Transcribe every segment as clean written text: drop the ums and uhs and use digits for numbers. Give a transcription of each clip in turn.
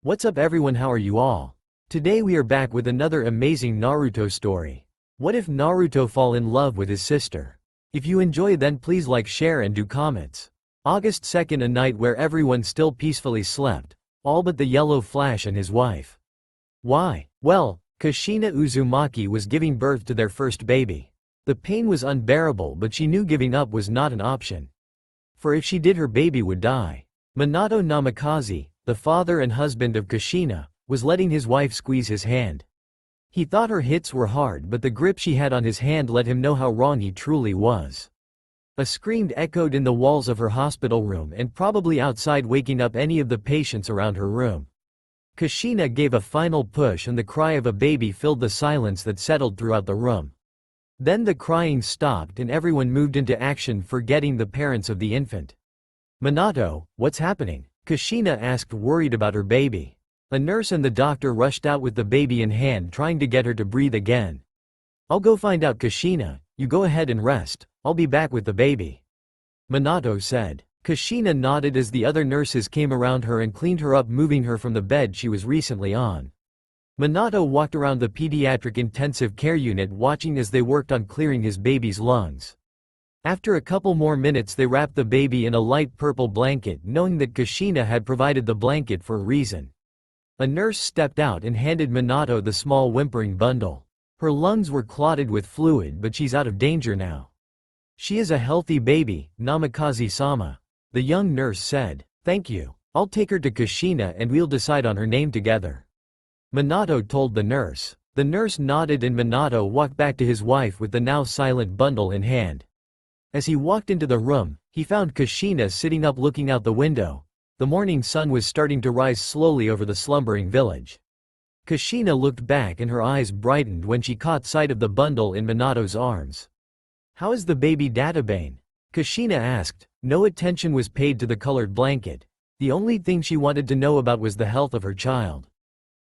What's up everyone, how are you all? Today we are back with another amazing Naruto story. What if Naruto fall in love with his sister? If you enjoy then please like, share and do comments. August 2nd, a night where everyone still peacefully slept, all but the Yellow Flash and his wife. Why? Well, Kushina Uzumaki was giving birth to their first baby. The pain was unbearable but she knew giving up was not an option. For if she did her baby would die. Minato Namikaze, the father and husband of Kushina, was letting his wife squeeze his hand. He thought her hits were hard but the grip she had on his hand let him know how wrong he truly was. A scream echoed in the walls of her hospital room and probably outside, waking up any of the patients around her room. Kushina gave a final push and the cry of a baby filled the silence that settled throughout the room. Then the crying stopped and everyone moved into action, forgetting the parents of the infant. "Minato, what's happening?" Kushina asked, worried about her baby. A nurse and the doctor rushed out with the baby in hand, trying to get her to breathe again. "I'll go find out, Kushina, you go ahead and rest, I'll be back with the baby," Minato said. Kushina nodded as the other nurses came around her and cleaned her up, moving her from the bed she was recently on. Minato walked around the pediatric intensive care unit, watching as they worked on clearing his baby's lungs. After a couple more minutes they wrapped the baby in a light purple blanket, knowing that Kushina had provided the blanket for a reason. A nurse stepped out and handed Minato the small whimpering bundle. Her lungs were clotted with fluid but she's out of danger now. "She is a healthy baby, Namikaze-sama," the young nurse said. "Thank you. I'll take her to Kushina and we'll decide on her name together," Minato told the nurse. The nurse nodded and Minato walked back to his wife with the now silent bundle in hand. As he walked into the room, he found Kushina sitting up looking out the window. The morning sun was starting to rise slowly over the slumbering village. Kushina looked back and her eyes brightened when she caught sight of the bundle in Minato's arms. "How is the baby Databane?" Kushina asked. No attention was paid to the colored blanket. The only thing she wanted to know about was the health of her child.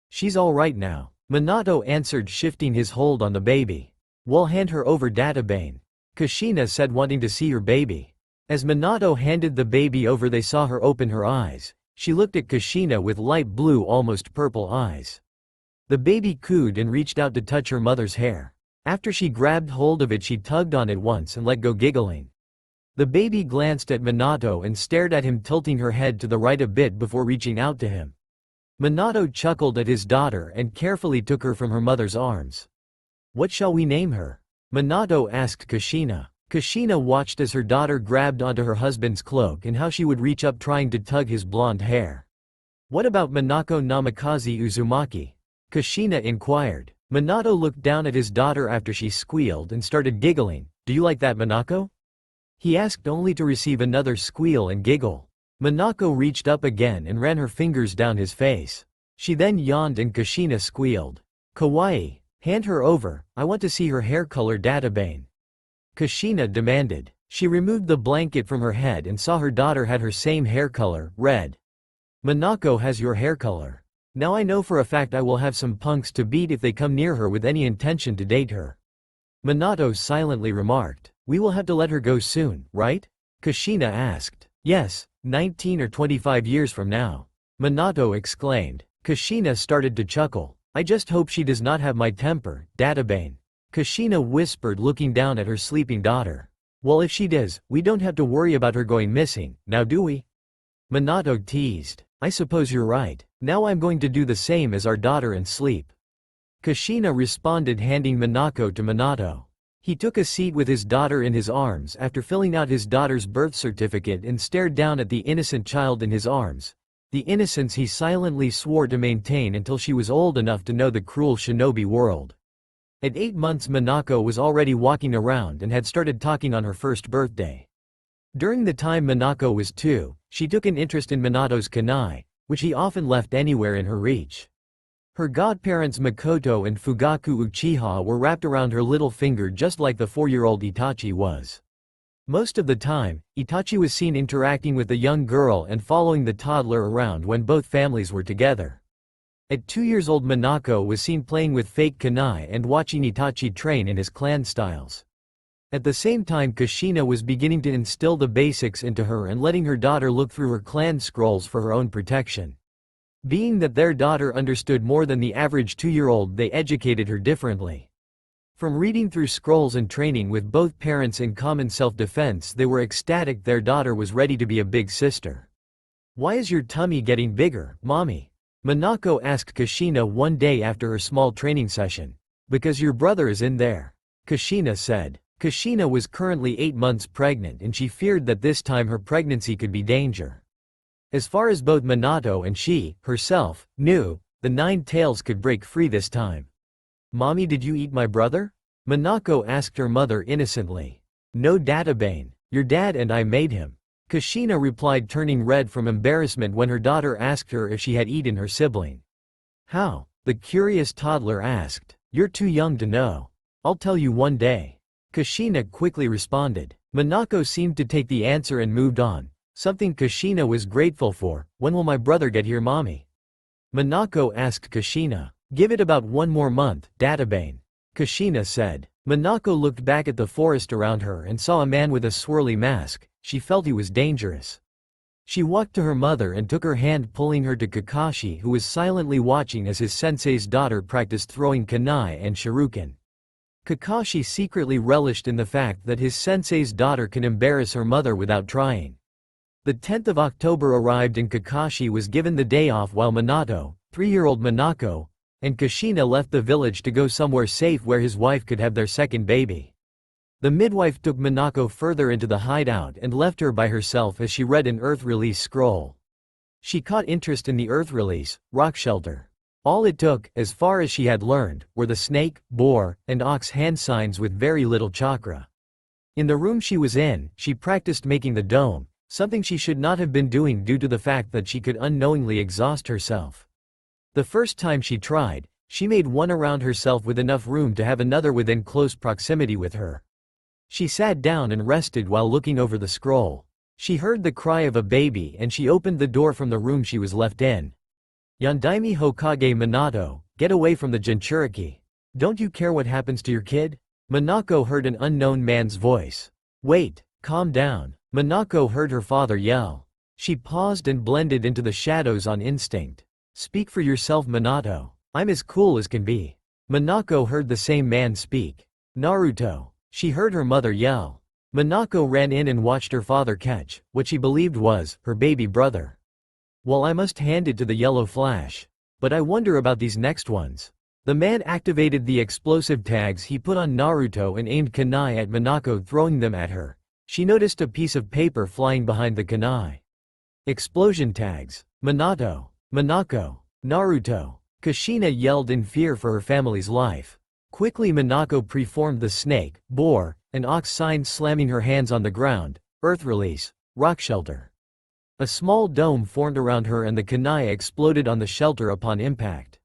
"She's all right now," Minato answered, shifting his hold on the baby. "We'll hand her over, Databane," Kushina said, wanting to see her baby. As Minato handed the baby over they saw her open her eyes. She looked at Kushina with light blue, almost purple eyes. The baby cooed and reached out to touch her mother's hair. After she grabbed hold of it she tugged on it once and let go, giggling. The baby glanced at Minato and stared at him, tilting her head to the right a bit before reaching out to him. Minato chuckled at his daughter and carefully took her from her mother's arms. "What shall we name her?" Minato asked Kushina. Kushina watched as her daughter grabbed onto her husband's cloak and how she would reach up trying to tug his blonde hair. "What about Manako Namikaze Uzumaki?" Kushina inquired. Minato looked down at his daughter after she squealed and started giggling. "Do you like that, Manako?" he asked, only to receive another squeal and giggle. Manako reached up again and ran her fingers down his face. She then yawned and Kushina squealed. "Kawaii, hand her over, I want to see her hair color, Databane," Kushina demanded. She removed the blanket from her head and saw her daughter had her same hair color, red. "Manako has your hair color. Now I know for a fact I will have some punks to beat if they come near her with any intention to date her," Minato silently remarked. "We will have to let her go soon, right?" Kushina asked. "Yes, 19 or 25 years from now," Minato exclaimed. Kushina started to chuckle. "I just hope she does not have my temper, Databane," Kushina whispered, looking down at her sleeping daughter. "Well, if she does, we don't have to worry about her going missing, now do we?" Minato teased. "I suppose you're right. Now I'm going to do the same as our daughter and sleep," Kushina responded, handing Manako to Minato. He took a seat with his daughter in his arms after filling out his daughter's birth certificate and stared down at the innocent child in his arms. The innocence he silently swore to maintain until she was old enough to know the cruel shinobi world. At 8 months Manako was already walking around and had started talking on her first birthday. During the time Manako was 2, she took an interest in Minato's kunai, which he often left anywhere in her reach. Her godparents Makoto and Fugaku Uchiha were wrapped around her little finger just like the 4-year-old Itachi was. Most of the time, Itachi was seen interacting with the young girl and following the toddler around when both families were together. At 2 years old Manako was seen playing with fake kunai and watching Itachi train in his clan styles. At the same time Kushina was beginning to instill the basics into her and letting her daughter look through her clan scrolls for her own protection. Being that their daughter understood more than the average 2-year-old, they educated her differently. From reading through scrolls and training with both parents in common self-defense, they were ecstatic their daughter was ready to be a big sister. "Why is your tummy getting bigger, mommy?" Manako asked Kushina one day after her small training session. "Because your brother is in there," Kushina said. Kushina was currently 8 months pregnant and she feared that this time her pregnancy could be danger. As far as both Minato and she, herself, knew, the 9 tails could break free this time. "Mommy, did you eat my brother?" Manako asked her mother innocently. "No, Databane. Your dad and I made him," Kushina replied, turning red from embarrassment when her daughter asked her if she had eaten her sibling. "How?" the curious toddler asked. "You're too young to know. I'll tell you one day," Kushina quickly responded. Manako seemed to take the answer and moved on, something Kushina was grateful for. "When will my brother get here, mommy?" Manako asked Kushina. "Give it about 1 more month, Databane," Kushina said. Manako looked back at the forest around her and saw a man with a swirly mask. She felt he was dangerous. She walked to her mother and took her hand, pulling her to Kakashi, who was silently watching as his sensei's daughter practiced throwing kunai and shuriken. Kakashi secretly relished in the fact that his sensei's daughter can embarrass her mother without trying. The 10th of October arrived and Kakashi was given the day off while Minato, 3-year-old Manako, and Kushina left the village to go somewhere safe where his wife could have their second baby. The midwife took Manako further into the hideout and left her by herself as she read an earth release scroll. She caught interest in the earth release, rock shelter. All it took, as far as she had learned, were the snake, boar, and ox hand signs with very little chakra. In the room she was in, she practiced making the dome, something she should not have been doing due to the fact that she could unknowingly exhaust herself. The first time she tried, she made one around herself with enough room to have another within close proximity with her. She sat down and rested while looking over the scroll. She heard the cry of a baby and she opened the door from the room she was left in. "Yondaime Hokage Minato, get away from the Jinchuriki. Don't you care what happens to your kid?" Manako heard an unknown man's voice. "Wait, calm down," Manako heard her father yell. She paused and blended into the shadows on instinct. "Speak for yourself, Minato. I'm as cool as can be." Manako heard the same man speak. "Naruto," she heard her mother yell. Manako ran in and watched her father catch what she believed was her baby brother. "Well, I must hand it to the yellow flash. But I wonder about these next ones." The man activated the explosive tags he put on Naruto and aimed kunai at Manako, throwing them at her. She noticed a piece of paper flying behind the kunai. "Explosion tags. Minato, Manako, Naruto." Kushina yelled in fear for her family's life. Quickly Manako preformed the snake, boar, and ox signs, slamming her hands on the ground. "Earth release, rock shelter." A small dome formed around her and the kunai exploded on the shelter upon impact.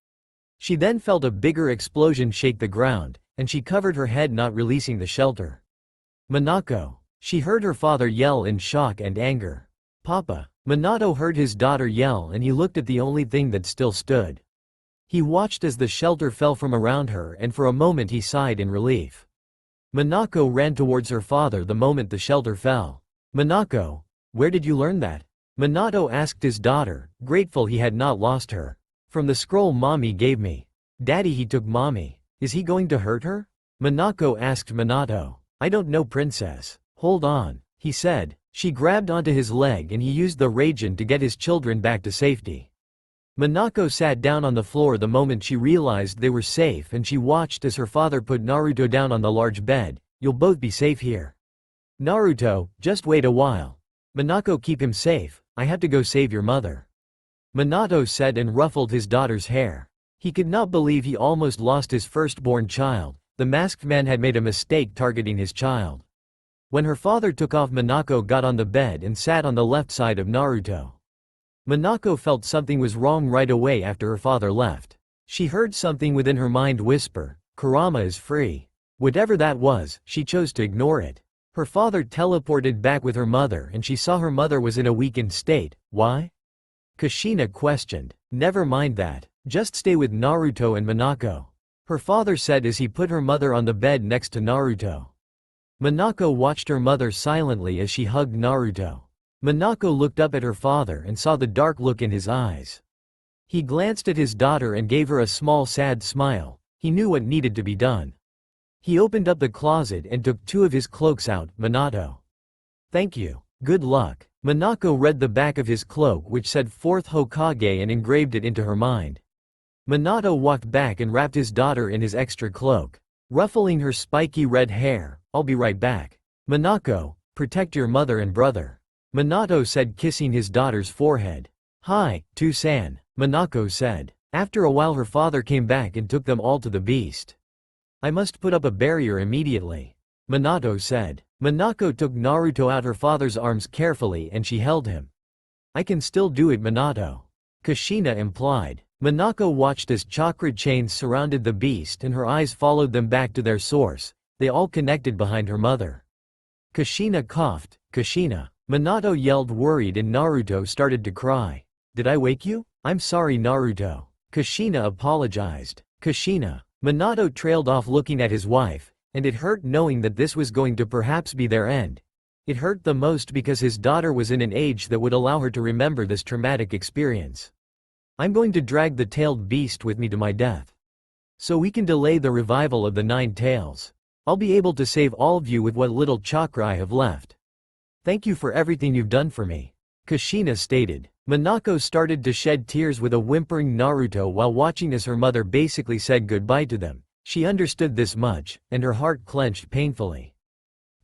She then felt a bigger explosion shake the ground, and she covered her head, not releasing the shelter. "Manako," she heard her father yell in shock and anger. "Papa." Minato heard his daughter yell and he looked at the only thing that still stood. He watched as the shelter fell from around her and for a moment he sighed in relief. Manako ran towards her father the moment the shelter fell. "Manako, where did you learn that?" Minato asked his daughter, grateful he had not lost her. "From the scroll mommy gave me." "Daddy, he took mommy. Is he going to hurt her?" Manako asked Minato. "I don't know, princess." "Hold on," he said. She grabbed onto his leg and he used the Raijin to get his children back to safety. Manako sat down on the floor the moment she realized they were safe and she watched as her father put Naruto down on the large bed. "You'll both be safe here. Naruto, just wait a while. Manako, keep him safe. I have to go save your mother." Minato said and ruffled his daughter's hair. He could not believe he almost lost his firstborn child. The masked man had made a mistake targeting his child. When her father took off, Manako got on the bed and sat on the left side of Naruto. Manako felt something was wrong right away after her father left. She heard something within her mind whisper, "Kurama is free." Whatever that was, she chose to ignore it. Her father teleported back with her mother and she saw her mother was in a weakened state. "Why?" Kushina questioned. "Never mind that. Just stay with Naruto and Manako," her father said as he put her mother on the bed next to Naruto. Manako watched her mother silently as she hugged Naruto. Manako looked up at her father and saw the dark look in his eyes. He glanced at his daughter and gave her a small sad smile. He knew what needed to be done. He opened up the closet and took 2 of his cloaks out. Minato. Thank you. Good luck. Manako read the back of his cloak which said 4th Hokage and engraved it into her mind. Minato walked back and wrapped his daughter in his extra cloak. Ruffling her spiky red hair, I'll be right back. Manako, protect your mother and brother. Minato said, kissing his daughter's forehead. Hi, Tu-san, Manako said. After a while her father came back and took them all to the beast. I must put up a barrier immediately. Minato said. Manako took Naruto out her father's arms carefully and she held him. I can still do it, Minato. Kushina implied. Manako watched as chakra chains surrounded the beast and her eyes followed them back to their source. They all connected behind her mother. Kushina coughed. Kushina. Minato yelled worried and Naruto started to cry. Did I wake you? I'm sorry, Naruto. Kushina apologized. Kushina. Minato trailed off looking at his wife, and it hurt knowing that this was going to perhaps be their end. It hurt the most because his daughter was in an age that would allow her to remember this traumatic experience. I'm going to drag the tailed beast with me to my death. So we can delay the revival of the 9 tails. I'll be able to save all of you with what little chakra I have left. Thank you for everything you've done for me. Kushina stated. Manako started to shed tears with a whimpering Naruto while watching as her mother basically said goodbye to them. She understood this much, and her heart clenched painfully.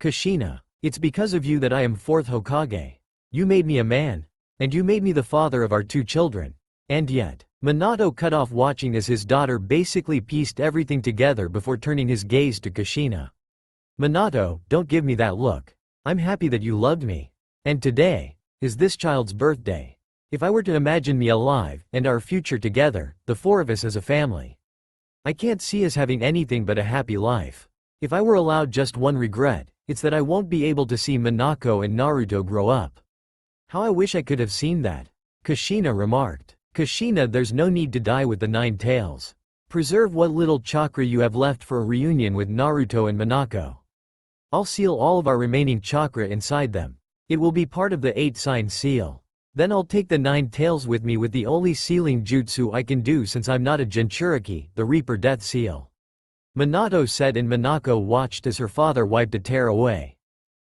Kushina. It's because of you that I am 4th Hokage. You made me a man. And you made me the father of our 2 children. And yet, Minato cut off watching as his daughter basically pieced everything together before turning his gaze to Kushina. Minato, don't give me that look. I'm happy that you loved me. And today is this child's birthday. If I were to imagine me alive and our future together, the 4 of us as a family, I can't see us having anything but a happy life. If I were allowed just one regret, it's that I won't be able to see Manako and Naruto grow up. How I wish I could have seen that. Kushina remarked. Kushina, there's no need to die with the 9 tails. Preserve what little chakra you have left for a reunion with Naruto and Manako. I'll seal all of our remaining chakra inside them. It will be part of the 8-sign seal. Then I'll take the 9 tails with me with the only sealing jutsu I can do since I'm not a Jinchuriki, the Reaper Death Seal. Minato said, and Manako watched as her father wiped a tear away.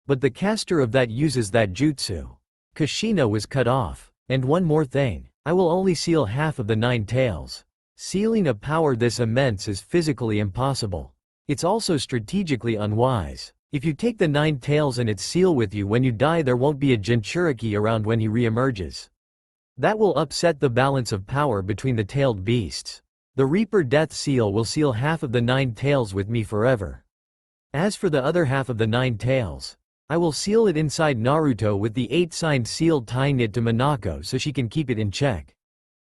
But the caster of that uses that jutsu. Kushina was cut off. And one more thing. I will only seal half of the 9 tails. Sealing a power this immense is physically impossible. It's also strategically unwise. If you take the 9 tails and its seal with you when you die, there won't be a Jinchuriki around when he re-emerges. That will upset the balance of power between the tailed beasts. The Reaper Death Seal will seal half of the 9 tails with me forever. As for the other half of the 9 tails, I will seal it inside Naruto with the 8-sign seal, tying it to Manako so she can keep it in check.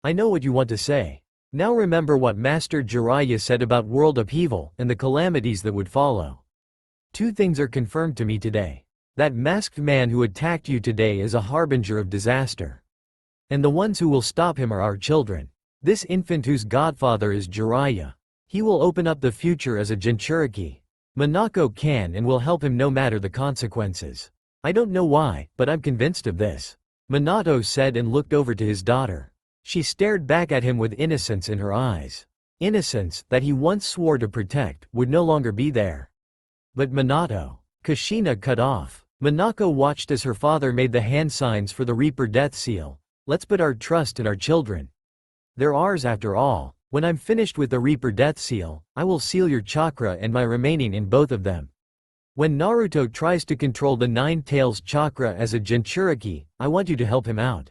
I know what you want to say. Now remember what Master Jiraiya said about world upheaval and the calamities that would follow. 2 things are confirmed to me today. That masked man who attacked you today is a harbinger of disaster. And the ones who will stop him are our children. This infant whose godfather is Jiraiya. He will open up the future as a Jinchuriki. Manako can and will help him no matter the consequences. I don't know why, but I'm convinced of this. Minato said and looked over to his daughter. She stared back at him with innocence in her eyes. Innocence that he once swore to protect would no longer be there. But Minato. Kushina cut off. Manako watched as her father made the hand signs for the Reaper Death Seal. Let's put our trust in our children. They're ours after all. When I'm finished with the Reaper Death Seal, I will seal your chakra and my remaining in both of them. When Naruto tries to control the 9 tails chakra as a Jinchuriki, I want you to help him out.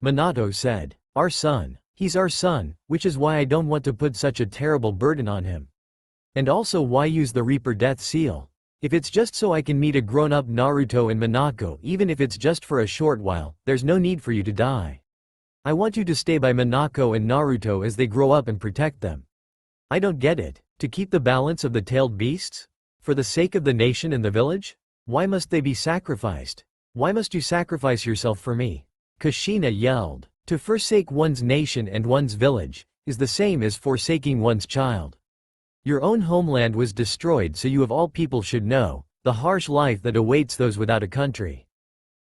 Minato said. Our son. He's our son, which is why I don't want to put such a terrible burden on him. And also why use the Reaper Death Seal? If it's just so I can meet a grown-up Naruto and Manako, even if it's just for a short while, there's no need for you to die. I want you to stay by Manako and Naruto as they grow up and protect them. I don't get it. To keep the balance of the tailed beasts? For the sake of the nation and the village? Why must they be sacrificed? Why must you sacrifice yourself for me? Kushina yelled. To forsake one's nation and one's village is the same as forsaking one's child. Your own homeland was destroyed, so you of all people should know the harsh life that awaits those without a country.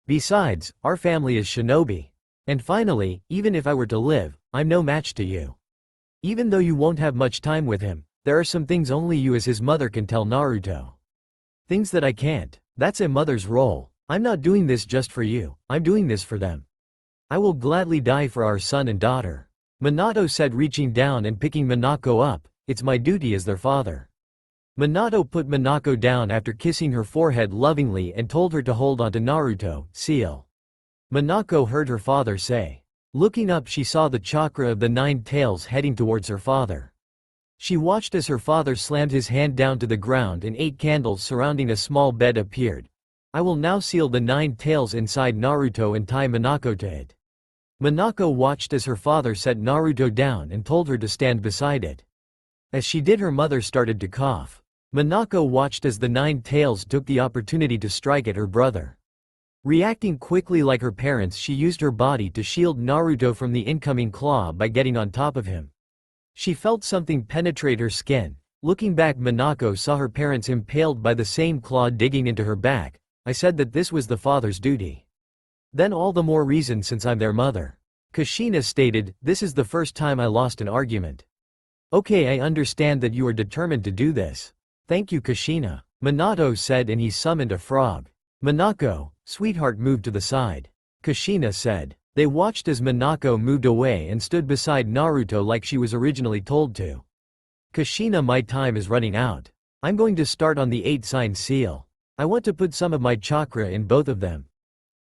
Besides, our family is shinobi. And finally, even if I were to live, I'm no match to you. Even though you won't have much time with him, there are some things only you as his mother can tell Naruto. Things that I can't. That's a mother's role. I'm not doing this just for you, I'm doing this for them. I will gladly die for our son and daughter. Minato said, reaching down and picking Manako up. It's my duty as their father. Minato put Manako down after kissing her forehead lovingly and told her to hold on to Naruto, seal. Manako heard her father say. Looking up, she saw the chakra of the 9 tails heading towards her father. She watched as her father slammed his hand down to the ground and 8 candles surrounding a small bed appeared. I will now seal the 9 tails inside Naruto and tie Manako to it. Manako watched as her father set Naruto down and told her to stand beside it. As she did, her mother started to cough. Manako watched as the 9 tails took the opportunity to strike at her brother. Reacting quickly like her parents, she used her body to shield Naruto from the incoming claw by getting on top of him. She felt something penetrate her skin. Looking back, Manako saw her parents impaled by the same claw digging into her back. I said that this was the father's duty. Then all the more reason since I'm their mother. Kushina stated, this is the first time I lost an argument. Okay, I understand that you are determined to do this. Thank you, Kushina, Minato said, and he summoned a frog. Manako, sweetheart, moved to the side. Kushina said. They watched as Manako moved away and stood beside Naruto like she was originally told to. Kushina, my time is running out. I'm going to start on the 8-sign seal. I want to put some of my chakra in both of them.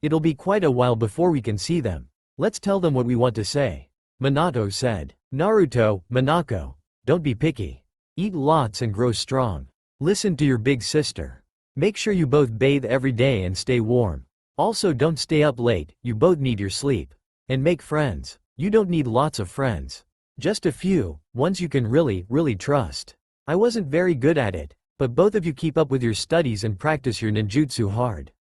It'll be quite a while before we can see them. Let's tell them what we want to say. Minato said. Naruto, Manako, don't be picky. Eat lots and grow strong. Listen to your big sister. Make sure you both bathe every day and stay warm. Also, don't stay up late, you both need your sleep. And make friends. You don't need lots of friends. Just a few, ones you can really trust. I wasn't very good at it, but both of you keep up with your studies and practice your ninjutsu hard.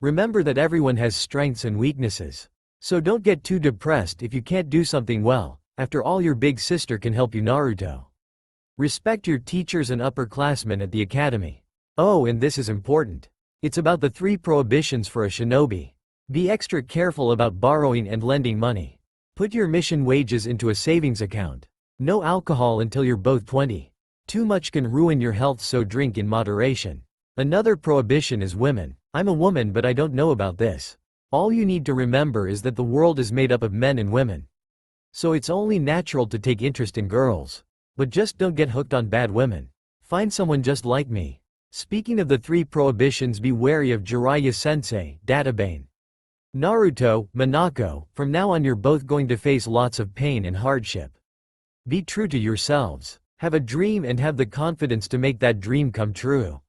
Remember that everyone has strengths and weaknesses. So don't get too depressed if you can't do something well. After all, your big sister can help you, Naruto. Respect your teachers and upperclassmen at the academy. Oh, and this is important. It's about the 3 prohibitions for a shinobi. Be extra careful about borrowing and lending money. Put your mission wages into a savings account. No alcohol until you're both 20. Too much can ruin your health, so drink in moderation. Another prohibition is women. I'm a woman, but I don't know about this. All you need to remember is that the world is made up of men and women. So it's only natural to take interest in girls. But just don't get hooked on bad women. Find someone just like me. Speaking of the 3 prohibitions, be wary of Jiraiya-sensei, Databane. Naruto, Manako, from now on you're both going to face lots of pain and hardship. Be true to yourselves. Have a dream and have the confidence to make that dream come true.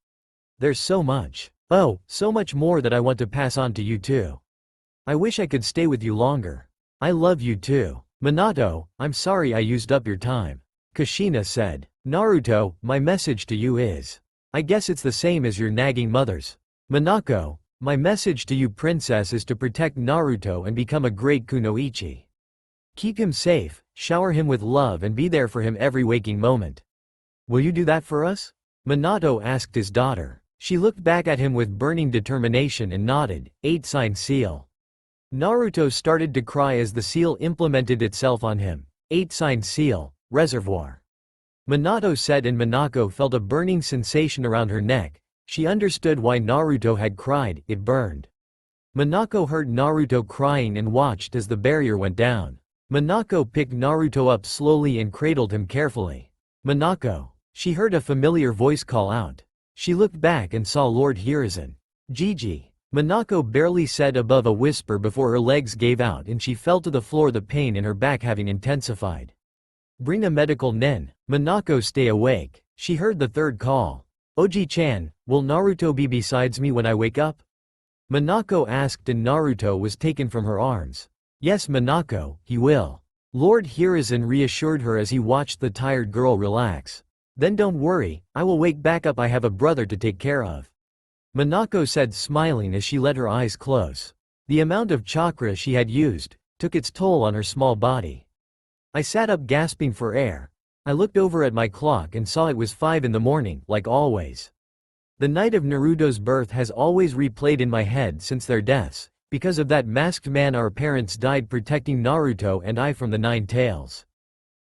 There's so much. Oh, so much more that I want to pass on to you too. I wish I could stay with you longer. I love you too. Minato, I'm sorry I used up your time. Kushina said. Naruto, my message to you is. I guess it's the same as your nagging mothers. Manako, my message to you, princess, is to protect Naruto and become a great kunoichi. Keep him safe, shower him with love, and be there for him every waking moment. Will you do that for us? Minato asked his daughter. She looked back at him with burning determination and nodded. 8-sign seal. Naruto started to cry as the seal implemented itself on him. 8-sign seal, reservoir. Minato said, and Manako felt a burning sensation around her neck. She understood why Naruto had cried, it burned. Manako heard Naruto crying and watched as the barrier went down. Manako picked Naruto up slowly and cradled him carefully. Manako. She heard a familiar voice call out. She looked back and saw Lord Hiruzen. Gigi. Manako barely said above a whisper before her legs gave out and she fell to the floor, the pain in her back having intensified. Bring a medical nen. Manako, stay awake. She heard the third call. Oji-chan, will Naruto be besides me when I wake up? Manako asked, and Naruto was taken from her arms. Yes, Manako, he will. Lord Hiruzen reassured her as he watched the tired girl relax. Then don't worry, I will wake back up, I have a brother to take care of. Manako said, smiling as she let her eyes close. The amount of chakra she had used took its toll on her small body. I sat up gasping for air. I looked over at my clock and saw it was 5 in the morning, like always. The night of Naruto's birth has always replayed in my head since their deaths. Because of that masked man our parents died protecting Naruto and I from the Nine Tails.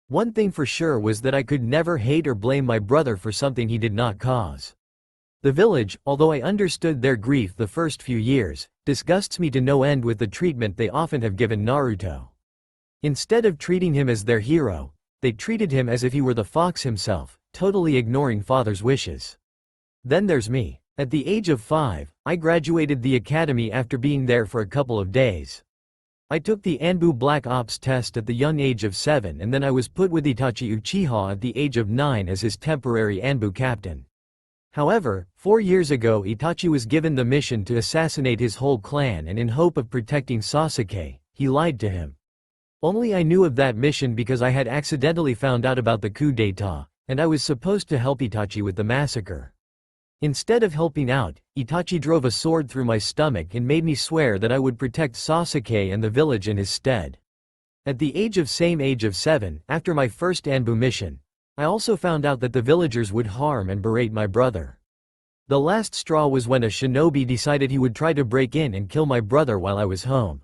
One thing for sure was that I could never hate or blame my brother for something he did not cause. The village, although I understood their grief the first few years, disgusts me to no end with the treatment they often have given Naruto. Instead of treating him as their hero, they treated him as if he were the fox himself, totally ignoring father's wishes. Then there's me. At the age of 5, I graduated the academy after being there for a couple of days. I took the Anbu Black Ops test at the young age of 7 and then I was put with Itachi Uchiha at the age of 9 as his temporary Anbu captain. However, 4 years ago Itachi was given the mission to assassinate his whole clan and in hope of protecting Sasuke, he lied to him. Only I knew of that mission because I had accidentally found out about the coup d'état, and I was supposed to help Itachi with the massacre. Instead of helping out, Itachi drove a sword through my stomach and made me swear that I would protect Sasuke and the village in his stead. At the age of 7, after my first Anbu mission, I also found out that the villagers would harm and berate my brother. The last straw was when a shinobi decided he would try to break in and kill my brother while I was home.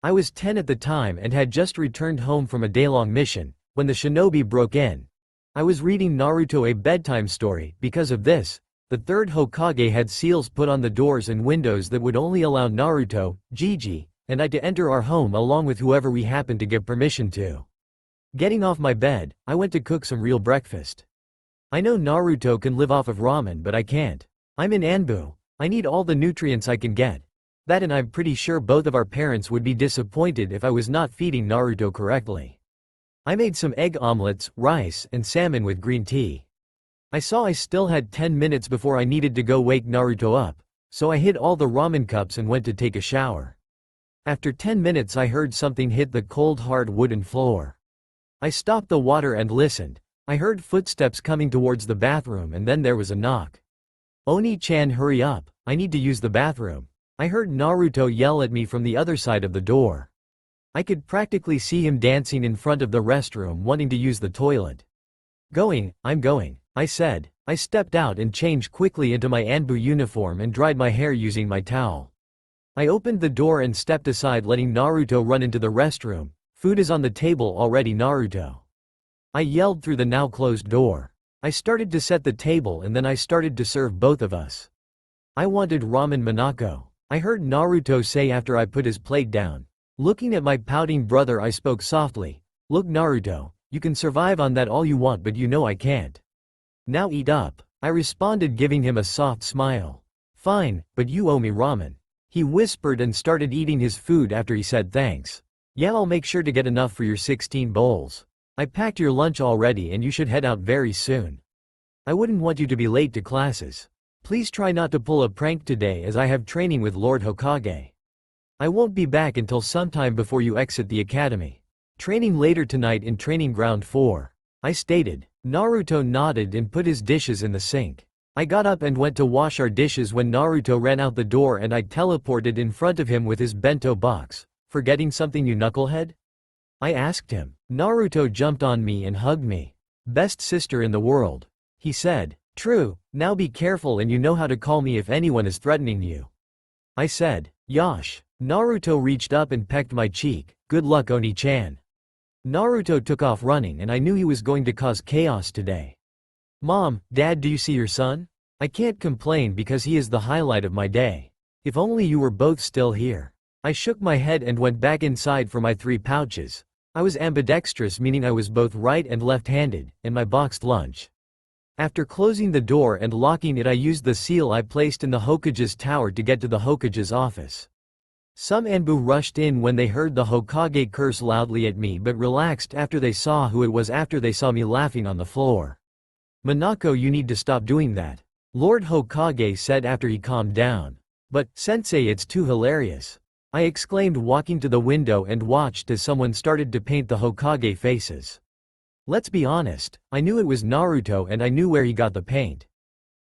I was 10 at the time and had just returned home from a day-long mission, when the shinobi broke in. I was reading Naruto a bedtime story. Because of this, the third Hokage had seals put on the doors and windows that would only allow Naruto, Gigi, and I to enter our home along with whoever we happened to give permission to. Getting off my bed, I went to cook some real breakfast. I know Naruto can live off of ramen but I can't. I'm in Anbu. I need all the nutrients I can get. That and I'm pretty sure both of our parents would be disappointed if I was not feeding Naruto correctly. I made some egg omelets, rice, and salmon with green tea. I saw I still had 10 minutes before I needed to go wake Naruto up, so I hid all the ramen cups and went to take a shower. After 10 minutes I heard something hit the cold hard wooden floor. I stopped the water and listened. I heard footsteps coming towards the bathroom and then there was a knock. Oni-chan, hurry up, I need to use the bathroom. I heard Naruto yell at me from the other side of the door. I could practically see him dancing in front of the restroom wanting to use the toilet. I'm going, I said. I stepped out and changed quickly into my Anbu uniform and dried my hair using my towel. I opened the door and stepped aside letting Naruto run into the restroom. Food is on the table already, Naruto. I yelled through the now closed door. I started to set the table and then I started to serve both of us. I wanted ramen, Manako, I heard Naruto say after I put his plate down. Looking at my pouting brother I spoke softly. Look Naruto, you can survive on that all you want but you know I can't. Now eat up, I responded giving him a soft smile. Fine, but you owe me ramen. He whispered and started eating his food after he said thanks. Yeah, I'll make sure to get enough for your 16 bowls. I packed your lunch already and you should head out very soon. I wouldn't want you to be late to classes. Please try not to pull a prank today as I have training with Lord Hokage. I won't be back until sometime before you exit the academy. Training later tonight in training ground 4. I stated. Naruto nodded and put his dishes in the sink. I got up and went to wash our dishes when Naruto ran out the door and I teleported in front of him with his bento box. Forgetting something, you knucklehead? I asked him. Naruto jumped on me and hugged me. Best sister in the world. He said. True, now be careful and you know how to call me if anyone is threatening you. I said. Yosh. Naruto reached up and pecked my cheek. Good luck, Oni-chan. Naruto took off running and I knew he was going to cause chaos today. Mom, Dad, do you see your son? I can't complain because he is the highlight of my day. If only you were both still here. I shook my head and went back inside for my 3 pouches. I was ambidextrous, meaning I was both right and left-handed, and my boxed lunch. After closing the door and locking it I used the seal I placed in the Hokage's tower to get to the Hokage's office. Some Anbu rushed in when they heard the Hokage curse loudly at me but relaxed after they saw who it was after they saw me laughing on the floor. Manako, you need to stop doing that. Lord Hokage said after he calmed down. But, Sensei, it's too hilarious. I exclaimed walking to the window and watched as someone started to paint the Hokage faces. Let's be honest, I knew it was Naruto and I knew where he got the paint.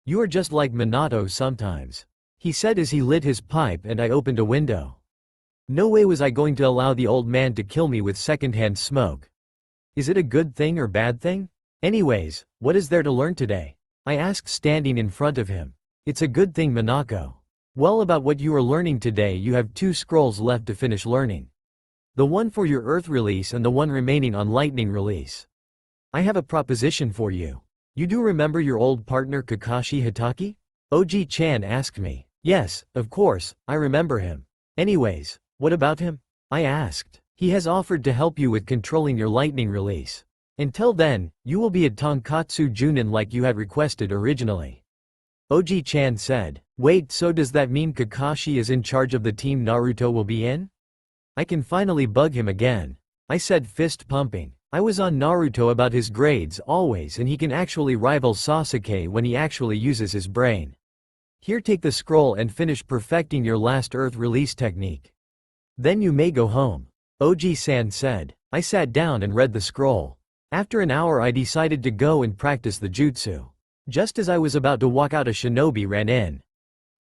You are just like Minato sometimes. He said as he lit his pipe and I opened a window. No way was I going to allow the old man to kill me with secondhand smoke. Is it a good thing or bad thing? Anyways, what is there to learn today? I asked standing in front of him. It's a good thing, Manako. Well, about what you are learning today, you have 2 scrolls left to finish learning. The one for your Earth release and the one remaining on Lightning release. I have a proposition for you. You do remember your old partner Kakashi Hitaki? OG-chan asked me. Yes, of course, I remember him. Anyways, what about him? I asked. He has offered to help you with controlling your Lightning release. Until then, you will be a Tonkatsu Junin like you had requested originally. OG-chan said. Wait, so does that mean Kakashi is in charge of the team Naruto will be in? I can finally bug him again. I said, fist pumping. I was on Naruto about his grades always, and he can actually rival Sasuke when he actually uses his brain. Here, take the scroll and finish perfecting your last Earth release technique. Then you may go home. OG-san said. I sat down and read the scroll. After an hour I decided to go and practice the jutsu. Just as I was about to walk out, a shinobi ran in.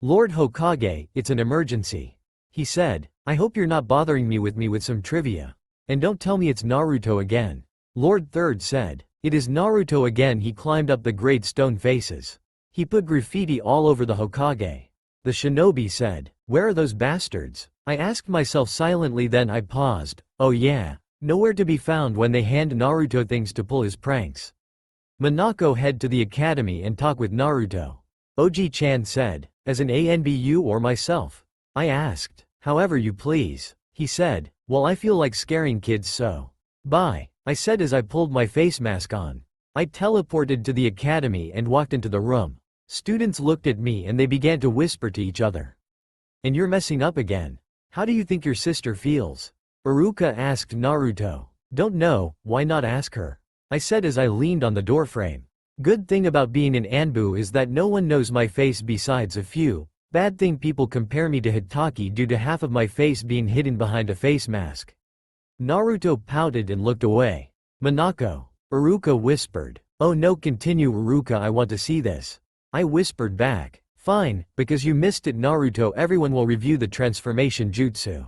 Lord Hokage, it's an emergency. He said. I hope you're not bothering me with some trivia. And don't tell me it's Naruto again. Lord Third said. It is Naruto again. He climbed up the great stone faces. He put graffiti all over the Hokage. The shinobi said. Where are those bastards? I asked myself silently, then I paused. Oh yeah. Nowhere to be found when they hand Naruto things to pull his pranks. Manako head to the academy and talk with Naruto. OG-chan said. As an ANBU or myself? I asked. However you please. He said. Well, I feel like scaring kids, so. Bye. I said as I pulled my face mask on. I teleported to the academy and walked into the room. Students looked at me and they began to whisper to each other. And you're messing up again. How do you think your sister feels? Iruka asked Naruto. Don't know, why not ask her? I said as I leaned on the doorframe. Good thing about being in Anbu is that no one knows my face besides a few. Bad thing, people compare me to Hitaki due to half of my face being hidden behind a face mask. Naruto pouted and looked away. Manako. Iruka whispered. Oh no, continue Iruka, I want to see this. I whispered back. Fine, because you missed it Naruto. Everyone will review the transformation jutsu.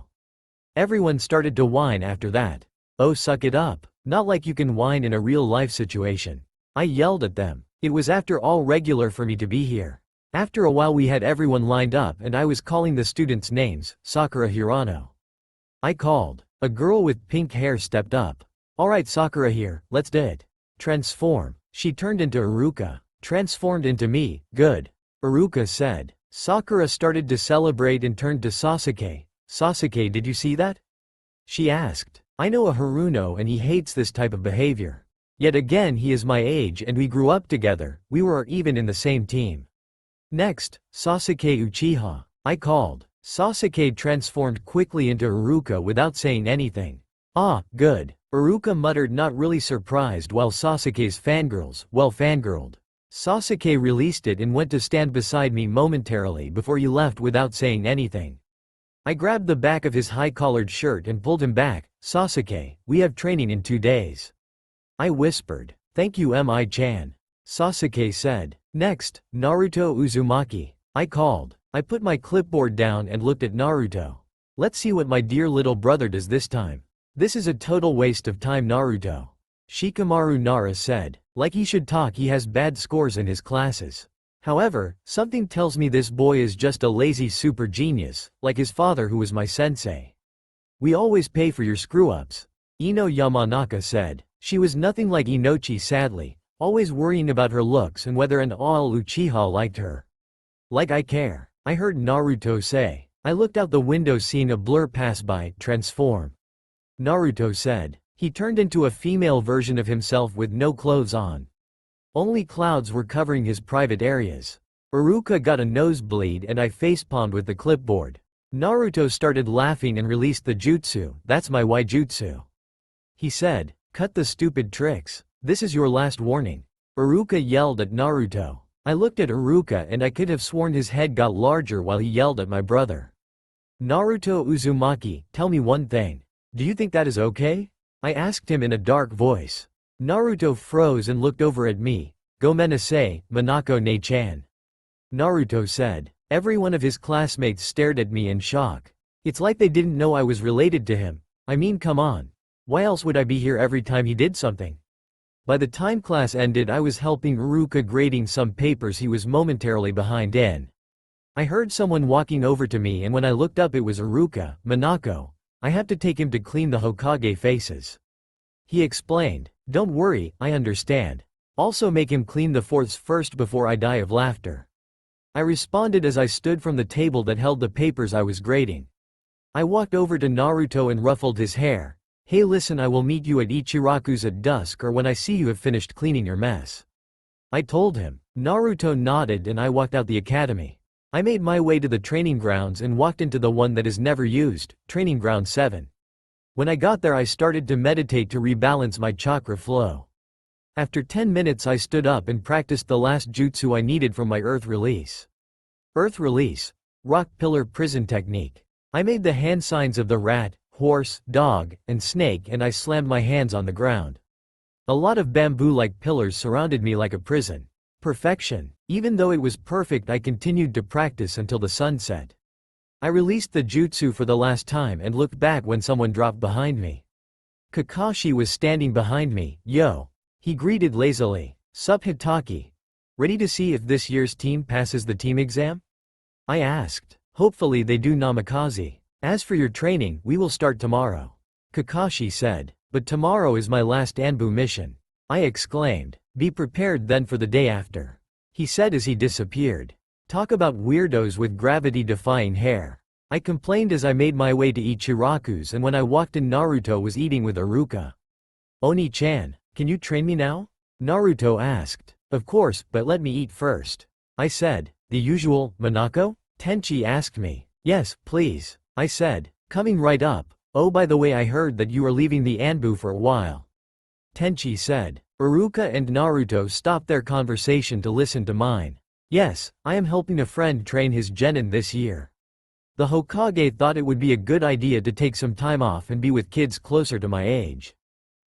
Everyone started to whine after that. Oh, suck it up. Not like you can whine in a real life situation. I yelled at them. It was after all regular for me to be here. After a while we had everyone lined up and I was calling the students' names. Sakura Hirano. I called. A girl with pink hair stepped up. Alright Sakura here, let's do it. Transform. She turned into Iruka. Transformed into me, good. Iruka said. Sakura started to celebrate and turned to Sasuke. Sasuke, did you see that? She asked. I know a Haruno and he hates this type of behavior. Yet again he is my age and we grew up together, we were even in the same team. Next, Sasuke Uchiha. I called. Sasuke transformed quickly into Iruka without saying anything. Ah, good. Iruka muttered, not really surprised, while Sasuke's fangirled. Sasuke released it and went to stand beside me momentarily before he left without saying anything. I grabbed the back of his high-collared shirt and pulled him back. Sasuke, we have training in 2 days. I whispered. Thank you Mi-chan. Sasuke said. Next, Naruto Uzumaki. I called. I put my clipboard down and looked at Naruto. Let's see what my dear little brother does this time. This is a total waste of time Naruto. Shikamaru Nara said. Like he should talk, he has bad scores in his classes. However, something tells me this boy is just a lazy super genius, like his father who was my sensei. We always pay for your screw-ups. Ino Yamanaka said. She was nothing like Inochi sadly, always worrying about her looks and whether an all Uchiha liked her. Like I care. I heard Naruto say. I looked out the window seeing a blur pass by. Transform. Naruto said. He turned into a female version of himself with no clothes on. Only clouds were covering his private areas. Iruka got a nosebleed and I facepalmed with the clipboard. Naruto started laughing and released the jutsu. That's my Waijutsu. He said. Cut the stupid tricks. This is your last warning. Iruka yelled at Naruto. I looked at Iruka and I could have sworn his head got larger while he yelled at my brother. Naruto Uzumaki, tell me one thing. Do you think that is okay? I asked him in a dark voice. Naruto froze and looked over at me. Gomenasai, Manako ne-chan. Naruto said. Every one of his classmates stared at me in shock. It's like they didn't know I was related to him. I mean, come on. Why else would I be here every time he did something? By the time class ended, I was helping Iruka grading some papers he was momentarily behind in. I heard someone walking over to me and when I looked up it was Iruka, Manako. I have to take him to clean the Hokage faces. He explained. Don't worry, I understand. Also make him clean the fourths first before I die of laughter. I responded as I stood from the table that held the papers I was grading. I walked over to Naruto and ruffled his hair. Hey listen, I will meet you at Ichiraku's at dusk or when I see you have finished cleaning your mess. I told him. Naruto nodded and I walked out the academy. I made my way to the training grounds and walked into the one that is never used, Training Ground 7. When I got there I started to meditate to rebalance my chakra flow. After 10 minutes I stood up and practiced the last jutsu I needed from my earth release. Earth release. Rock pillar prison technique. I made the hand signs of the rat, horse, dog, and snake and I slammed my hands on the ground. A lot of bamboo-like pillars surrounded me like a prison. Perfection. Even though it was perfect I continued to practice until the sun set. I released the jutsu for the last time and looked back when someone dropped behind me. Kakashi was standing behind me. Yo. He greeted lazily. Sup Hitaki. Ready to see if this year's team passes the team exam? I asked. Hopefully they do Namikaze. As for your training, we will start tomorrow. Kakashi said. But tomorrow is my last Anbu mission. I exclaimed. Be prepared then for the day after. He said as he disappeared. Talk about weirdos with gravity-defying hair. I complained as I made my way to Ichiraku's and when I walked in Naruto was eating with Iruka. Oni-chan, can you train me now? Naruto asked. Of course, but let me eat first. I said. The usual, Manako? Tenchi asked me. Yes, please. I said. Coming right up. Oh by the way I heard that you are leaving the Anbu for a while. Tenchi said. Iruka and Naruto stopped their conversation to listen to mine. Yes, I am helping a friend train his genin this year. The Hokage thought it would be a good idea to take some time off and be with kids closer to my age.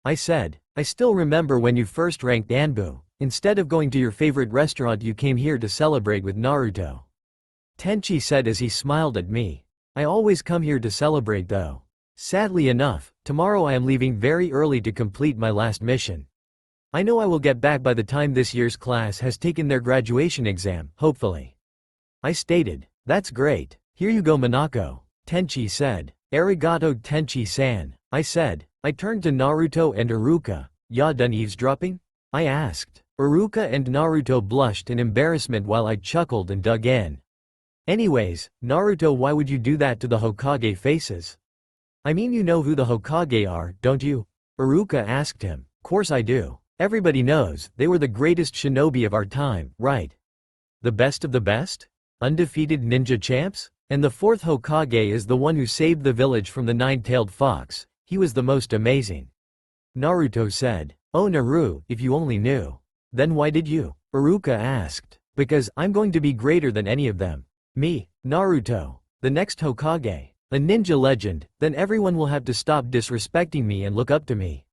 I said, I still remember when you first ranked Anbu. Instead of going to your favorite restaurant you came here to celebrate with Naruto. Tenchi said as he smiled at me. I always come here to celebrate though. Sadly enough, tomorrow I am leaving very early to complete my last mission. I know I will get back by the time this year's class has taken their graduation exam, hopefully. I stated. That's great. Here you go Manako. Tenchi said. Arigato Tenchi-san. I said. I turned to Naruto and Iruka. Ya done eavesdropping? I asked. Iruka and Naruto blushed in embarrassment while I chuckled and dug in. Anyways, Naruto, why would you do that to the Hokage faces? I mean you know who the Hokage are, don't you? Iruka asked him. Course I do. Everybody knows, they were the greatest shinobi of our time, right? The best of the best? Undefeated ninja champs? And the fourth Hokage is the one who saved the village from the nine-tailed fox. He was the most amazing. Naruto said. Oh Naru, if you only knew. Then why did you? Iruka asked. Because I'm going to be greater than any of them. Me, Naruto, the next Hokage, a ninja legend, then everyone will have to stop disrespecting me and look up to me.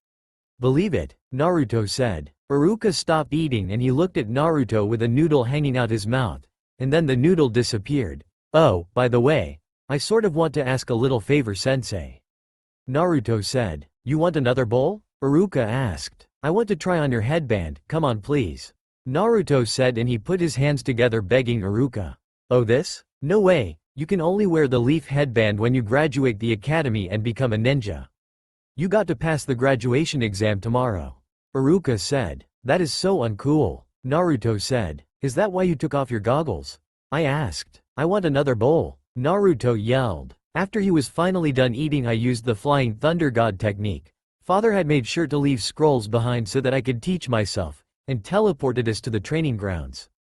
Believe it, Naruto said. Iruka stopped eating and he looked at Naruto with a noodle hanging out his mouth, and then the noodle disappeared. Oh, by the way, I sort of want to ask a little favor sensei. Naruto said. You want another bowl? Iruka asked. I want to try on your headband, come on please. Naruto said and he put his hands together begging Iruka. Oh this? No way, you can only wear the leaf headband when you graduate the academy and become a ninja. You got to pass the graduation exam tomorrow. Iruka said. That is so uncool. Naruto said. Is that why you took off your goggles? I asked. I want another bowl. Naruto yelled. After he was finally done eating I used the flying thunder god technique. Father had made sure to leave scrolls behind so that I could teach myself, and teleported us to the training grounds.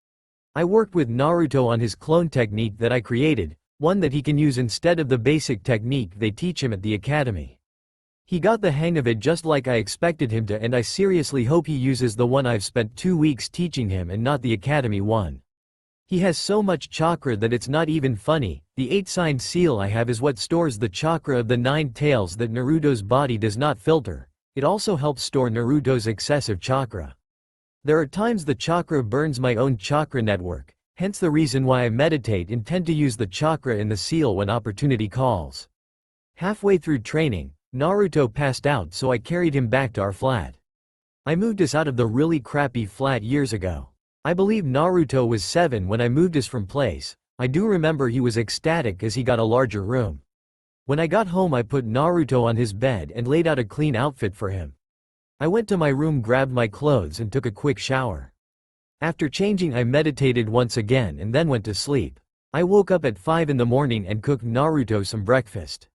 I worked with Naruto on his clone technique that I created, one that he can use instead of the basic technique they teach him at the academy. He got the hang of it just like I expected him to and I seriously hope he uses the one I've spent 2 weeks teaching him and not the academy one. He has so much chakra that it's not even funny. The 8-sided seal I have is what stores the chakra of the 9 tails that Naruto's body does not filter. It also helps store Naruto's excessive chakra. There are times the chakra burns my own chakra network, hence the reason why I meditate and tend to use the chakra in the seal when opportunity calls. Halfway through training, Naruto passed out so I carried him back to our flat. I moved us out of the really crappy flat years ago. I believe Naruto was 7 when I moved us from place, I do remember he was ecstatic as he got a larger room. When I got home I put Naruto on his bed and laid out a clean outfit for him. I went to my room, grabbed my clothes and took a quick shower. After changing I meditated once again and then went to sleep. I woke up at 5 in the morning and cooked Naruto some breakfast.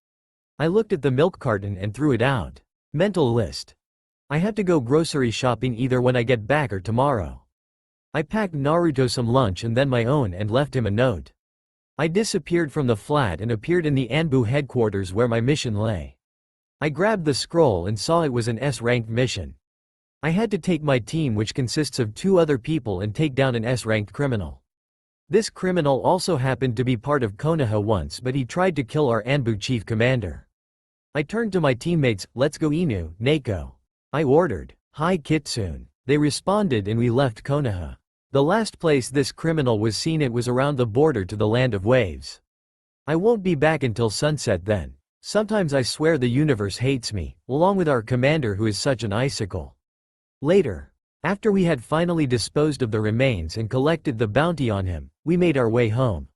I looked at the milk carton and threw it out. Mental list. I had to go grocery shopping either when I get back or tomorrow. I packed Naruto some lunch and then my own and left him a note. I disappeared from the flat and appeared in the Anbu headquarters where my mission lay. I grabbed the scroll and saw it was an S-ranked mission. I had to take my team, which consists of 2 other people, and take down an S-ranked criminal. This criminal also happened to be part of Konoha once, but he tried to kill our Anbu chief commander. I turned to my teammates, "Let's go Inu, Nako." I ordered. "Hi Kitsune." They responded and we left Konoha. The last place this criminal was seen, it was around the border to the land of waves. I won't be back until sunset then. Sometimes I swear the universe hates me, along with our commander who is such an icicle. Later, after we had finally disposed of the remains and collected the bounty on him, we made our way home.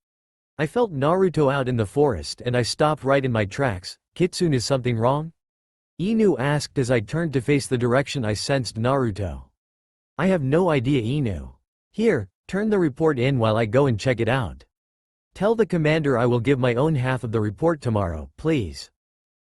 I felt Naruto out in the forest and I stopped right in my tracks. "Kitsune, is something wrong?" Inu asked as I turned to face the direction I sensed Naruto. "I have no idea, Inu. Here, turn the report in while I go and check it out. Tell the commander I will give my own half of the report tomorrow, please."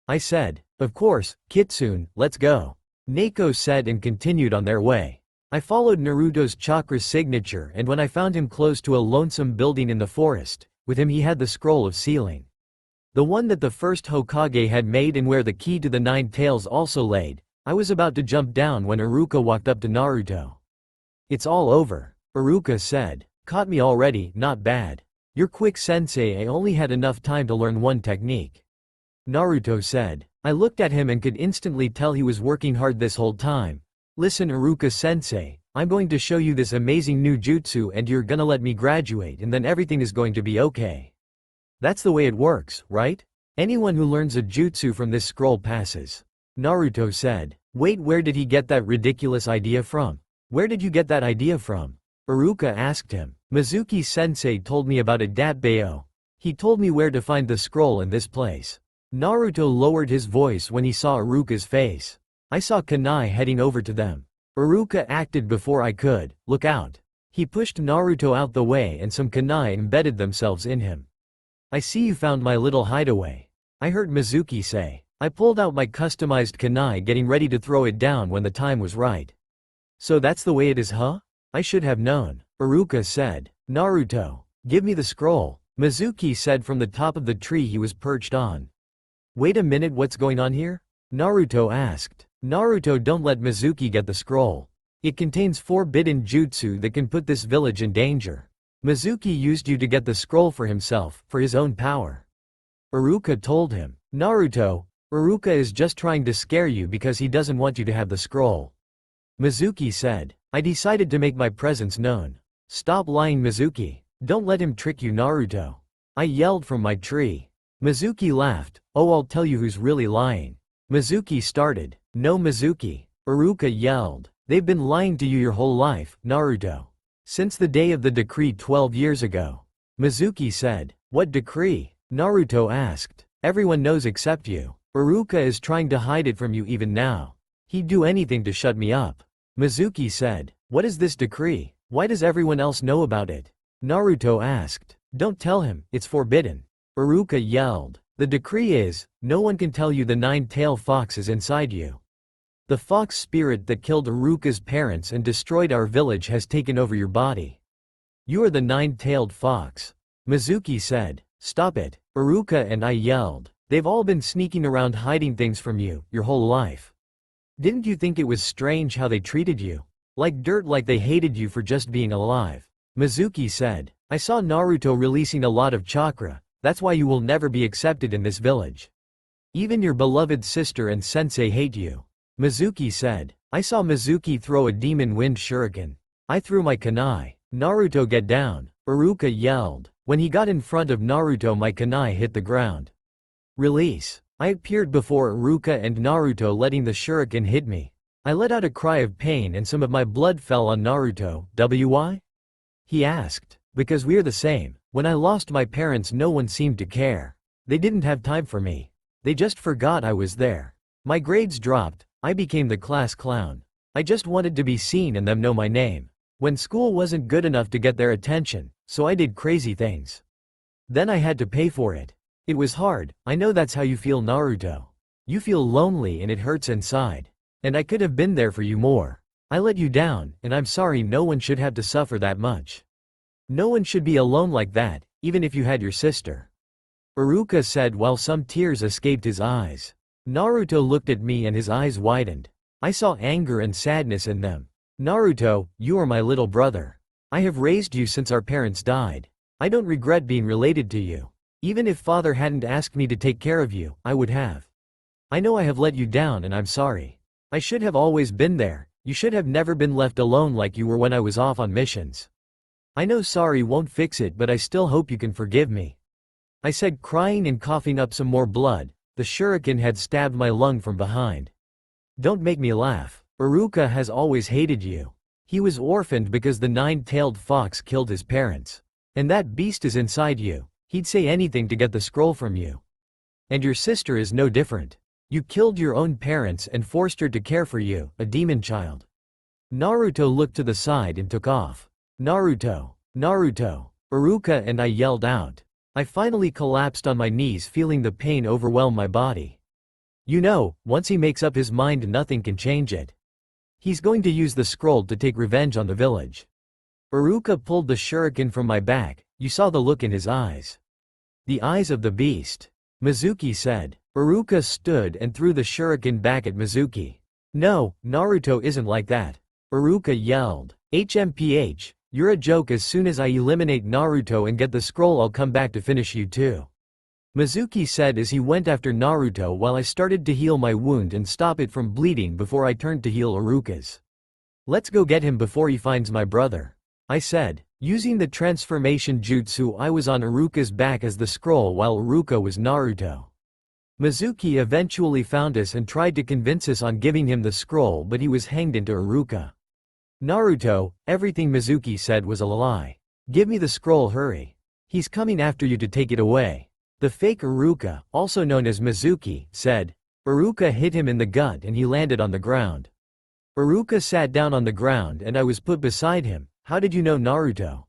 I said. "Of course, Kitsune, let's go," Nako said and continued on their way. I followed Naruto's chakra signature and when I found him close to a lonesome building in the forest, with him he had the scroll of sealing. The one that the first Hokage had made and where the key to the 9 tails also laid. I was about to jump down when Iruka walked up to Naruto. "It's all over," Iruka said. "Caught me already, not bad. You're quick, sensei, I only had enough time to learn one technique," Naruto said. I looked at him and could instantly tell he was working hard this whole time. "Listen Iruka sensei, I'm going to show you this amazing new jutsu and you're gonna let me graduate and then everything is going to be okay. That's the way it works, right? Anyone who learns a jutsu from this scroll passes," Naruto said. "Wait, where did he get that ridiculous idea from? Where did you get that idea from?" Iruka asked him. "Mizuki-sensei told me about it, Datbayo. He told me where to find the scroll in this place." Naruto lowered his voice when he saw Iruka's face. "I saw kunai heading over to them." Iruka acted before I could. "Look out." He pushed Naruto out the way and some kunai embedded themselves in him. "I see you found my little hideaway," I heard Mizuki say. I pulled out my customized kunai, getting ready to throw it down when the time was right. "So that's the way it is, huh? I should have known," Iruka said. "Naruto, give me the scroll," Mizuki said from the top of the tree he was perched on. "Wait a minute, what's going on here?" Naruto asked. "Naruto, don't let Mizuki get the scroll. It contains forbidden jutsu that can put this village in danger. Mizuki used you to get the scroll for himself, for his own power," Iruka told him. "Naruto, Iruka is just trying to scare you because he doesn't want you to have the scroll," Mizuki said. I decided to make my presence known. "Stop lying, Mizuki. Don't let him trick you, Naruto," I yelled from my tree. Mizuki laughed. "Oh, I'll tell you who's really lying." Mizuki started. "No, Mizuki," Iruka yelled. "They've been lying to you your whole life, Naruto. Since the day of the decree 12 years ago," Mizuki said. "What decree?" Naruto asked. "Everyone knows except you. Iruka is trying to hide it from you even now. He'd do anything to shut me up," Mizuki said. "What is this decree? Why does everyone else know about it?" Naruto asked. "Don't tell him, it's forbidden," Iruka yelled. "The decree is, no one can tell you the 9-tailed fox is inside you. The fox spirit that killed Iruka's parents and destroyed our village has taken over your body. You are the 9-tailed fox," Mizuki said. "Stop it," Iruka and I yelled. "They've all been sneaking around hiding things from you, your whole life. Didn't you think it was strange how they treated you? Like dirt, like they hated you for just being alive," Mizuki said. "I saw Naruto releasing a lot of chakra, that's why you will never be accepted in this village. Even your beloved sister and sensei hate you," Mizuki said. I saw Mizuki throw a demon wind shuriken. I threw my kunai. "Naruto, get down," Iruka yelled. When he got in front of Naruto, my kunai hit the ground. "Release." I appeared before Iruka and Naruto, letting the shuriken hit me. I let out a cry of pain and some of my blood fell on Naruto. "Why?" he asked. "Because we're the same. When I lost my parents, no one seemed to care. They didn't have time for me. They just forgot I was there. My grades dropped, I became the class clown. I just wanted to be seen and them know my name. When school wasn't good enough to get their attention, so I did crazy things. Then I had to pay for it. It was hard, I know that's how you feel, Naruto. You feel lonely and it hurts inside. And I could have been there for you more. I let you down, and I'm sorry. No one should have to suffer that much. No one should be alone like that, even if you had your sister. Iruka said while some tears escaped his eyes. Naruto looked at me and his eyes widened. I saw anger and sadness in them. Naruto, you are my little brother. I have raised you since our parents died. I don't regret being related to you. Even if father hadn't asked me to take care of you, I would have. I know I have let you down and I'm sorry. I should have always been there. You should have never been left alone like you were when I was off on missions. I know sorry won't fix it, but I still hope you can forgive me. I said, crying and coughing up some more blood. The shuriken had stabbed my lung from behind. Don't make me laugh. Iruka has always hated you. He was orphaned because the nine-tailed fox killed his parents. And that beast is inside you. He'd say anything to get the scroll from you. And your sister is no different. You killed your own parents and forced her to care for you, a demon child. Naruto looked to the side and took off. Naruto! Naruto! Iruka and I yelled out. I finally collapsed on my knees, feeling the pain overwhelm my body. You know, once he makes up his mind, nothing can change it. He's going to use the scroll to take revenge on the village. Iruka pulled the shuriken from my back. You saw the look in his eyes. The eyes of the beast. Mizuki said. Iruka stood and threw the shuriken back at Mizuki. No, Naruto isn't like that. Iruka yelled. HMPH, you're a joke. As soon as I eliminate Naruto and get the scroll, I'll come back to finish you too. Mizuki said as he went after Naruto while I started to heal my wound and stop it from bleeding before I turned to heal Iruka's. Let's go get him before he finds my brother, I said. Using the transformation jutsu, I was on Iruka's back as the scroll while Iruka was Naruto. Mizuki eventually found us and tried to convince us on giving him the scroll, but he was hanged into Iruka. Naruto, everything Mizuki said was a lie. Give me the scroll, hurry. He's coming after you to take it away. The fake Iruka, also known as Mizuki, said. Iruka hit him in the gut and he landed on the ground. Iruka sat down on the ground and I was put beside him. How did you know, Naruto?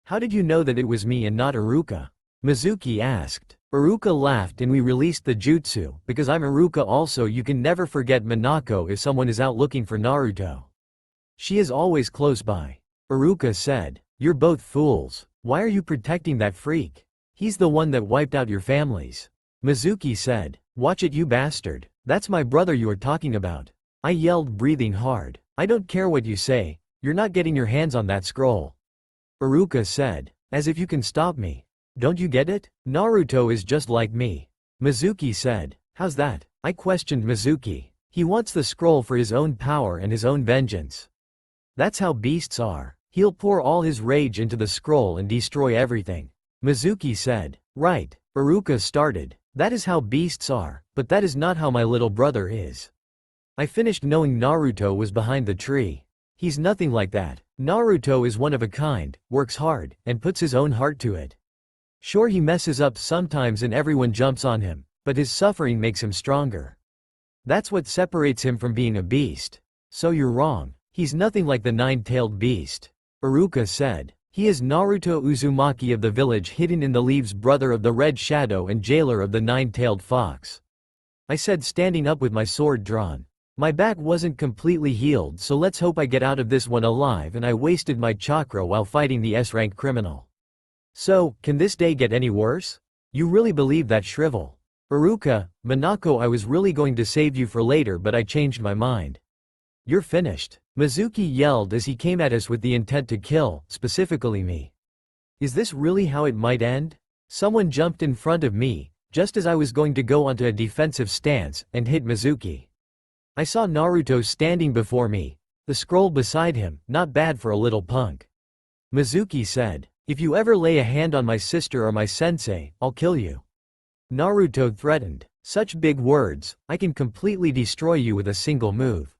How did you know that it was me and not Iruka? Mizuki asked. Iruka laughed and we released the jutsu. Because I'm Iruka also, you can never forget Manako if someone is out looking for Naruto. She is always close by. Iruka said. You're both fools. Why are you protecting that freak? He's the one that wiped out your families. Mizuki said. Watch it, you bastard. That's my brother you are talking about. I yelled, breathing hard. I don't care what you say. You're not getting your hands on that scroll. Iruka said. As if you can stop me. Don't you get it? Naruto is just like me. Mizuki said. How's that? I questioned Mizuki. He wants the scroll for his own power and his own vengeance. That's how beasts are. He'll pour all his rage into the scroll and destroy everything. Mizuki said. Right. Iruka started. That is how beasts are, but that is not how my little brother is. I finished knowing Naruto was behind the tree. He's nothing like that. Naruto is one of a kind, works hard, and puts his own heart to it. Sure, he messes up sometimes and everyone jumps on him, but his suffering makes him stronger. That's what separates him from being a beast. So you're wrong. He's nothing like the nine-tailed beast. Iruka said. He is Naruto Uzumaki of the village hidden in the leaves, brother of the Red Shadow and jailer of the nine-tailed fox. I said, standing up with my sword drawn. My back wasn't completely healed, so let's hope I get out of this one alive, and I wasted my chakra while fighting the S-rank criminal. So, can this day get any worse? You really believe that shrivel? Iruka, Manako, I was really going to save you for later, but I changed my mind. You're finished. Mizuki yelled as he came at us with the intent to kill, specifically me. Is this really how it might end? Someone jumped in front of me, just as I was going to go onto a defensive stance, and hit Mizuki. I saw Naruto standing before me, the scroll beside him, not bad for a little punk. Mizuki said. If you ever lay a hand on my sister or my sensei, I'll kill you. Naruto threatened. Such big words, I can completely destroy you with a single move.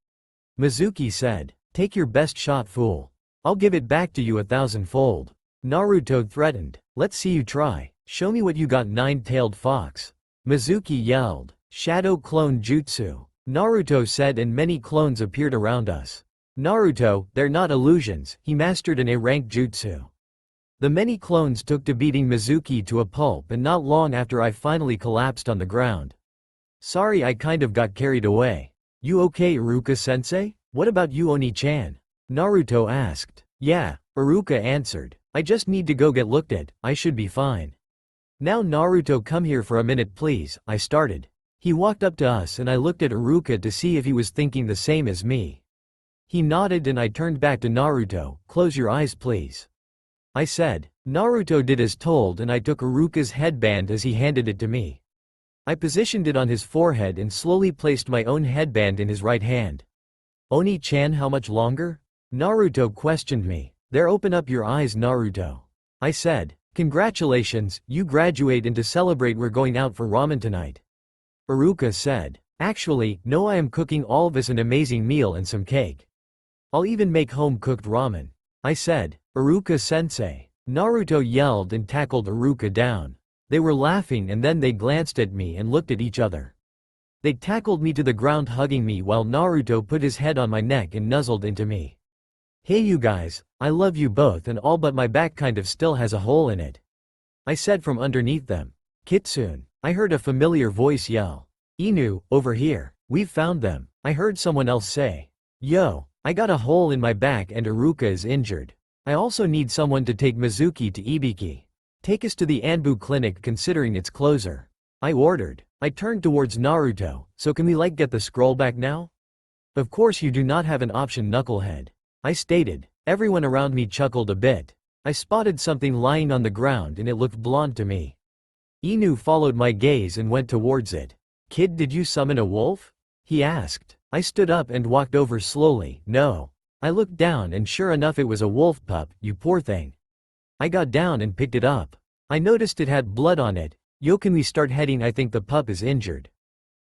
Mizuki said. Take your best shot, fool. I'll give it back to you 1,000-fold. Naruto threatened. Let's see you try. Show me what you got, nine-tailed fox. Mizuki yelled. Shadow clone jutsu. Naruto said, and many clones appeared around us. Naruto, they're not illusions, he mastered an A-rank jutsu. The many clones took to beating Mizuki to a pulp, and not long after I finally collapsed on the ground. Sorry, I kind of got carried away. You okay, Iruka-sensei? What about you, Oni-chan? Naruto asked. Yeah, Iruka answered. I just need to go get looked at, I should be fine. Now Naruto, come here for a minute please, I started. He walked up to us and I looked at Iruka to see if he was thinking the same as me. He nodded and I turned back to Naruto. Close your eyes please, I said. Naruto did as told and I took Iruka's headband as he handed it to me. I positioned it on his forehead and slowly placed my own headband in his right hand. Oni-chan, how much longer? Naruto questioned me. There, open up your eyes, Naruto, I said. Congratulations, you graduate, and to celebrate we're going out for ramen tonight. Iruka said. Actually, no, I am cooking all of us an amazing meal and some cake. I'll even make home-cooked ramen, I said. Iruka-sensei. Naruto yelled and tackled Iruka down. They were laughing and then they glanced at me and looked at each other. They tackled me to the ground, hugging me while Naruto put his head on my neck and nuzzled into me. Hey you guys, I love you both and all, but my back kind of still has a hole in it, I said from underneath them. Kitsune, I heard a familiar voice yell. Inu, over here, we've found them, I heard someone else say. Yo, I got a hole in my back and Iruka is injured. I also need someone to take Mizuki to Ibiki. Take us to the Anbu clinic considering it's closer, I ordered. I turned towards Naruto. So can we get the scroll back now? Of course you do not have an option, knucklehead, I stated. Everyone around me chuckled a bit. I spotted something lying on the ground and it looked blonde to me. Inu followed my gaze and went towards it. Kid, did you summon a wolf? He asked. I stood up and walked over slowly. No. I looked down and sure enough it was a wolf pup, you poor thing. I got down and picked it up. I noticed it had blood on it. Yo, can we start heading? I think the pup is injured,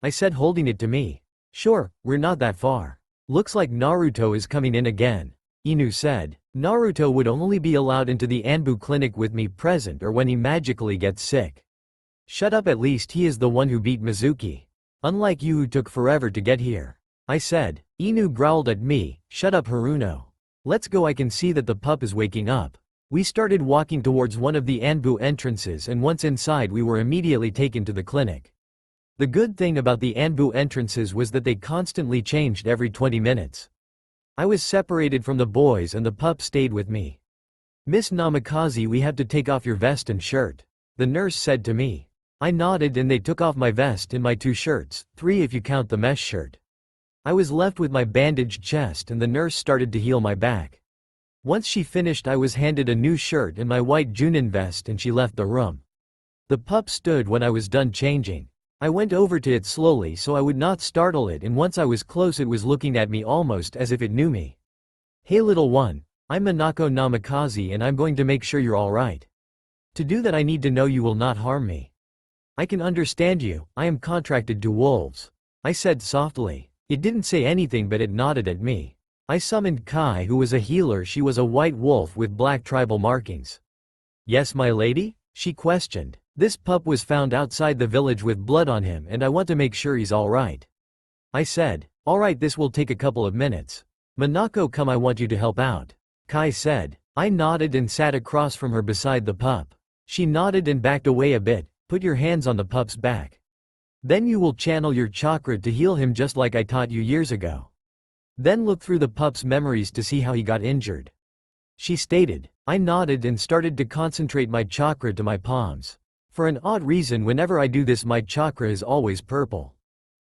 I said, holding it to me. Sure, we're not that far. Looks like Naruto is coming in again, Inu said. Naruto would only be allowed into the Anbu clinic with me present or when he magically gets sick. Shut up, at least he is the one who beat Mizuki. Unlike you who took forever to get here, I said. Inu growled at me. Shut up, Haruno. Let's go, I can see that the pup is waking up. We started walking towards one of the Anbu entrances and once inside we were immediately taken to the clinic. The good thing about the Anbu entrances was that they constantly changed every 20 minutes. I was separated from the boys and the pup stayed with me. Miss Namikaze, we have to take off your vest and shirt, the nurse said to me. I nodded and they took off my vest and my 2 shirts, 3 if you count the mesh shirt. I was left with my bandaged chest and the nurse started to heal my back. Once she finished, I was handed a new shirt and my white Junin vest and she left the room. The pup stood when I was done changing. I went over to it slowly so I would not startle it, and once I was close it was looking at me almost as if it knew me. Hey little one, I'm Manako Namikaze and I'm going to make sure you're alright. To do that I need to know you will not harm me. I can understand you, I am contracted to wolves, I said softly. It didn't say anything but it nodded at me. I summoned Kai, who was a healer. She was a white wolf with black tribal markings. Yes, my lady? She questioned. This pup was found outside the village with blood on him and I want to make sure he's alright, I said. Alright, this will take a couple of minutes. Manako, come, I want you to help out, Kai said. I nodded and sat across from her beside the pup. She nodded and backed away a bit. Put your hands on the pup's back. Then you will channel your chakra to heal him just like I taught you years ago. Then look through the pup's memories to see how he got injured, she stated. I nodded and started to concentrate my chakra to my palms. For an odd reason, whenever I do this my chakra is always purple.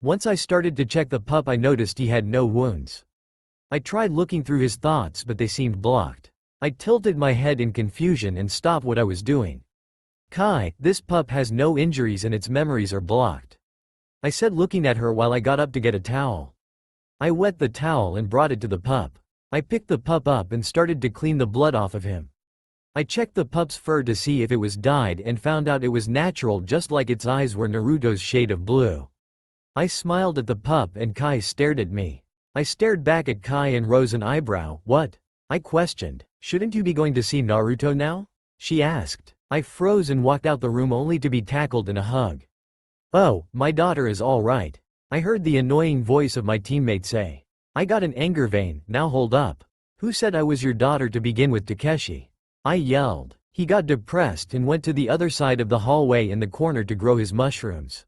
Once I started to check the pup, I noticed he had no wounds. I tried looking through his thoughts but they seemed blocked. I tilted my head in confusion and stopped what I was doing. Kai, this pup has no injuries and its memories are blocked, I said, looking at her while I got up to get a towel. I wet the towel and brought it to the pup. I picked the pup up and started to clean the blood off of him. I checked the pup's fur to see if it was dyed and found out it was natural, just like its eyes were Naruto's shade of blue. I smiled at the pup and Kai stared at me. I stared back at Kai and rose an eyebrow. What? I questioned. Shouldn't you be going to see Naruto now? She asked. I froze and walked out the room only to be tackled in a hug. Oh, my daughter is all right. I heard the annoying voice of my teammate say. I got an anger vein, now hold up. Who said I was your daughter to begin with, Takeshi? I yelled. He got depressed and went to the other side of the hallway in the corner to grow his mushrooms.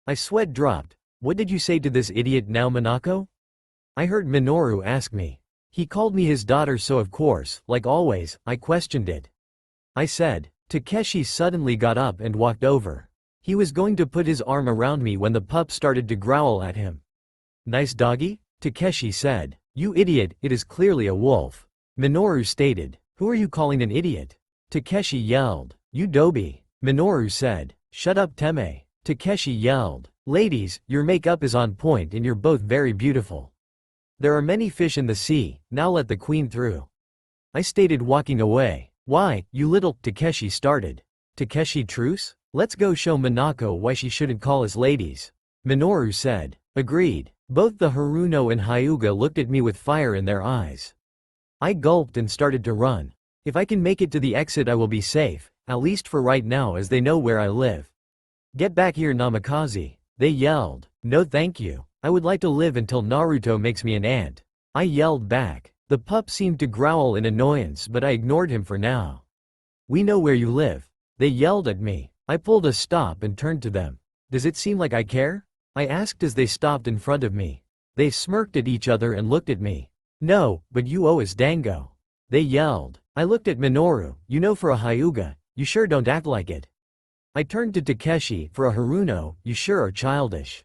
I sweat dropped. What did you say to this idiot now, Manako? I heard Minoru ask me. He called me his daughter, so of course, like always, I questioned it. I said. Takeshi suddenly got up and walked over. He was going to put his arm around me when the pup started to growl at him. Nice doggy? Takeshi said. You idiot, it is clearly a wolf. Minoru stated. Who are you calling an idiot? Takeshi yelled. You doby. Minoru said. Shut up, Teme. Takeshi yelled. Ladies, your makeup is on point and you're both very beautiful. There are many fish in the sea, now let the queen through. I stated, walking away. Why, you little… Takeshi started. Takeshi truce? Let's go show Manako why she shouldn't call us ladies. Minoru said. Agreed. Both the Haruno and Hyuga looked at me with fire in their eyes. I gulped and started to run. If I can make it to the exit I will be safe, at least for right now, as they know where I live. Get back here, Namikaze. They yelled. No thank you. I would like to live until Naruto makes me an ant. I yelled back. The pup seemed to growl in annoyance, but I ignored him for now. We know where you live. They yelled at me. I pulled a stop and turned to them. Does it seem like I care? I asked as they stopped in front of me. They smirked at each other and looked at me. No, but you owe us dango. They yelled. I looked at Minoru. You know, for a Hyuga, you sure don't act like it. I turned to Takeshi. For a Haruno, you sure are childish.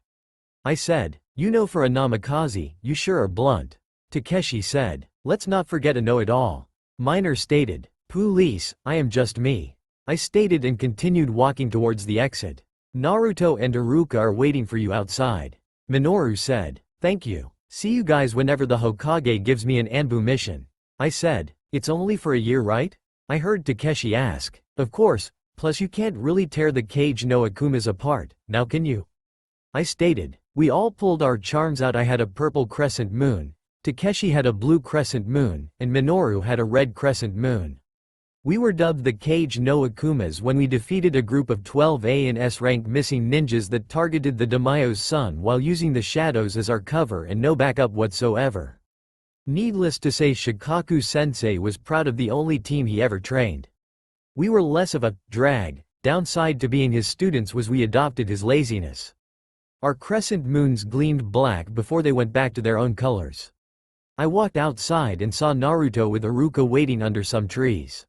I said. You know, for a Namikaze, you sure are blunt. Takeshi said. Let's not forget a know-it-all. Minor stated. Police, I am just me. I stated and continued walking towards the exit. Naruto and Iruka are waiting for you outside. Minoru said. Thank you. See you guys whenever the Hokage gives me an Anbu mission. I said. It's only for a year, right? I heard Takeshi ask. Of course, plus you can't really tear the cage no Akumas apart, now can you? I stated. We all pulled our charms out. I had a purple crescent moon, Takeshi had a blue crescent moon, and Minoru had a red crescent moon. We were dubbed the Cage no Akumas when we defeated a group of 12 A and S rank missing ninjas that targeted the Damayo's sun while using the shadows as our cover and no backup whatsoever. Needless to say, Shikaku-sensei was proud of the only team he ever trained. We were less of a drag. Downside to being his students was we adopted his laziness. Our crescent moons gleamed black before they went back to their own colors. I walked outside and saw Naruto with Iruka waiting under some trees.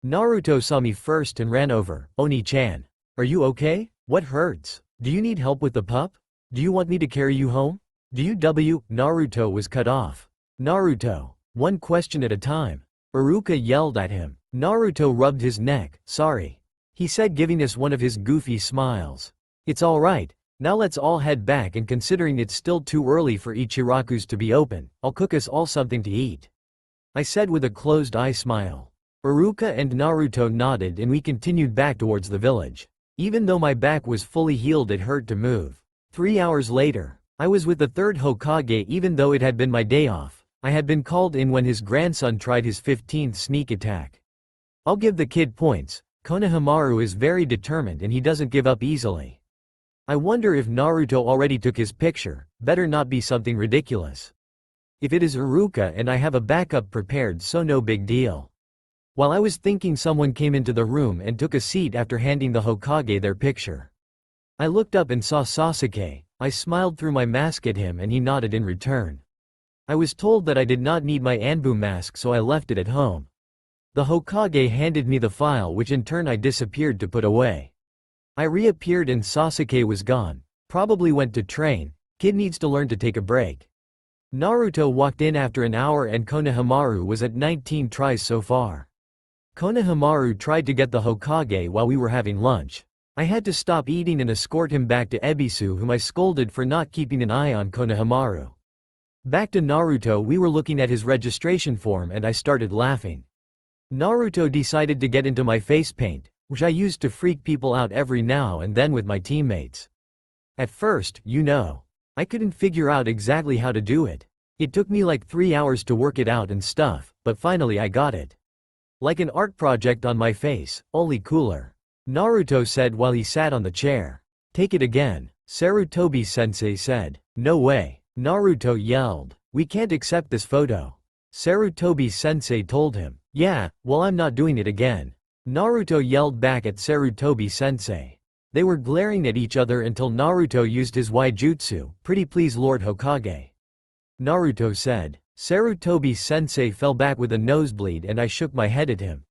Naruto saw me first and ran over. Oni-chan. Are you okay? What hurts? Do you need help with the pup? Do you want me to carry you home? Naruto was cut off. Naruto. One question at a time. Iruka yelled at him. Naruto rubbed his neck. Sorry. He said, giving us one of his goofy smiles. It's alright. Now let's all head back, and considering it's still too early for Ichiraku's to be open, I'll cook us all something to eat. I said with a closed eye smile. Iruka and Naruto nodded and we continued back towards the village. Even though my back was fully healed, it hurt to move. 3 hours later, I was with the third Hokage. Even though it had been my day off, I had been called in when his grandson tried his 15th sneak attack. I'll give the kid points. Konohamaru is very determined and he doesn't give up easily. I wonder if Naruto already took his picture. Better not be something ridiculous. If it is Iruka and I have a backup prepared, so no big deal. While I was thinking, someone came into the room and took a seat after handing the Hokage their picture. I looked up and saw Sasuke. I smiled through my mask at him and he nodded in return. I was told that I did not need my Anbu mask, so I left it at home. The Hokage handed me the file, which in turn I disappeared to put away. I reappeared and Sasuke was gone. Probably went to train. Kid needs to learn to take a break. Naruto walked in after an hour and Konohamaru was at 19 tries so far. Konohamaru tried to get the Hokage while we were having lunch. I had to stop eating and escort him back to Ebisu, whom I scolded for not keeping an eye on Konohamaru. Back to Naruto, we were looking at his registration form and I started laughing. Naruto decided to get into my face paint, which I used to freak people out every now and then with my teammates. At first, I couldn't figure out exactly how to do it. It took me like 3 hours to work it out and stuff, but finally I got it. Like an art project on my face, only cooler. Naruto said while he sat on the chair. Take it again, Sarutobi-sensei said. No way, Naruto yelled. We can't accept this photo. Sarutobi-sensei told him. Yeah, well I'm not doing it again. Naruto yelled back at Sarutobi-sensei. They were glaring at each other until Naruto used his Waijutsu, pretty please Lord Hokage. Naruto said. Sarutobi-sensei fell back with a nosebleed and I shook my head at him.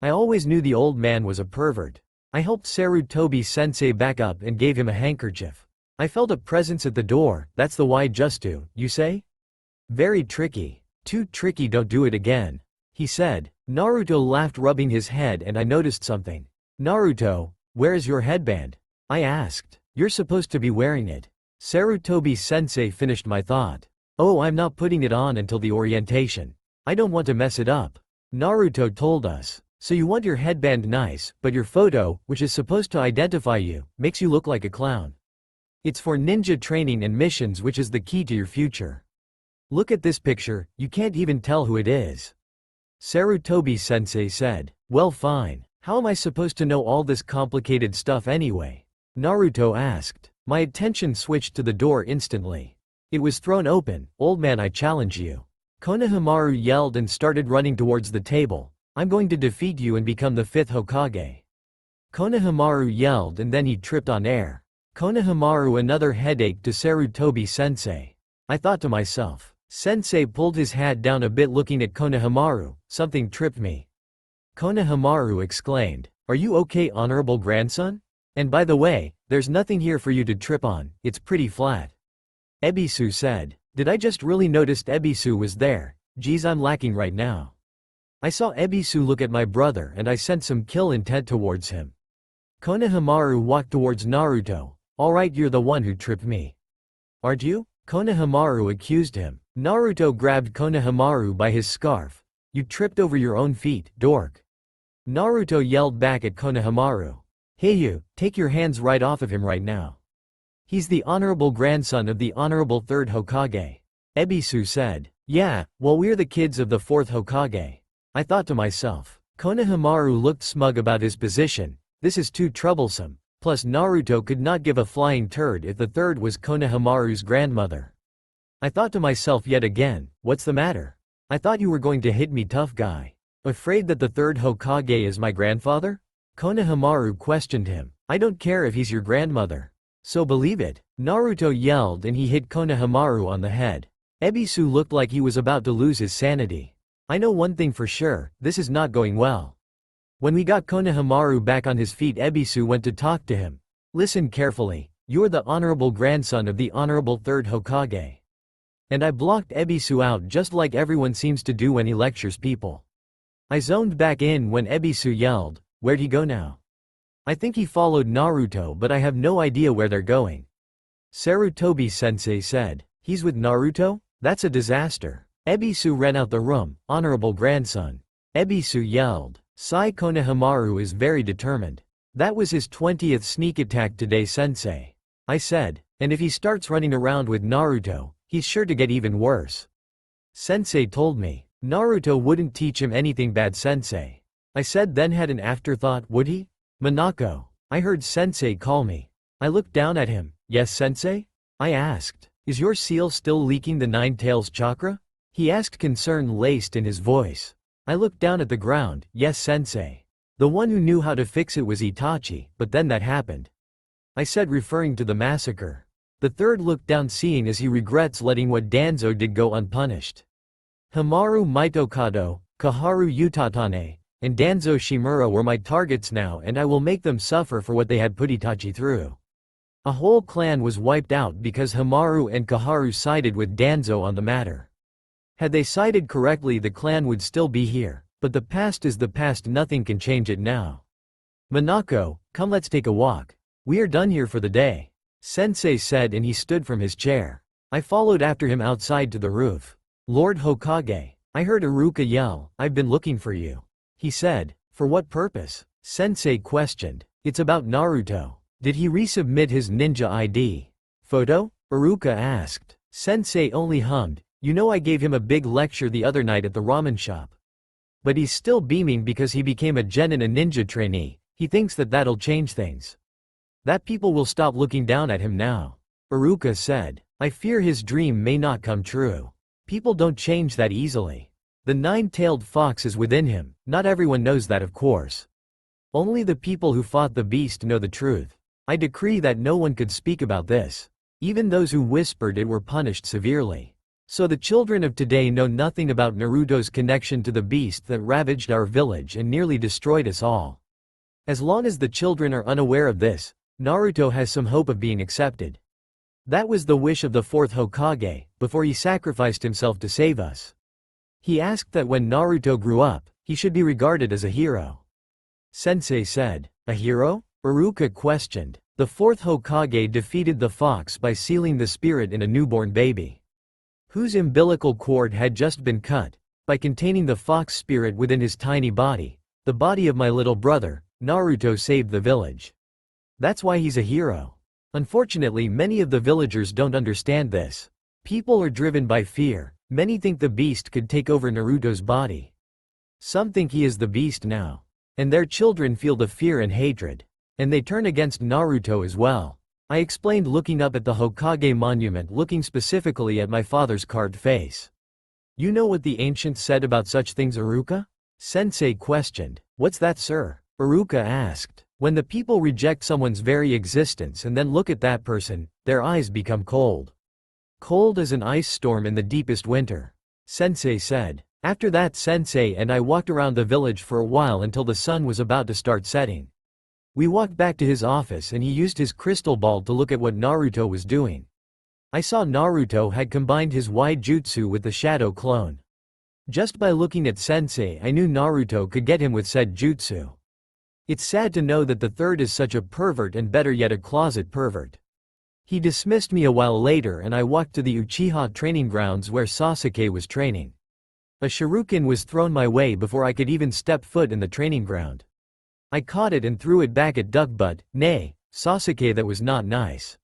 I always knew the old man was a pervert. I helped Sarutobi-sensei back up and gave him a handkerchief. I felt a presence at the door, that's the Waijutsu, you say? Very tricky. Too tricky, don't do it again. He said. Naruto laughed, rubbing his head, and I noticed something. Naruto, where is your headband? I asked. You're supposed to be wearing it. Sarutobi-sensei finished my thought. Oh, I'm not putting it on until the orientation. I don't want to mess it up. Naruto told us. So you want your headband nice, but your photo, which is supposed to identify you, makes you look like a clown. It's for ninja training and missions, which is the key to your future. Look at this picture, you can't even tell who it is. Sarutobi-sensei said. Well fine, how am I supposed to know all this complicated stuff anyway? Naruto asked. My attention switched to the door instantly. It was thrown open. Old man, I challenge you. Konohamaru yelled and started running towards the table. I'm going to defeat you and become the 5th Hokage. Konohamaru yelled and then he tripped on air. Konohamaru, another headache to Sarutobi-sensei. I thought to myself. Sensei pulled his hat down a bit looking at Konohamaru. Something tripped me. Konohamaru exclaimed. Are you okay, honorable grandson? And by the way, there's nothing here for you to trip on, it's pretty flat. Ebisu said. Did I just really notice Ebisu was there? Geez, I'm lacking right now. I saw Ebisu look at my brother and I sent some kill intent towards him. Konohamaru walked towards Naruto. Alright, you're the one who tripped me. Aren't you? Konohamaru accused him. Naruto grabbed Konohamaru by his scarf. You tripped over your own feet, dork. Naruto yelled back at Konohamaru. Hey you, take your hands right off of him right now. He's the honorable grandson of the honorable 3rd Hokage. Ebisu said. Yeah, well we're the kids of the 4th Hokage. I thought to myself. Konohamaru looked smug about his position. This is too troublesome. Plus Naruto could not give a flying turd if the 3rd was Konohamaru's grandmother. I thought to myself yet again, what's the matter? I thought you were going to hit me, tough guy. Afraid that the 3rd Hokage is my grandfather? Konohamaru questioned him. I don't care if he's your grandmother. So believe it. Naruto yelled and he hit Konohamaru on the head. Ebisu looked like he was about to lose his sanity. I know one thing for sure, this is not going well. When we got Konohamaru back on his feet, Ebisu went to talk to him. Listen carefully, you're the honorable grandson of the honorable 3rd Hokage. And I blocked Ebisu out just like everyone seems to do when he lectures people. I zoned back in when Ebisu yelled, where'd he go now? I think he followed Naruto, but I have no idea where they're going. Sarutobi-sensei said. He's with Naruto? That's a disaster. Ebisu ran out the room. Honorable grandson. Ebisu yelled. Sai Konohamaru is very determined. That was his 20th sneak attack today, sensei. I said. And if he starts running around with Naruto, he's sure to get even worse. Sensei told me. Naruto wouldn't teach him anything bad, sensei. I said, then had an afterthought, would he? Manako. I heard sensei call me. I looked down at him. Yes, sensei? I asked. Is your seal still leaking the 9 tails chakra? He asked, concern laced in his voice. I looked down at the ground. Yes, sensei. The one who knew how to fix it was Itachi, but then that happened. I said, referring to the massacre. The 3rd looked down, seeing as he regrets letting what Danzo did go unpunished. Hamaru Mitokado, Kaharu Utatane, and Danzo Shimura were my targets now, and I will make them suffer for what they had put Itachi through. A whole clan was wiped out because Hamaru and Kaharu sided with Danzo on the matter. Had they sided correctly, the clan would still be here, but the past is the past, nothing can change it now. Manako, come, let's take a walk. We are done here for the day. Sensei said, and he stood from his chair. I followed after him outside to the roof. Lord Hokage, I heard Iruka yell, I've been looking for you. He said. For what purpose? Sensei questioned. It's about Naruto. Did he resubmit his ninja ID photo? Iruka asked. Sensei only hummed. You know, I gave him a big lecture the other night at the ramen shop. But he's still beaming because he became a genin and ninja trainee. He thinks that that'll change things. That people will stop looking down at him now. Iruka said. I fear his dream may not come true. People don't change that easily. The nine-tailed fox is within him. Not everyone knows that, of course. Only the people who fought the beast know the truth. I decree that no one could speak about this. Even those who whispered it were punished severely. So the children of today know nothing about Naruto's connection to the beast that ravaged our village and nearly destroyed us all. As long as the children are unaware of this, Naruto has some hope of being accepted. That was the wish of the fourth Hokage, before he sacrificed himself to save us. He asked that when Naruto grew up, he should be regarded as a hero. Sensei said. A hero? Iruka questioned. The fourth Hokage defeated the fox by sealing the spirit in a newborn baby, whose umbilical cord had just been cut. By containing the fox spirit within his tiny body, the body of my little brother, Naruto saved the village. That's why he's a hero. Unfortunately, many of the villagers don't understand this. People are driven by fear. Many think the beast could take over Naruto's body. Some think he is the beast now. And their children feel the fear and hatred. And they turn against Naruto as well. I explained, looking up at the Hokage monument, looking specifically at my father's carved face. You know what the ancients said about such things, Iruka? Sensei questioned. What's that, sir? Iruka asked. When the people reject someone's very existence and then look at that person, their eyes become cold. Cold as an ice storm in the deepest winter. Sensei said. After that, Sensei and I walked around the village for a while until the sun was about to start setting. We walked back to his office and he used his crystal ball to look at what Naruto was doing. I saw Naruto had combined his wide jutsu with the shadow clone. Just by looking at Sensei, I knew Naruto could get him with said jutsu. It's sad to know that the third is such a pervert, and better yet, a closet pervert. He dismissed me a while later and I walked to the Uchiha training grounds where Sasuke was training. A shuriken was thrown my way before I could even step foot in the training ground. I caught it and threw it back at Duckbutt, nay, Sasuke. That was not nice.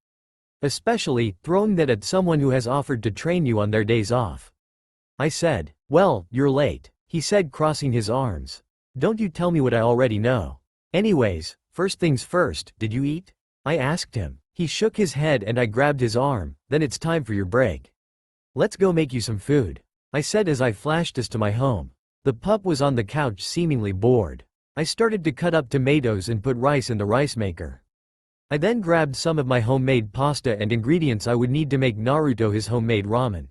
Especially, throwing that at someone who has offered to train you on their days off. I said, well, you're late, he said, crossing his arms. Don't you tell me what I already know. Anyways, first things first, did you eat? I asked him. He shook his head and I grabbed his arm. Then it's time for your break. Let's go make you some food, I said as I flashed us to my home. The pup was on the couch, seemingly bored. I started to cut up tomatoes and put rice in the rice maker. I then grabbed some of my homemade pasta and ingredients I would need to make Naruto his homemade ramen.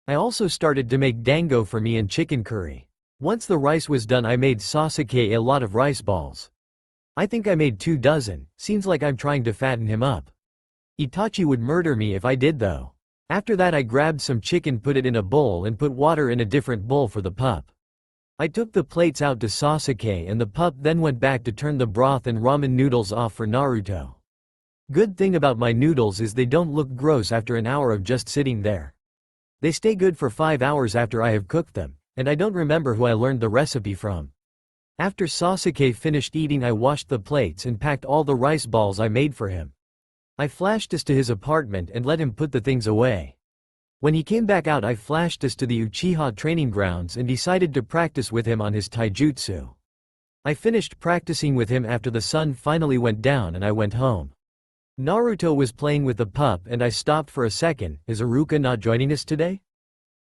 I also started to make dango for me and chicken curry. Once the rice was done, I made Sasuke a lot of rice balls. I think I made 2 dozen, seems like I'm trying to fatten him up. Itachi would murder me if I did though. After that I grabbed some chicken, put it in a bowl and put water in a different bowl for the pup. I took the plates out to Sasuke and the pup then went back to turn the broth and ramen noodles off for Naruto. Good thing about my noodles is they don't look gross after an hour of just sitting there. They stay good for 5 hours after I have cooked them, and I don't remember who I learned the recipe from. After Sasuke finished eating, I washed the plates and packed all the rice balls I made for him. I flashed us to his apartment and let him put the things away. When he came back out, I flashed us to the Uchiha training grounds and decided to practice with him on his taijutsu. I finished practicing with him after the sun finally went down and I went home. Naruto was playing with the pup and I stopped for a second. Is Iruka not joining us today?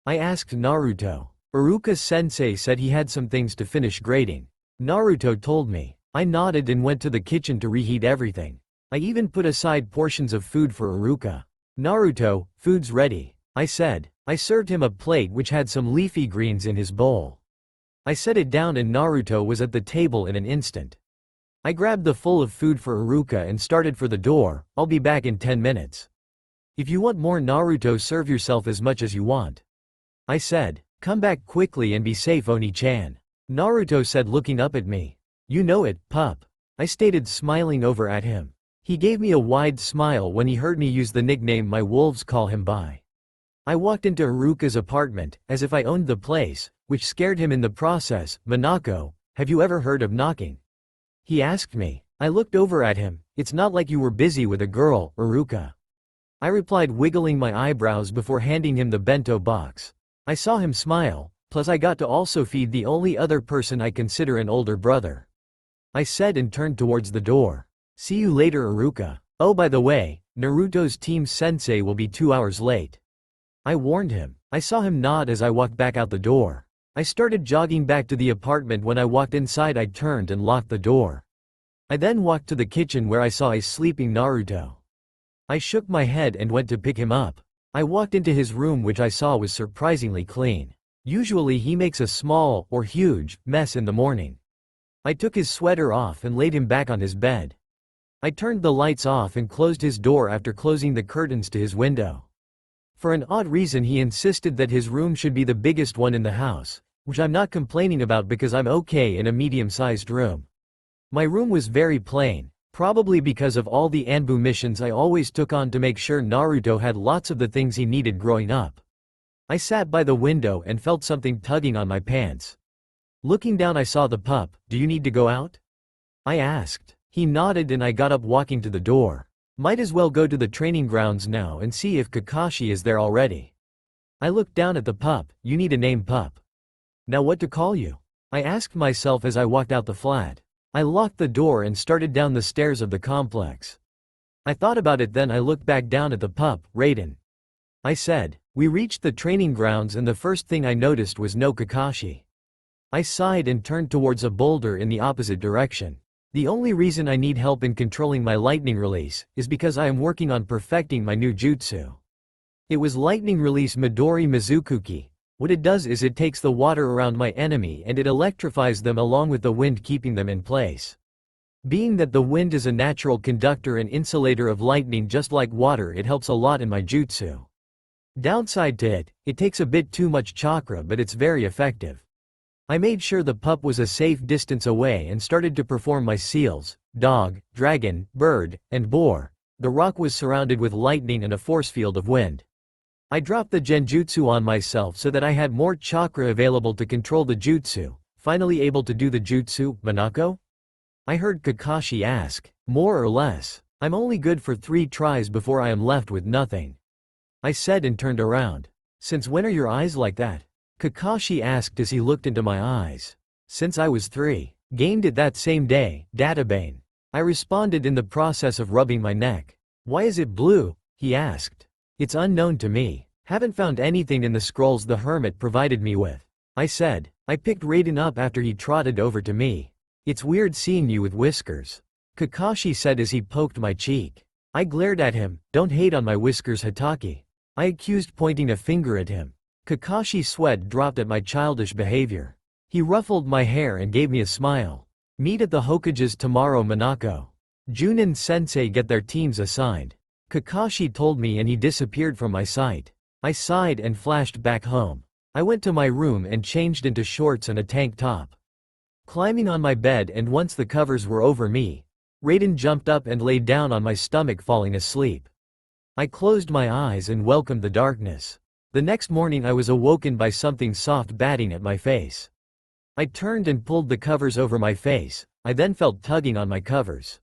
I asked Naruto. Iruka's sensei said he had some things to finish grading. Naruto told me. I nodded and went to the kitchen to reheat everything. I even put aside portions of food for Iruka. Naruto, food's ready, I said. I served him a plate which had some leafy greens in his bowl. I set it down and Naruto was at the table in an instant. I grabbed the full of food for Iruka and started for the door. I'll be back in 10 minutes. If you want more, Naruto, serve yourself as much as you want, I said. Come back quickly and be safe, Oni-chan, Naruto said, looking up at me. You know it, pup, I stated, smiling over at him. He gave me a wide smile when he heard me use the nickname my wolves call him by. I walked into Iruka's apartment, as if I owned the place, which scared him in the process. Manako, have you ever heard of knocking? He asked me. I looked over at him. It's not like you were busy with a girl, Iruka, I replied, wiggling my eyebrows before handing him the bento box. I saw him smile, plus I got to also feed the only other person I consider an older brother. I said and turned towards the door. See you later, Iruka. Oh, by the way, Naruto's team sensei will be 2 hours late. I warned him. I saw him nod as I walked back out the door. I started jogging back to the apartment. When I walked inside, I turned and locked the door. I then walked to the kitchen where I saw a sleeping Naruto. I shook my head and went to pick him up. I walked into his room, which I saw was surprisingly clean. Usually he makes a small, or huge, mess in the morning. I took his sweater off and laid him back on his bed. I turned the lights off and closed his door after closing the curtains to his window. For an odd reason, he insisted that his room should be the biggest one in the house, which I'm not complaining about because I'm okay in a medium-sized room. My room was very plain, probably because of all the Anbu missions I always took on to make sure Naruto had lots of the things he needed growing up. I sat by the window and felt something tugging on my pants. Looking down, I saw the pup. Do you need to go out? I asked. He nodded and I got up, walking to the door. Might as well go to the training grounds now and see if Kakashi is there already. I looked down at the pup. You need a name, pup. Now what to call you? I asked myself as I walked out the flat. I locked the door and started down the stairs of the complex. I thought about it, then I looked back down at the pup. Raiden, I said. We reached the training grounds and the first thing I noticed was no Kakashi. I sighed and turned towards a boulder in the opposite direction. The only reason I need help in controlling my lightning release is because I am working on perfecting my new jutsu. It was lightning release Midori Mizukuki. What it does is it takes the water around my enemy and it electrifies them along with the wind, keeping them in place. Being that the wind is a natural conductor and insulator of lightning just like water, it helps a lot in my jutsu. Downside to it, it takes a bit too much chakra, but it's very effective. I made sure the pup was a safe distance away and started to perform my seals, dog, dragon, bird, and boar. The rock was surrounded with lightning and a force field of wind. I dropped the genjutsu on myself so that I had more chakra available to control the jutsu. Finally able to do the jutsu, Manako? I heard Kakashi ask. More or less. I'm only good for 3 tries before I am left with nothing. I said and turned around. Since when are your eyes like that? Kakashi asked as he looked into my eyes. Since I was 3. Gained it that same day, Databane. I responded in the process of rubbing my neck. Why is it blue? He asked. It's unknown to me. Haven't found anything in the scrolls the hermit provided me with. I said. I picked Raiden up after he trotted over to me. It's weird seeing you with whiskers, Kakashi said as he poked my cheek. I glared at him. Don't hate on my whiskers, Hatake, I accused, pointing a finger at him. Kakashi's sweat dropped at my childish behavior. He ruffled my hair and gave me a smile. Meet at the Hokages tomorrow, Manako. Junin sensei get their teams assigned, Kakashi told me, and he disappeared from my sight. I sighed and flashed back home. I went to my room and changed into shorts and a tank top. Climbing on my bed, and once the covers were over me, Raiden jumped up and lay down on my stomach, falling asleep. I closed my eyes and welcomed the darkness. The next morning I was awoken by something soft batting at my face. I turned and pulled the covers over my face. I then felt tugging on my covers.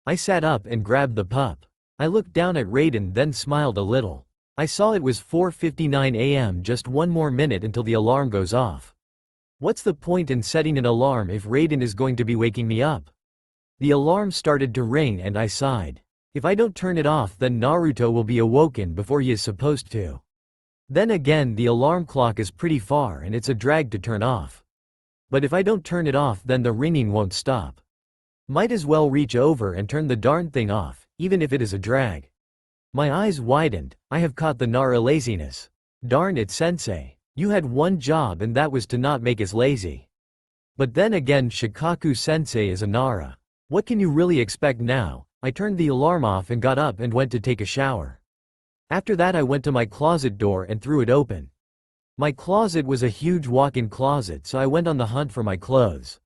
I sat up and grabbed the pup. I looked down at Raiden, then smiled a little. I saw it was 4:59 a.m., just one more minute until the alarm goes off. What's the point in setting an alarm if Raiden is going to be waking me up? The alarm started to ring and I sighed. If I don't turn it off, then Naruto will be awoken before he is supposed to. Then again, the alarm clock is pretty far and it's a drag to turn off. But if I don't turn it off, then the ringing won't stop. Might as well reach over and turn the darn thing off, even if it is a drag. My eyes widened. I have caught the Nara laziness. Darn it, sensei. You had one job and that was to not make us lazy. But then again, Shikaku sensei is a Nara. What can you really expect now? I turned the alarm off and got up and went to take a shower. After that I went to my closet door and threw it open. My closet was a huge walk-in closet, so I went on the hunt for my clothes.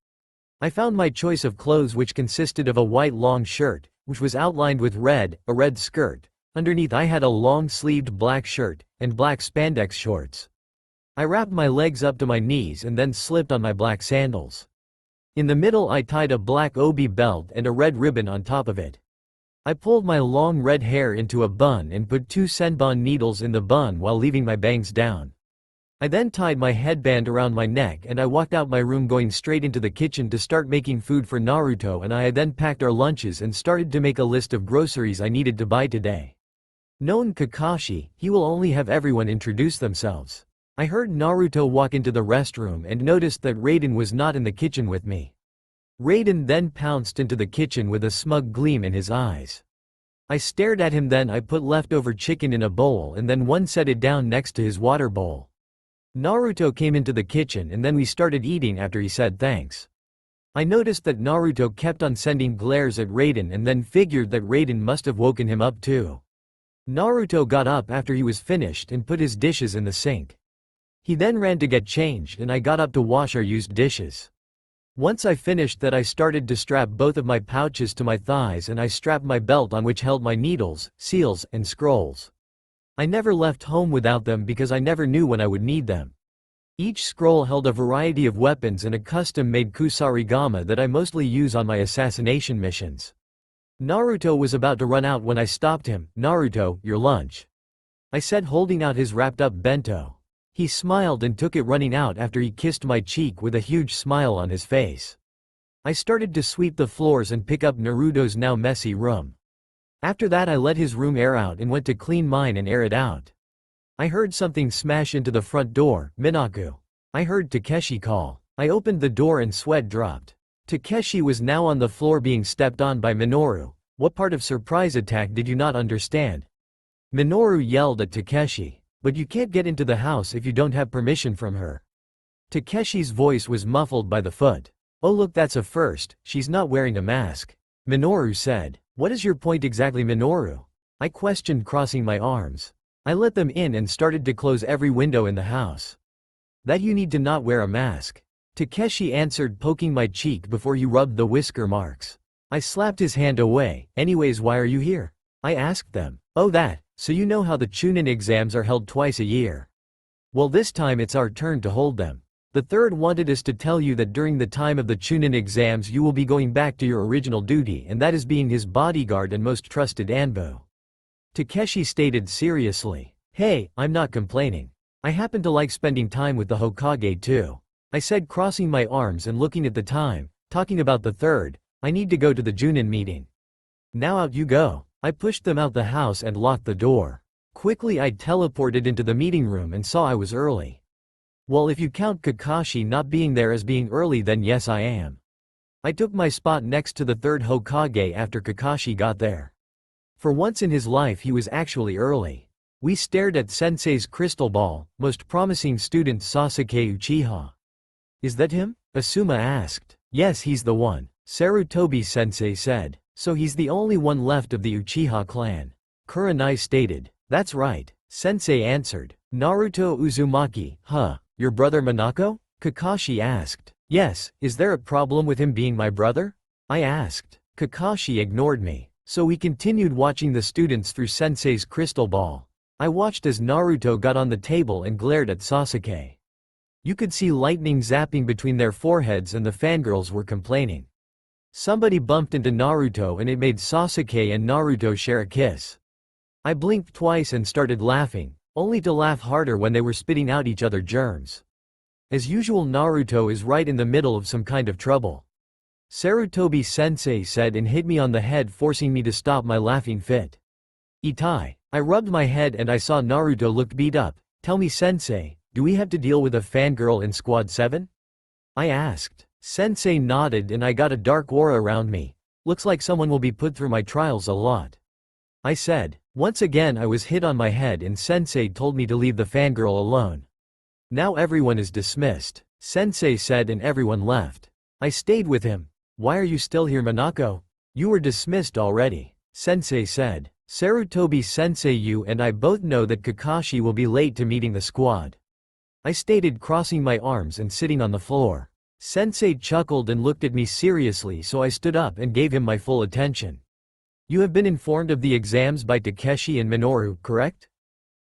I found my choice of clothes, which consisted of a white long shirt, which was outlined with red, a red skirt. Underneath I had a long-sleeved black shirt, and black spandex shorts. I wrapped my legs up to my knees and then slipped on my black sandals. In the middle I tied a black obi belt and a red ribbon on top of it. I pulled my long red hair into a bun and put 2 senbon needles in the bun while leaving my bangs down. I then tied my headband around my neck and I walked out my room going straight into the kitchen to start making food for Naruto, and I then packed our lunches and started to make a list of groceries I needed to buy today. Knowing Kakashi, he will only have everyone introduce themselves. I heard Naruto walk into the restroom and noticed that Raiden was not in the kitchen with me. Raiden then pounced into the kitchen with a smug gleam in his eyes. I stared at him, then I put leftover chicken in a bowl and then set it down next to his water bowl. Naruto came into the kitchen and then we started eating after he said thanks. I noticed that Naruto kept on sending glares at Raiden and then figured that Raiden must have woken him up too. Naruto got up after he was finished and put his dishes in the sink. He then ran to get changed and I got up to wash our used dishes. Once I finished that, I started to strap both of my pouches to my thighs and I strapped my belt on which held my needles, seals, and scrolls. I never left home without them because I never knew when I would need them. Each scroll held a variety of weapons and a custom-made kusarigama that I mostly use on my assassination missions. Naruto was about to run out when I stopped him. "Naruto, your lunch," I said, holding out his wrapped-up bento. He smiled and took it, running out after he kissed my cheek with a huge smile on his face. I started to sweep the floors and pick up Naruto's now messy room. After that I let his room air out and went to clean mine and air it out. I heard something smash into the front door. "Minaku." I heard Takeshi call. I opened the door and sweat dropped. Takeshi was now on the floor being stepped on by Minoru. "What part of surprise attack did you not understand?" Minoru yelled at Takeshi. "But you can't get into the house if you don't have permission from her." Takeshi's voice was muffled by the foot. "Oh look, that's a first, she's not wearing a mask," Minoru said. "What is your point exactly, Minoru?" I questioned, crossing my arms. "I let them in and started to close every window in the house." "That you need to not wear a mask," Takeshi answered, poking my cheek before he rubbed the whisker marks. I slapped his hand away. "Anyways, why are you here?" I asked them. "Oh that, so you know how the Chunin exams are held twice a year. Well, this time it's our turn to hold them. The third wanted us to tell you that during the time of the Chunin exams you will be going back to your original duty, and that is being his bodyguard and most trusted Anbu," Takeshi stated seriously. "Hey, I'm not complaining. I happen to like spending time with the Hokage too," I said, crossing my arms and looking at the time. "Talking about the third, I need to go to the Junin meeting. Now out you go." I pushed them out the house and locked the door. Quickly I teleported into the meeting room and saw I was early. Well, if you count Kakashi not being there as being early, then yes, I am. I took my spot next to the third Hokage after Kakashi got there. For once in his life he was actually early. We stared at Sensei's crystal ball. "Most promising student Sasuke Uchiha. Is that him?" Asuma asked. "Yes, he's the one," Sarutobi Sensei said. "So he's the only one left of the Uchiha clan," Kurenai stated. "That's right," Sensei answered. "Naruto Uzumaki, huh? Your brother Manako?" Kakashi asked. "Yes, is there a problem with him being my brother?" I asked. Kakashi ignored me. So we continued watching the students through Sensei's crystal ball. I watched as Naruto got on the table and glared at Sasuke. You could see lightning zapping between their foreheads and the fangirls were complaining. Somebody bumped into Naruto and it made Sasuke and Naruto share a kiss. I blinked twice and started laughing, only to laugh harder when they were spitting out each other germs. As usual, Naruto is right in the middle of some kind of trouble, Sarutobi Sensei said and hit me on the head, forcing me to stop my laughing fit. "Itai." I rubbed my head and I saw Naruto looked beat up. "Tell me, Sensei, do we have to deal with a fangirl in Squad 7? I asked. Sensei nodded and I got a dark aura around me. "Looks like someone will be put through my trials a lot," I said. Once again I was hit on my head and Sensei told me to leave the fangirl alone. "Now everyone is dismissed," Sensei said, and everyone left. I stayed with him. "Why are you still here, Manako? You were dismissed already," Sensei said. "Sarutobi Sensei, you and I both know that Kakashi will be late to meeting the squad," I stated, crossing my arms and sitting on the floor. Sensei chuckled and looked at me seriously, so I stood up and gave him my full attention. "You have been informed of the exams by Takeshi and Minoru, correct?"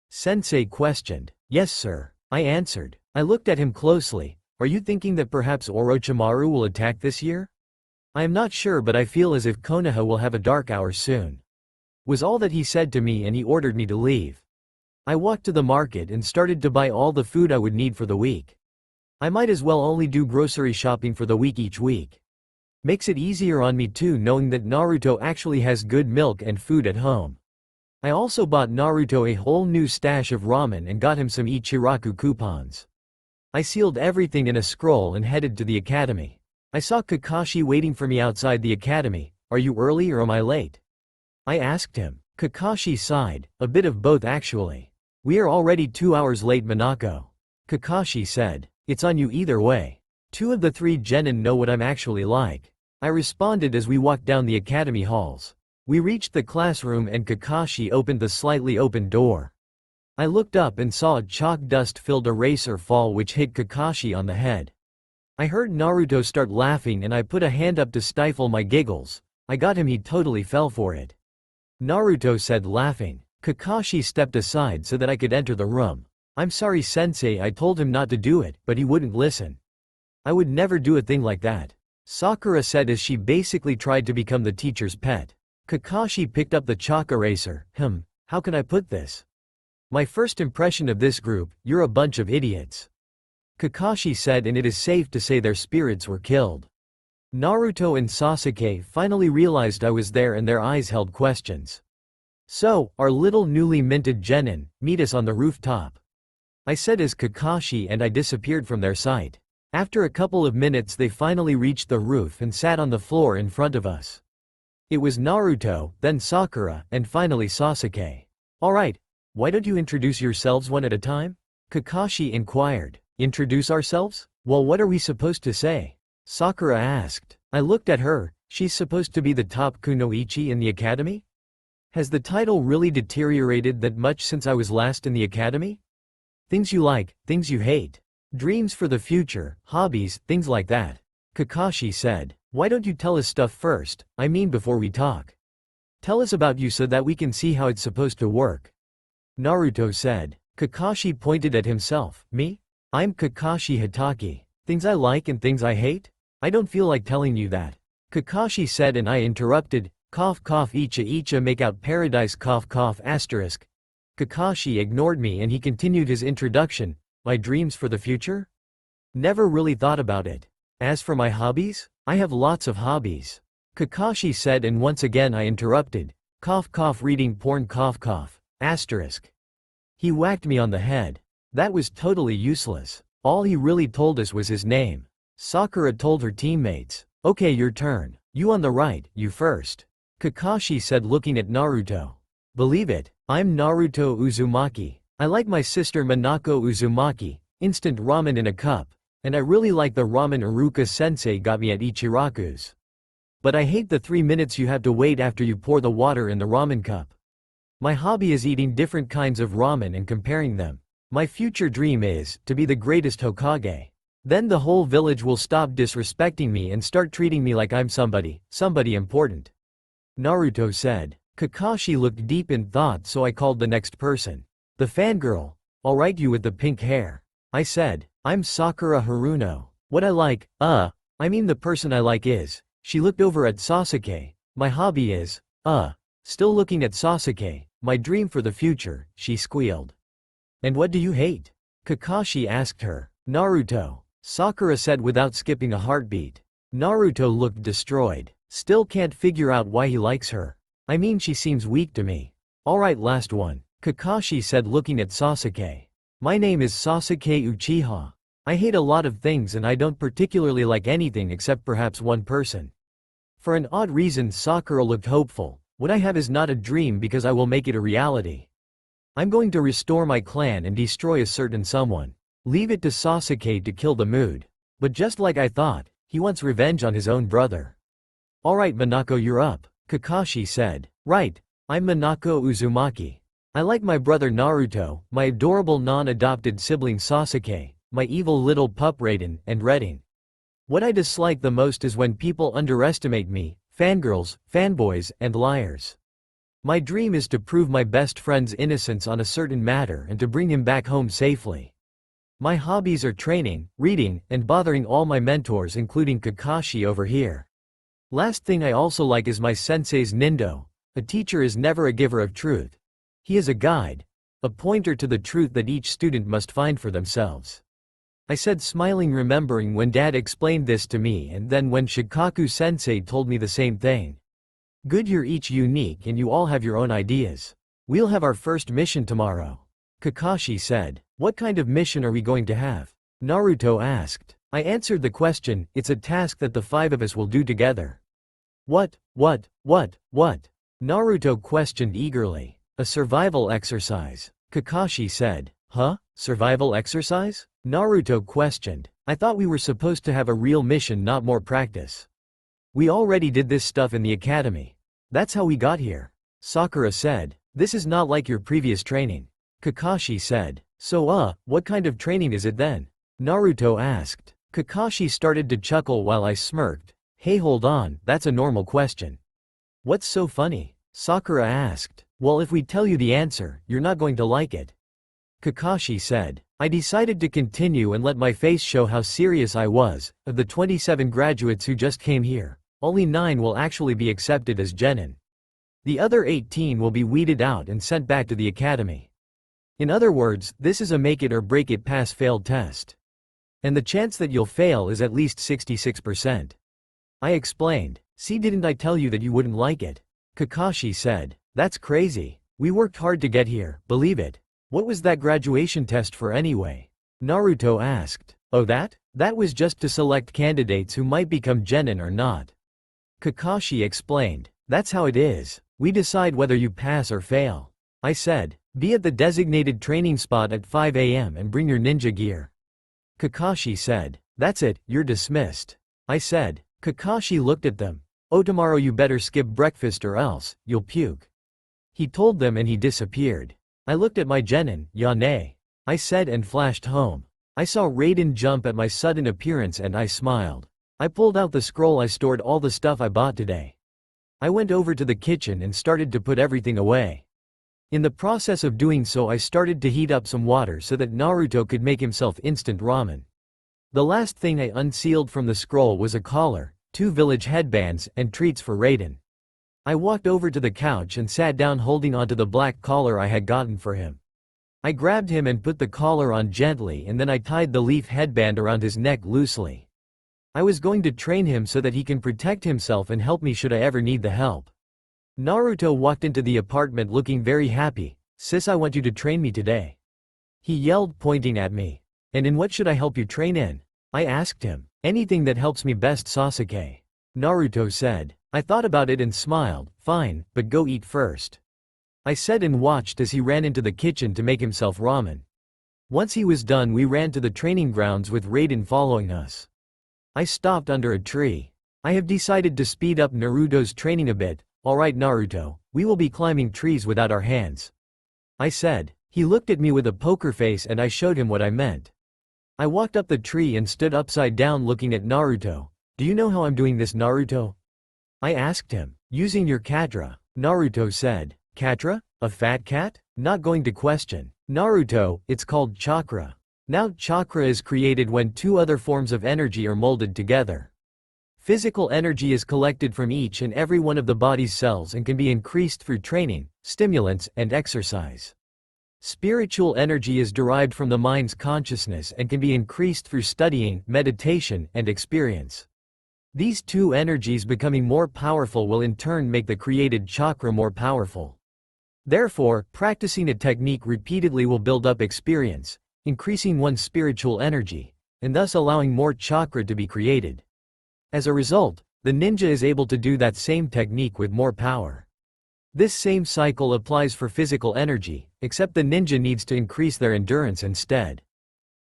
Sensei questioned. "Yes, sir," I answered. I looked at him closely. "Are you thinking that perhaps Orochimaru will attack this year?" "I am not sure, but I feel as if Konoha will have a dark hour soon," was all that he said to me, and he ordered me to leave. I walked to the market and started to buy all the food I would need for the week. I might as well only do grocery shopping for the week each week. Makes it easier on me too knowing that Naruto actually has good milk and food at home. I also bought Naruto a whole new stash of ramen and got him some Ichiraku coupons. I sealed everything in a scroll and headed to the academy. I saw Kakashi waiting for me outside the academy. Are you early or am I late? I asked him. Kakashi sighed, a bit of both actually. We are already 2 hours late, Manako. Kakashi said. It's on you either way. 2 of the 3 genin know what I'm actually like. I responded as we walked down the academy halls. We reached the classroom and Kakashi opened the slightly open door. I looked up and saw a chalk dust-filled eraser fall which hit Kakashi on the head. I heard Naruto start laughing and I put a hand up to stifle my giggles. I got him, he totally fell for it. Naruto said laughing. Kakashi stepped aside so that I could enter the room. I'm sorry sensei, I told him not to do it, but he wouldn't listen. I would never do a thing like that. Sakura said as she basically tried to become the teacher's pet. Kakashi picked up the chalk eraser. How can I put this? My first impression of this group, you're a bunch of idiots. Kakashi said, and it is safe to say their spirits were killed. Naruto and Sasuke finally realized I was there and their eyes held questions. So, our little newly minted genin, meet us on the rooftop. I said as Kakashi and I disappeared from their sight. After a couple of minutes they finally reached the roof and sat on the floor in front of us. It was Naruto, then Sakura, and finally Sasuke. Alright, why don't you introduce yourselves one at a time? Kakashi inquired. Introduce ourselves? Well, what are we supposed to say? Sakura asked. I looked at her. She's supposed to be the top kunoichi in the academy? Has the title really deteriorated that much since I was last in the academy? Things you like, things you hate. Dreams for the future, hobbies, things like that. Kakashi said. Why don't you tell us stuff first, I mean before we talk. Tell us about you so that we can see how it's supposed to work. Naruto said. Kakashi pointed at himself. Me? I'm Kakashi Hatake. Things I like and things I hate? I don't feel like telling you that. Kakashi said and I interrupted. Cough cough icha icha make out paradise cough cough asterisk. Kakashi ignored me and he continued his introduction. My dreams for the future? Never really thought about it. As for my hobbies? I have lots of hobbies. Kakashi said and once again I interrupted. Cough cough reading porn cough cough, asterisk. He whacked me on the head. That was totally useless. All he really told us was his name. Sakura told her teammates. Okay, your turn. You on the right, you first. Kakashi said looking at Naruto. Believe it, I'm Naruto Uzumaki. I like my sister Manako Uzumaki, instant ramen in a cup. And I really like the ramen Iruka-sensei got me at Ichiraku's. But I hate the 3 minutes you have to wait after you pour the water in the ramen cup. My hobby is eating different kinds of ramen and comparing them. My future dream is to be the greatest Hokage. Then the whole village will stop disrespecting me and start treating me like I'm somebody important. Naruto said. Kakashi looked deep in thought so I called the next person. The fangirl. Alright, you with the pink hair. I said. I'm Sakura Haruno. What I like, I mean the person I like is. She looked over at Sasuke. My hobby is, still looking at Sasuke. My dream for the future, she squealed. And what do you hate? Kakashi asked her. Naruto. Sakura said without skipping a heartbeat. Naruto looked destroyed. Still can't figure out why he likes her. I mean she seems weak to me. Alright, last one. Kakashi said looking at Sasuke. My name is Sasuke Uchiha. I hate a lot of things and I don't particularly like anything except perhaps one person. For an odd reason Sakura looked hopeful. What I have is not a dream because I will make it a reality. I'm going to restore my clan and destroy a certain someone. Leave it to Sasuke to kill the mood. But just like I thought, he wants revenge on his own brother. Alright Manako, you're up, Kakashi said. Right, I'm Manako Uzumaki. I like my brother Naruto, my adorable non-adopted sibling Sasuke, my evil little pup Raiden, and Redding. What I dislike the most is when people underestimate me, fangirls, fanboys, and liars. My dream is to prove my best friend's innocence on a certain matter and to bring him back home safely. My hobbies are training, reading, and bothering all my mentors including Kakashi over here. Last thing I also like is my sensei's Nindo. A teacher is never a giver of truth. He is a guide. a pointer to the truth that each student must find for themselves. I said, smiling, remembering when Dad explained this to me, and then when Shikaku-sensei told me the same thing. Good, you're each unique and you all have your own ideas. We'll have our first mission tomorrow. Kakashi said. What kind of mission are we going to have? Naruto asked. I answered the question, it's a task that the 5 of us will do together. What? Naruto questioned eagerly. A survival exercise. Kakashi said. Huh? Survival exercise? Naruto questioned. I thought we were supposed to have a real mission, not more practice. We already did this stuff in the academy. That's how we got here. Sakura said. This is not like your previous training. Kakashi said. So what kind of training is it then? Naruto asked. Kakashi started to chuckle while I smirked. Hey, hold on, that's a normal question. What's so funny? Sakura asked. Well, if we tell you the answer, you're not going to like it. Kakashi said. I decided to continue and let my face show how serious I was. Of the 27 graduates who just came here, only 9 will actually be accepted as genin. The other 18 will be weeded out and sent back to the academy. In other words, this is a make it or break it pass-fail test. And the chance that you'll fail is at least 66%. I explained. See, didn't I tell you that you wouldn't like it? Kakashi said. That's crazy. We worked hard to get here, believe it. What was that graduation test for anyway? Naruto asked. Oh, that was just to select candidates who might become genin or not. Kakashi explained. That's how it is. We decide whether you pass or fail. I said. Be at the designated training spot at 5 a.m. and bring your ninja gear. Kakashi said. That's it, you're dismissed. I said. Kakashi looked at them. Oh, tomorrow you better skip breakfast or else, you'll puke. He told them and he disappeared. I looked at my genin, Yane. I said, and flashed home. I saw Raiden jump at my sudden appearance and I smiled. I pulled out the scroll I stored all the stuff I bought today. I went over to the kitchen and started to put everything away. In the process of doing so, I started to heat up some water so that Naruto could make himself instant ramen. The last thing I unsealed from the scroll was a collar, 2 village headbands, and treats for Raiden. I walked over to the couch and sat down holding onto the black collar I had gotten for him. I grabbed him and put the collar on gently, and then I tied the leaf headband around his neck loosely. I was going to train him so that he can protect himself and help me should I ever need the help. Naruto walked into the apartment looking very happy. Sis, I want you to train me today. He yelled, pointing at me. And in what should I help you train in? I asked him. Anything that helps me best, Sasuke. Naruto said. I thought about it and smiled. Fine, but go eat first. I said and watched as he ran into the kitchen to make himself ramen. Once he was done, we ran to the training grounds with Raiden following us. I stopped under a tree. I have decided to speed up Naruto's training a bit. Alright Naruto, we will be climbing trees without our hands. I said. He looked at me with a poker face and I showed him what I meant. I walked up the tree and stood upside down looking at Naruto. Do you know how I'm doing this, Naruto? I asked him. Using your katra. Naruto said. Katra? A fat cat? Not going to question. Naruto, it's called chakra. Now chakra is created when 2 other forms of energy are molded together. Physical energy is collected from each and every one of the body's cells and can be increased through training, stimulants, and exercise. Spiritual energy is derived from the mind's consciousness and can be increased through studying, meditation, and experience. These 2 energies becoming more powerful will in turn make the created chakra more powerful. Therefore, practicing a technique repeatedly will build up experience, increasing one's spiritual energy, and thus allowing more chakra to be created. As a result, the ninja is able to do that same technique with more power. This same cycle applies for physical energy, except the ninja needs to increase their endurance instead.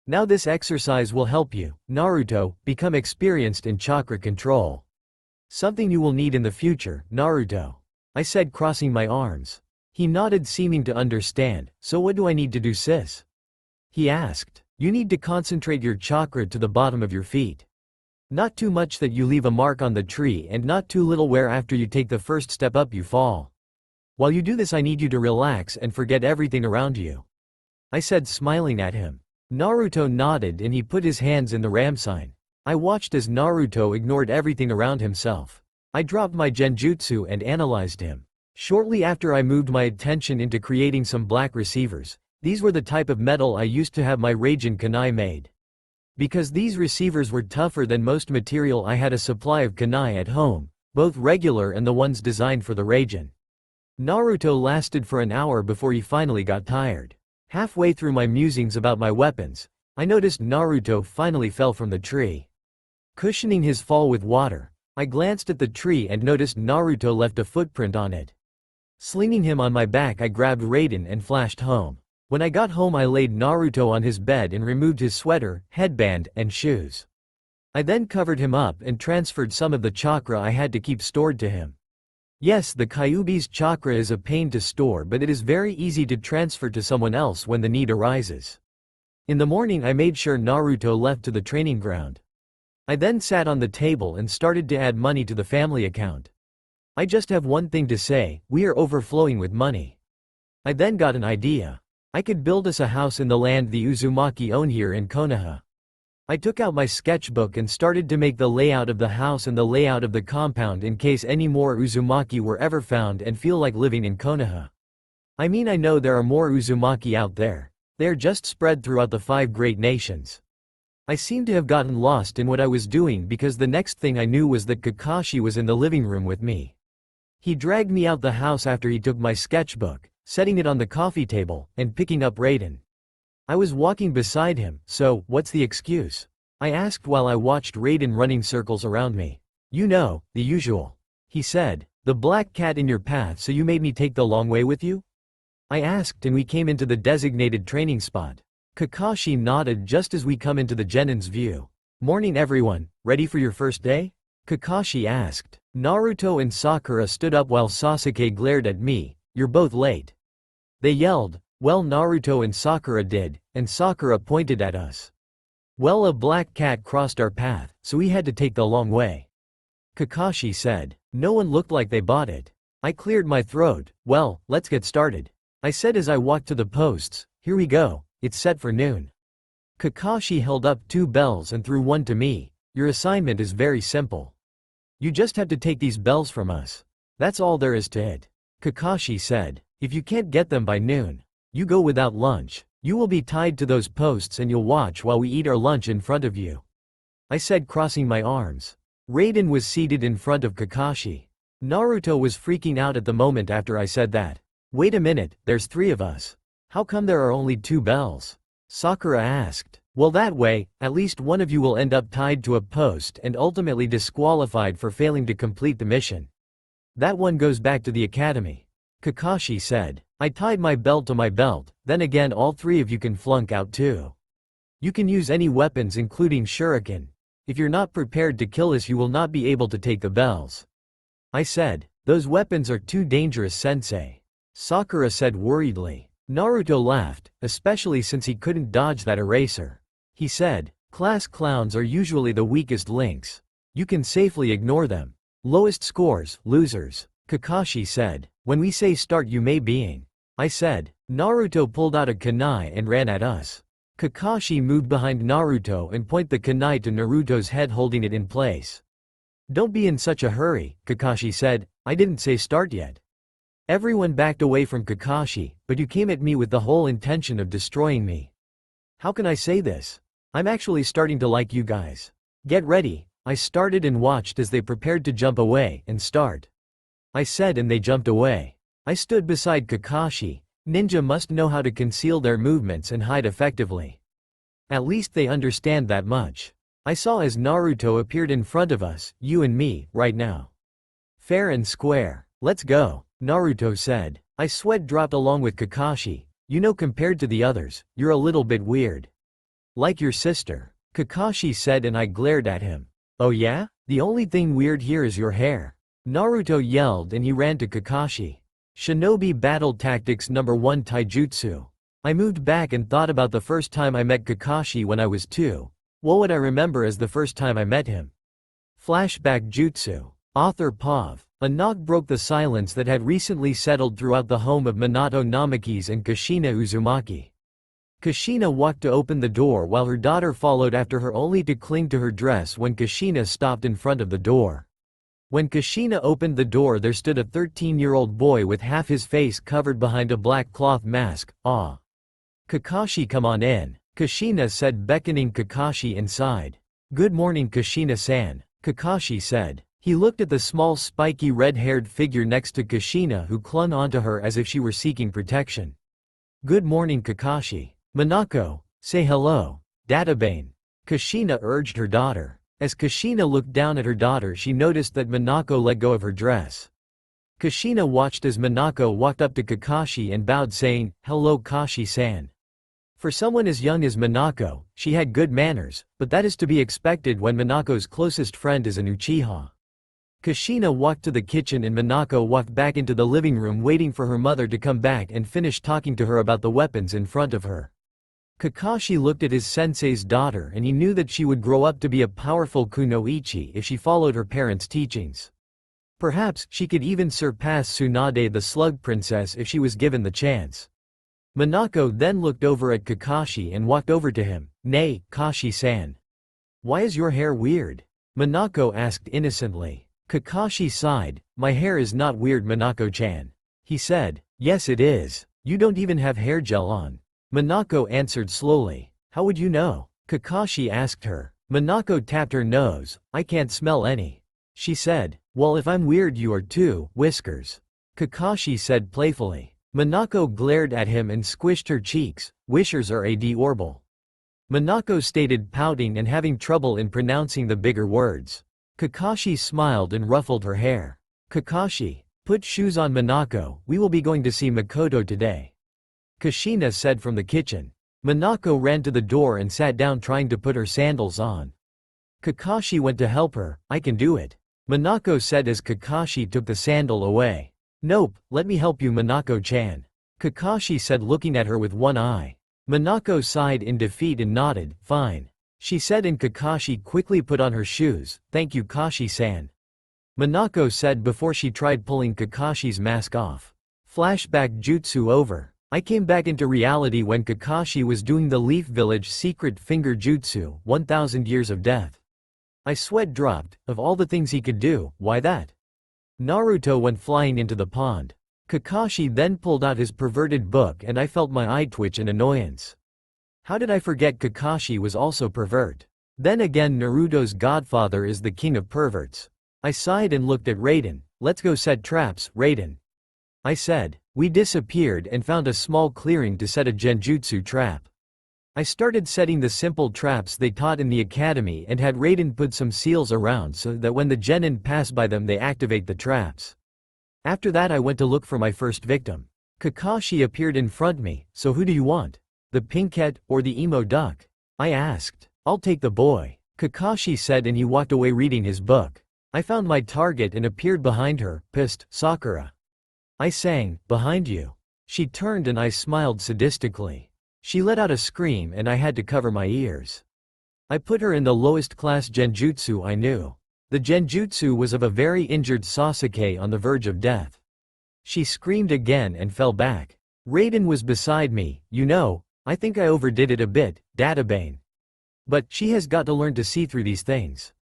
Now this exercise will help you, Naruto, become experienced in chakra control. Something you will need in the future, Naruto. I said, crossing my arms. He nodded, seeming to understand. So what do I need to do, sis? He asked. You need to concentrate your chakra to the bottom of your feet. Not too much that you leave a mark on the tree, and not too little where after you take the first step up you fall. While you do this, I need you to relax and forget everything around you. I said, smiling at him. Naruto nodded and he put his hands in the ram sign. I watched as Naruto ignored everything around himself. I dropped my genjutsu and analyzed him. Shortly after, I moved my attention into creating some black receivers, These were the type of metal I used to have my Raijin kunai made. Because these receivers were tougher than most material, I had a supply of kunai at home, both regular and the ones designed for the Raijin. Naruto lasted for an hour before he finally got tired. Halfway through my musings about my weapons, I noticed Naruto finally fell from the tree. Cushioning his fall with water, I glanced at the tree and noticed Naruto left a footprint on it. Slinging him on my back, I grabbed Raiden and flashed home. When I got home, I laid Naruto on his bed and removed his sweater, headband, and shoes. I then covered him up and transferred some of the chakra I had to keep stored to him. Yes, the Kyuubi's chakra is a pain to store, but it is very easy to transfer to someone else when the need arises. In the morning, I made sure Naruto left to the training ground. I then sat on the table and started to add money to the family account. I just have one thing to say: we are overflowing with money. I then got an idea. I could build us a house in the land the Uzumaki own here in Konoha. I took out my sketchbook and started to make the layout of the house and the layout of the compound in case any more Uzumaki were ever found and feel like living in Konoha. I mean, I know there are more Uzumaki out there. They are just spread throughout the 5 great nations. I seemed to have gotten lost in what I was doing because the next thing I knew was that Kakashi was in the living room with me. He dragged me out the house after he took my sketchbook, setting it on the coffee table, and picking up Raiden. I was walking beside him, so what's the excuse? I asked while I watched Raiden running circles around me. You know, the usual. He said, the black cat in your path, so you made me take the long way with you? I asked, and we came into the designated training spot. Kakashi nodded just as we come into the genin's view. Morning everyone, ready for your first day? Kakashi asked. Naruto and Sakura stood up while Sasuke glared at me. You're both late. They yelled. Well, Naruto and Sakura did, and Sakura pointed at us. Well, a black cat crossed our path, so we had to take the long way. Kakashi said. No one looked like they bought it. I cleared my throat. Well, let's get started. I said as I walked to the posts. Here we go, it's set for noon. Kakashi held up 2 bells and threw one to me. Your assignment is very simple. You just have to take these bells from us. That's all there is to it. Kakashi said. If you can't get them by noon, you go without lunch. You will be tied to those posts and you'll watch while we eat our lunch in front of you. I said, crossing my arms. Raiden was seated in front of Kakashi. Naruto was freaking out at the moment after I said that. Wait a minute, there's 3 of us. How come there are only 2 bells? Sakura asked. Well, that way, at least one of you will end up tied to a post and ultimately disqualified for failing to complete the mission. That one goes back to the academy. Kakashi said. I tied my belt to my belt, then again all 3 of you can flunk out too. You can use any weapons including shuriken. If you're not prepared to kill us, you will not be able to take the bells. I said. Those weapons are too dangerous, sensei. Sakura said worriedly. Naruto laughed, especially since he couldn't dodge that eraser. He said, class clowns are usually the weakest links. You can safely ignore them. Lowest scores, losers. Kakashi said. When we say start, you may being. I said. Naruto pulled out a kunai and ran at us. Kakashi moved behind Naruto and pointed the kunai to Naruto's head, holding it in place. Don't be in such a hurry, Kakashi said. I didn't say start yet. Everyone backed away from Kakashi, but you came at me with the whole intention of destroying me. How can I say this? I'm actually starting to like you guys. Get ready. I started and watched as they prepared to jump away and start. I said, and they jumped away. I stood beside Kakashi. Ninja must know how to conceal their movements and hide effectively. At least they understand that much. I saw as Naruto appeared in front of us, you and me, right now. Fair and square. Let's go, Naruto said. I sweat dropped along with Kakashi. You know, compared to the others, you're a little bit weird. Like your sister, Kakashi said, and I glared at him. Oh yeah? The only thing weird here is your hair. Naruto yelled and he ran to Kakashi. Shinobi Battle Tactics No. 1 Taijutsu. I moved back and thought about the first time I met Kakashi when I was 2. What would I remember as the first time I met him? Flashback Jutsu. Author Pav. A knock broke the silence that had recently settled throughout the home of Minato Namakis and Kushina Uzumaki. Kushina walked to open the door while her daughter followed after her, only to cling to her dress when Kushina stopped in front of the door. When Kushina opened the door, there stood a 13-year-old boy with half his face covered behind a black cloth mask. Ah. Kakashi, come on in, Kushina said, beckoning Kakashi inside. Good morning, Kushina-san, Kakashi said. He looked at the small spiky red-haired figure next to Kushina, who clung onto her as if she were seeking protection. Good morning, Kakashi. Manako, say hello. Databane. Kushina urged her daughter. As Kushina looked down at her daughter, she noticed that Manako let go of her dress. Kushina watched as Manako walked up to Kakashi and bowed, saying, Hello, Kashi-san. For someone as young as Manako, she had good manners, but that is to be expected when Manako's closest friend is an Uchiha. Kushina walked to the kitchen and Manako walked back into the living room, waiting for her mother to come back and finish talking to her about the weapons in front of her. Kakashi looked at his sensei's daughter and he knew that she would grow up to be a powerful kunoichi if she followed her parents' teachings. Perhaps she could even surpass Tsunade the Slug Princess if she was given the chance. Manako then looked over at Kakashi and walked over to him. Nay, Kashi-san. Why is your hair weird? Manako asked innocently. Kakashi sighed. My hair is not weird, Manako-chan. He said. Yes it is. You don't even have hair gel on. Manako answered slowly. How would you know? Kakashi asked her. Manako tapped her nose. I can't smell any. She said. Well, if I'm weird you are too, Whiskers. Kakashi said playfully. Manako glared at him and squished her cheeks. Whiskers are adorable. Manako stated, pouting and having trouble in pronouncing the bigger words. Kakashi smiled and ruffled her hair. Kakashi, put shoes on, Manako, we will be going to see Makoto today. Kushina said from the kitchen. Manako ran to the door and sat down, trying to put her sandals on. Kakashi went to help her. I can do it, Manako said as Kakashi took the sandal away. Nope, let me help you, Manako-chan, Kakashi said, looking at her with one eye. Manako sighed in defeat and nodded. Fine, she said, and Kakashi quickly put on her shoes. Thank you, Kashi-san, Manako said before she tried pulling Kakashi's mask off. Flashback jutsu over. I came back into reality when Kakashi was doing the Leaf Village secret finger jutsu, 1000 years of death. I sweat dropped. Of all the things he could do, why that? Naruto went flying into the pond. Kakashi then pulled out his perverted book and I felt my eye twitch in annoyance. How did I forget Kakashi was also pervert? Then again, Naruto's godfather is the king of perverts. I sighed and looked at Raiden. Let's go set traps, Raiden, I said. We disappeared and found a small clearing to set a genjutsu trap. I started setting the simple traps they taught in the academy and had Raiden put some seals around so that when the genin pass by them they activate the traps. After that I went to look for my first victim. Kakashi appeared in front of me. So who do you want? The pinkette or the emo duck? I asked. I'll take the boy, Kakashi said, and he walked away reading his book. I found my target and appeared behind her, pissed. Sakura, I sang. Behind you. She turned and I smiled sadistically. She let out a scream and I had to cover my ears. I put her in the lowest class genjutsu I knew. The genjutsu was of a very injured Sasuke on the verge of death. She screamed again and fell back. Raiden was beside me. You know, I think I overdid it a bit, Databane. But she has got to learn to see through these things.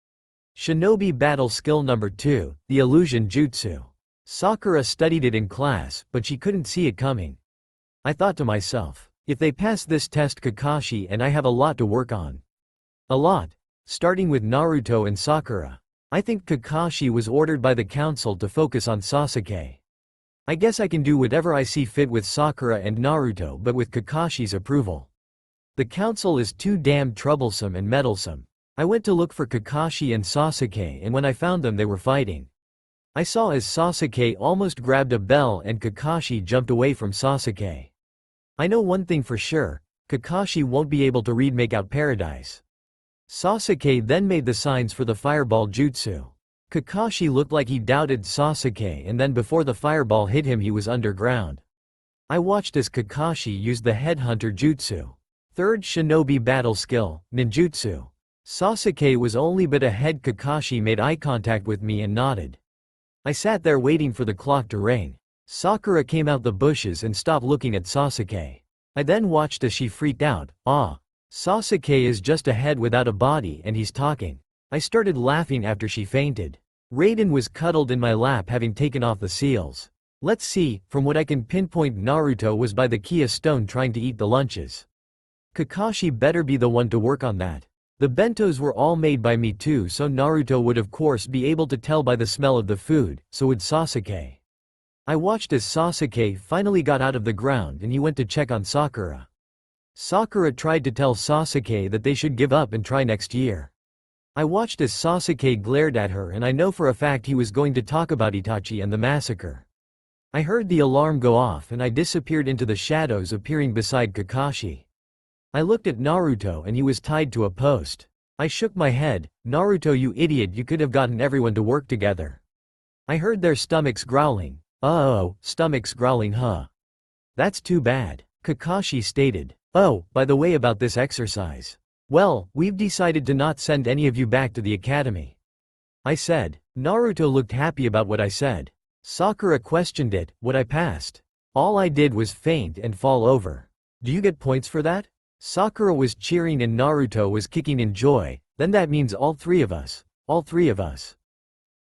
Shinobi battle skill number 2, the illusion jutsu. Sakura studied it in class, but she couldn't see it coming. I thought to myself, if they pass this test, Kakashi and I have a lot to work on. A lot. Starting with Naruto and Sakura. I think Kakashi was ordered by the council to focus on Sasuke. I guess I can do whatever I see fit with Sakura and Naruto, but with Kakashi's approval. The council is too damn troublesome and meddlesome. I went to look for Kakashi and Sasuke, and when I found them they were fighting. I saw as Sasuke almost grabbed a bell and Kakashi jumped away from Sasuke. I know one thing for sure, Kakashi won't be able to read Make Out Paradise. Sasuke then made the signs for the fireball jutsu. Kakashi looked like he doubted Sasuke, and then before the fireball hit him he was underground. I watched as Kakashi used the headhunter jutsu. Third shinobi battle skill, ninjutsu. Sasuke was only but ahead. Kakashi made eye contact with me and nodded. I sat there waiting for the clock to ring. Sakura came out the bushes and stopped looking at Sasuke. I then watched as she freaked out. Ah, Sasuke is just a head without a body and he's talking. I started laughing after she fainted. Raiden was cuddled in my lap, having taken off the seals. Let's see, from what I can pinpoint Naruto was by the Kia stone trying to eat the lunches. Kakashi better be the one to work on that. The bentos were all made by me too, so Naruto would of course be able to tell by the smell of the food, so would Sasuke. I watched as Sasuke finally got out of the ground and he went to check on Sakura. Sakura tried to tell Sasuke that they should give up and try next year. I watched as Sasuke glared at her and I know for a fact he was going to talk about Itachi and the massacre. I heard the alarm go off and I disappeared into the shadows, appearing beside Kakashi. I looked at Naruto and he was tied to a post. I shook my head. Naruto, you idiot, you could have gotten everyone to work together. I heard their stomachs growling. Oh, stomachs growling, huh? That's too bad. Kakashi stated. Oh, by the way, about this exercise. Well, we've decided to not send any of you back to the academy. I said. Naruto looked happy about what I said. Sakura questioned it, what I passed. All I did was faint and fall over. Do you get points for that? Sakura was cheering and Naruto was kicking in joy. Then that means all three of us. All three of us.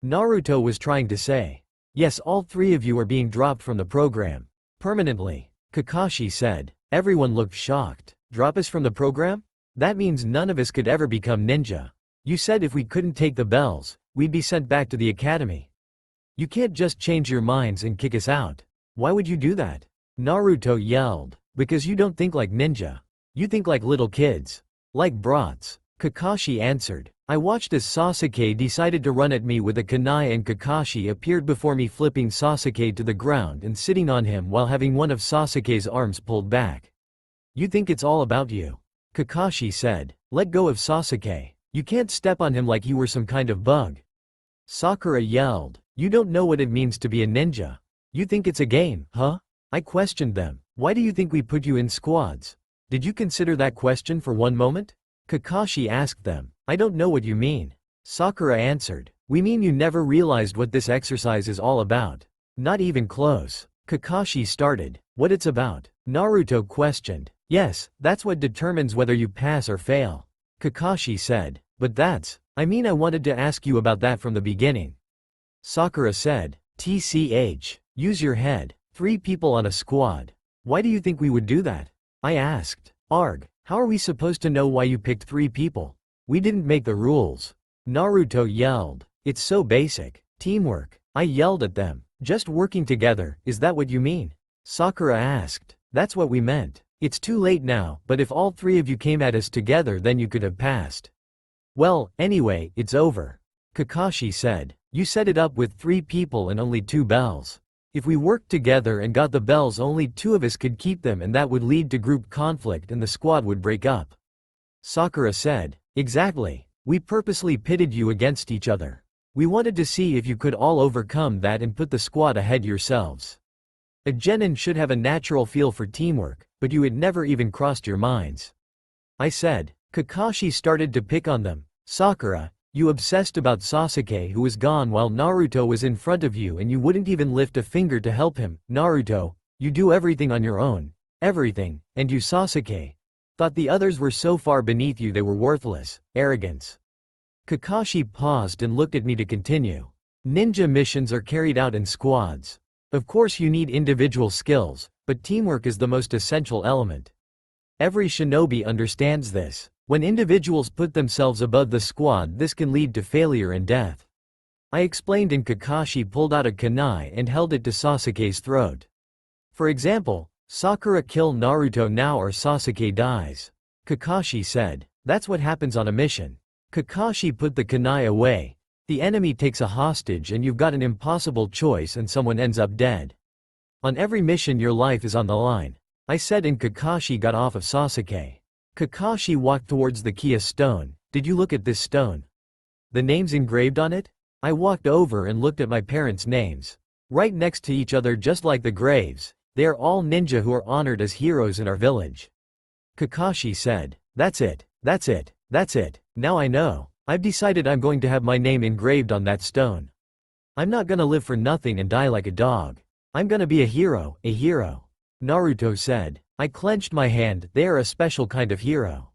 Naruto was trying to say. Yes, all three of you are being dropped from the program. Permanently. Kakashi said. Everyone looked shocked. Drop us from the program? That means none of us could ever become ninja. You said if we couldn't take the bells, we'd be sent back to the academy. You can't just change your minds and kick us out. Why would you do that? Naruto yelled. Because you don't think like ninja. You think like little kids. Like brats. Kakashi answered. I watched as Sasuke decided to run at me with a kunai and Kakashi appeared before me, flipping Sasuke to the ground and sitting on him while having one of Sasuke's arms pulled back. You think it's all about you? Kakashi said. Let go of Sasuke. You can't step on him like he were some kind of bug. Sakura yelled. You don't know what it means to be a ninja. You think it's a game, huh? I questioned them. Why do you think we put you in squads? Did you consider that question for one moment? Kakashi asked them. I don't know what you mean. Sakura answered. We mean you never realized what this exercise is all about. Not even close. Kakashi started. What it's about? Naruto questioned. Yes, that's what determines whether you pass or fail. Kakashi said. But I wanted to ask you about that from the beginning. Sakura said. TCH. Use your head. 3 people on a squad. Why do you think we would do that? I asked. Arg, how are we supposed to know why you picked 3 people? We didn't make the rules. Naruto yelled. It's so basic. Teamwork. I yelled at them. Just working together, is that what you mean? Sakura asked. That's what we meant. It's too late now, but if all 3 of you came at us together then you could have passed. Well, anyway, it's over. Kakashi said. You set it up with 3 people and only 2 bells. If we worked together and got the bells, only 2 of us could keep them and that would lead to group conflict and the squad would break up. Sakura said. Exactly. We purposely pitted you against each other. We wanted to see if you could all overcome that and put the squad ahead yourselves. A genin should have a natural feel for teamwork, but you had never even crossed your minds. I said. Kakashi started to pick on them. Sakura, you obsessed about Sasuke who was gone while Naruto was in front of you and you wouldn't even lift a finger to help him. Naruto, you do everything on your own. Everything, and you Sasuke. Thought the others were so far beneath you they were worthless. Arrogance. Kakashi paused and looked at me to continue. Ninja missions are carried out in squads. Of course you need individual skills, but teamwork is the most essential element. Every shinobi understands this. When individuals put themselves above the squad, this can lead to failure and death. I explained and Kakashi pulled out a kunai and held it to Sasuke's throat. For example, Sakura kill Naruto now or Sasuke dies. Kakashi said. That's what happens on a mission. Kakashi put the kunai away. The enemy takes a hostage and you've got an impossible choice and someone ends up dead. On every mission your life is on the line. I said and Kakashi got off of Sasuke. Kakashi walked towards the Kia stone. Did you look at this stone? The names engraved on it? I walked over and looked at my parents' names. Right next to each other just like the graves. They are all ninja who are honored as heroes in our village. Kakashi said. That's it. That's it. That's it. Now I know. I've decided I'm going to have my name engraved on that stone. I'm not gonna live for nothing and die like a dog. I'm gonna be a hero, a hero. Naruto said. I clenched my hand. They are a special kind of hero.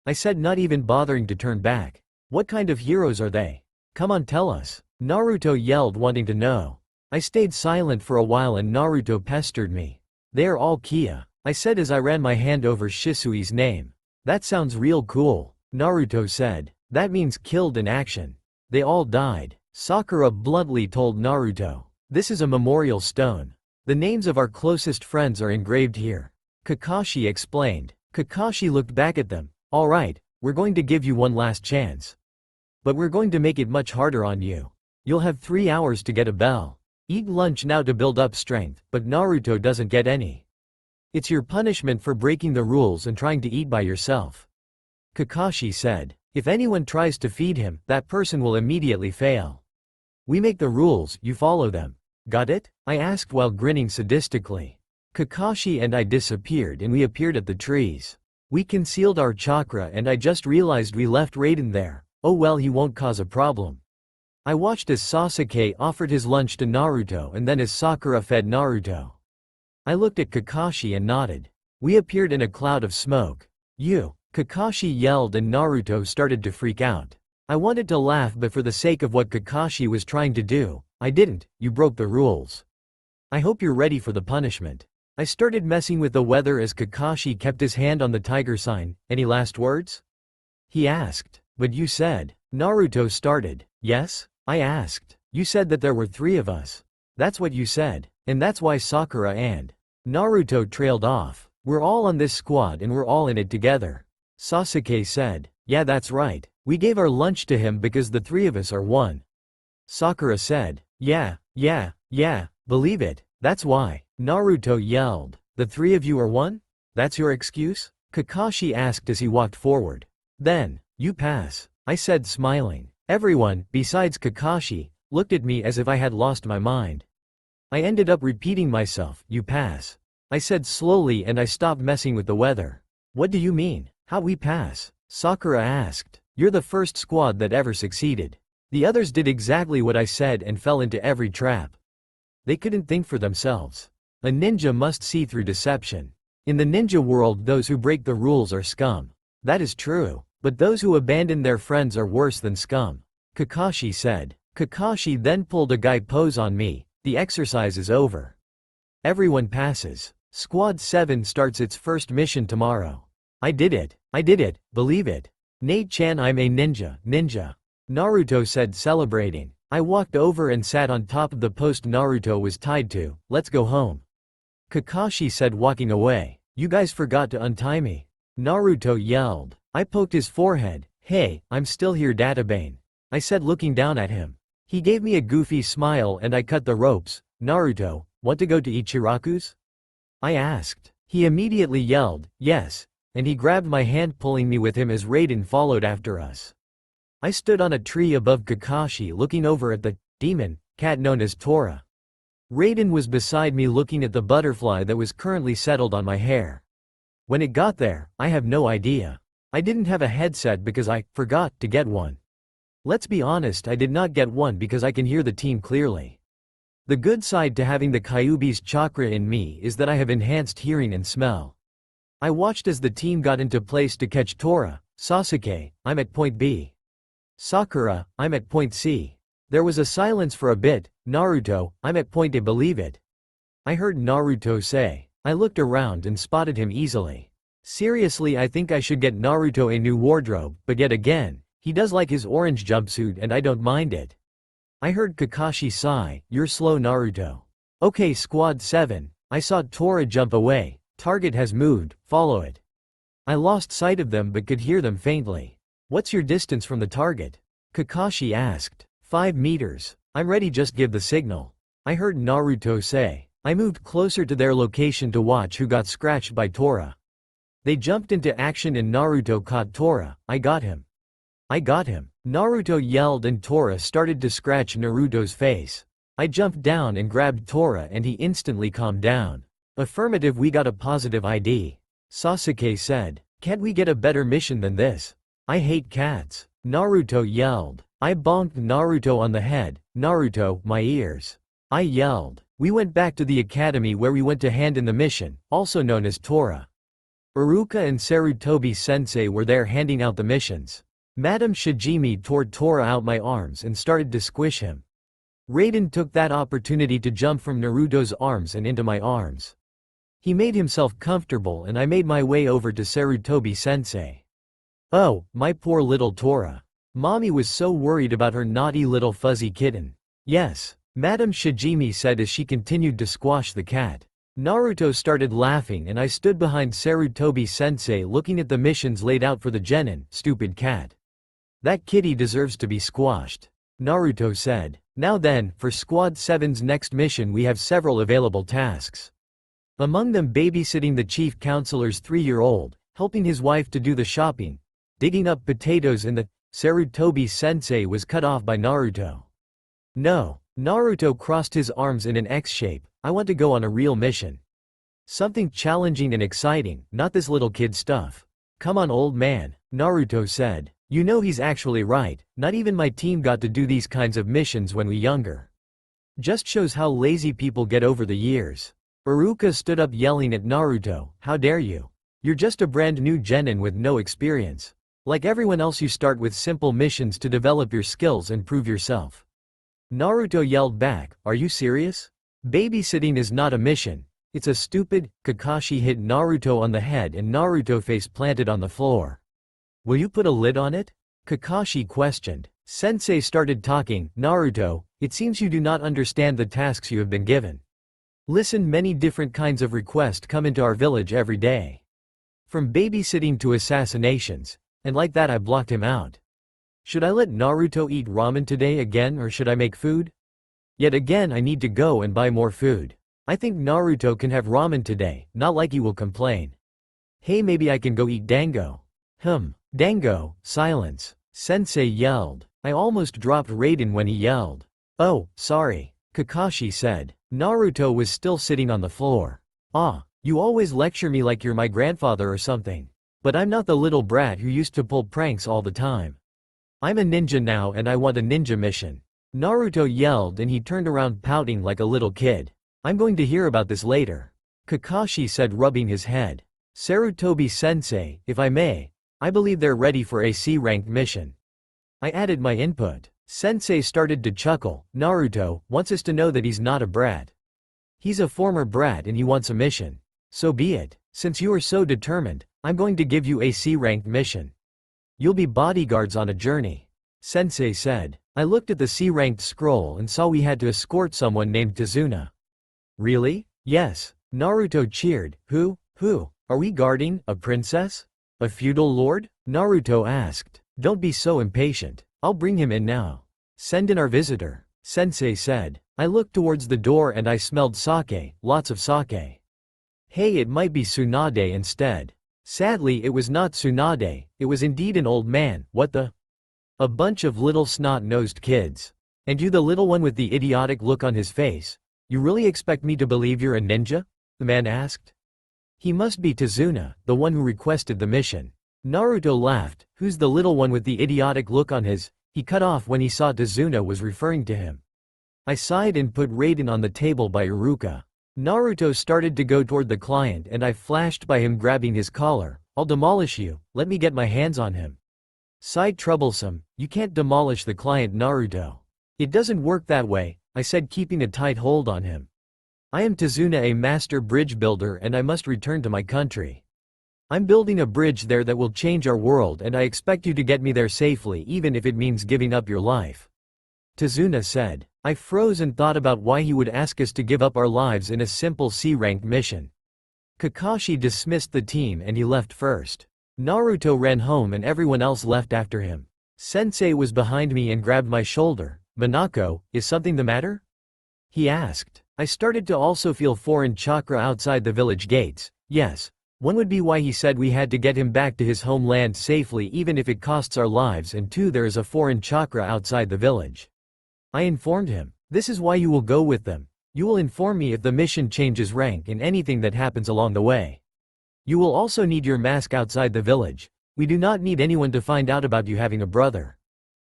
I said, not even bothering to turn back. What kind of heroes are they? Come on, tell us. Naruto yelled, wanting to know. I stayed silent for a while and Naruto pestered me. They are all Kia, I said as I ran my hand over Shisui's name. That sounds real cool, Naruto said. That means killed in action. They all died. Sakura bluntly told Naruto. This is a memorial stone. The names of our closest friends are engraved here. Kakashi explained. Kakashi looked back at them. Alright, we're going to give you one last chance. But we're going to make it much harder on you. You'll have 3 hours to get a bell. Eat lunch now to build up strength, but Naruto doesn't get any. It's your punishment for breaking the rules and trying to eat by yourself. Kakashi said. If anyone tries to feed him, that person will immediately fail. We make the rules, you follow them. Got it? I asked while grinning sadistically. Kakashi and I disappeared and we appeared at the trees. We concealed our chakra and I just realized we left Raiden there. Oh well, he won't cause a problem. I watched as Sasuke offered his lunch to Naruto and then as Sakura fed Naruto. I looked at Kakashi and nodded. We appeared in a cloud of smoke. You! Kakashi yelled and Naruto started to freak out. I wanted to laugh but for the sake of what Kakashi was trying to do, I didn't. You broke the rules. I hope you're ready for the punishment. I started messing with the weather as Kakashi kept his hand on the tiger sign. Any last words? He asked. But you said. Naruto started. Yes? I asked. You said that there were 3 of us. That's what you said. And that's why Sakura and Naruto trailed off. We're all on this squad and we're all in it together. Sasuke said. Yeah, that's right. We gave our lunch to him because the 3 of us are one. Sakura said. Yeah, believe it. That's why. Naruto yelled. The 3 of you are one? That's your excuse? Kakashi asked as he walked forward. Then, you pass. I said smiling. Everyone, besides Kakashi, looked at me as if I had lost my mind. I ended up repeating myself, you pass. I said slowly and I stopped messing with the weather. What do you mean? How we pass? Sakura asked. You're the first squad that ever succeeded. The others did exactly what I said and fell into every trap. They couldn't think for themselves. A ninja must see through deception. In the ninja world, those who break the rules are scum. That is true. But those who abandon their friends are worse than scum. Kakashi said. Kakashi then pulled a guy pose on me. The exercise is over. Everyone passes. Squad 7 starts its first mission tomorrow. I did it. Believe it. Nate-chan, I'm a ninja. Naruto said, celebrating. I walked over and sat on top of the post Naruto was tied to. Let's go home. Kakashi said, walking away. You guys forgot to untie me. Naruto yelled. I poked his forehead. Hey, I'm still here, Databane. I said, looking down at him. He gave me a goofy smile and I cut the ropes. Naruto, want to go to Ichiraku's? I asked. He immediately yelled, yes, and he grabbed my hand, pulling me with him as Raiden followed after us. I stood on a tree above Kakashi looking over at the demon cat known as Tora. Raiden was beside me looking at the butterfly that was currently settled on my hair. When it got there, I have no idea. I didn't have a headset because I forgot to get one. Let's be honest, I did not get one because I can hear the team clearly. The good side to having the Kyuubi's chakra in me is that I have enhanced hearing and smell. I watched as the team got into place to catch Tora. Sasuke, I'm at point B. Sakura, I'm at point C. There was a silence for a bit. Naruto, I'm at point A, believe it. I heard Naruto say. I looked around and spotted him easily. Seriously, I think I should get Naruto a new wardrobe, but yet again, he does like his orange jumpsuit and I don't mind it. I heard Kakashi sigh, you're slow, Naruto. Okay, squad 7, I saw Tora jump away. Target has moved, follow it. I lost sight of them but could hear them faintly. What's your distance from the target? Kakashi asked. 5 meters. I'm ready, just give the signal. I heard Naruto say. I moved closer to their location to watch who got scratched by Tora. They jumped into action and Naruto caught Tora. I got him. Naruto yelled and Tora started to scratch Naruto's face. I jumped down and grabbed Tora and he instantly calmed down. Affirmative, we got a positive ID. Sasuke said. Can't we get a better mission than this? I hate cats. Naruto yelled. I bonked Naruto on the head. Naruto, my ears. I yelled. We went back to the academy where we went to hand in the mission, also known as Tora. Iruka and Sarutobi sensei were there handing out the missions. Madame Shijimi tore Tora out my arms and started to squish him. Raiden took that opportunity to jump from Naruto's arms and into my arms. He made himself comfortable and I made my way over to Sarutobi-sensei. Oh, my poor little Tora. Mommy was so worried about her naughty little fuzzy kitten. Yes, Madame Shijimi said as she continued to squash the cat. Naruto started laughing and I stood behind Sarutobi-sensei looking at the missions laid out for the genin. Stupid cat. That kitty deserves to be squashed. Naruto said. Now then, for Squad 7's next mission we have several available tasks. Among them babysitting the chief counselor's 3-year-old, helping his wife to do the shopping, digging up potatoes in the… Sarutobi-sensei was cut off by Naruto. No. Naruto crossed his arms in an X shape. I want to go on a real mission. Something challenging and exciting, not this little kid stuff. Come on old man, Naruto said. You know he's actually right, not even my team got to do these kinds of missions when we younger. Just shows how lazy people get over the years. Iruka stood up yelling at Naruto, how dare you? You're just a brand new genin with no experience. Like everyone else you start with simple missions to develop your skills and prove yourself. Naruto yelled back, are you serious? Babysitting is not a mission. It's a stupid… Kakashi hit Naruto on the head and Naruto face planted on the floor. Will you put a lid on it? Kakashi questioned. Sensei started talking, Naruto, it seems you do not understand the tasks you have been given. Listen, many different kinds of requests come into our village every day. From babysitting to assassinations, and like that I blocked him out. Should I let Naruto eat ramen today again or should I make food? Yet again I need to go and buy more food. I think Naruto can have ramen today, not like he will complain. Hey, maybe I can go eat dango. Dango, silence. Sensei yelled. I almost dropped Raiden when he yelled. Oh, sorry, Kakashi said. Naruto was still sitting on the floor. Ah, you always lecture me like you're my grandfather or something. But I'm not the little brat who used to pull pranks all the time. I'm a ninja now and I want a ninja mission. Naruto yelled and he turned around pouting like a little kid. I'm going to hear about this later. Kakashi said, rubbing his head. Sarutobi-sensei, if I may, I believe they're ready for a C-ranked mission. I added my input. Sensei started to chuckle. Naruto wants us to know that he's not a brat. He's a former brat and he wants a mission. So be it. Since you are so determined, I'm going to give you a C-ranked mission. You'll be bodyguards on a journey. Sensei said. I looked at the C-ranked scroll and saw we had to escort someone named Tazuna. Really? Yes. Naruto cheered. Who? Are we guarding a princess? A feudal lord? Naruto asked. Don't be so impatient. I'll bring him in now. Send in our visitor, Sensei said. I looked towards the door and I smelled sake, lots of sake. Hey, it might be Tsunade instead. Sadly, it was not Tsunade, it was indeed an old man. What the? A bunch of little snot-nosed kids. And you, the little one with the idiotic look on his face. You really expect me to believe you're a ninja? The man asked. He must be Tazuna, the one who requested the mission. Naruto laughed. Who's the little one with the idiotic look on his… He cut off when he saw Tazuna was referring to him. I sighed and put Raiden on the table by Iruka. Naruto started to go toward the client and I flashed by him grabbing his collar. I'll demolish you, let me get my hands on him. Sighed troublesome, you can't demolish the client Naruto. It doesn't work that way, I said keeping a tight hold on him. I am Tazuna, a master bridge builder, and I must return to my country. I'm building a bridge there that will change our world and I expect you to get me there safely even if it means giving up your life. Tazuna said. I froze and thought about why he would ask us to give up our lives in a simple C-ranked mission. Kakashi dismissed the team and he left first. Naruto ran home and everyone else left after him. Sensei was behind me and grabbed my shoulder. Manako, is something the matter? He asked. I started to also feel foreign chakra outside the village gates. Yes. One would be why he said we had to get him back to his homeland safely even if it costs our lives, and two, there is a foreign chakra outside the village. I informed him. This is why you will go with them. You will inform me if the mission changes rank and anything that happens along the way. You will also need your mask outside the village. We do not need anyone to find out about you having a brother.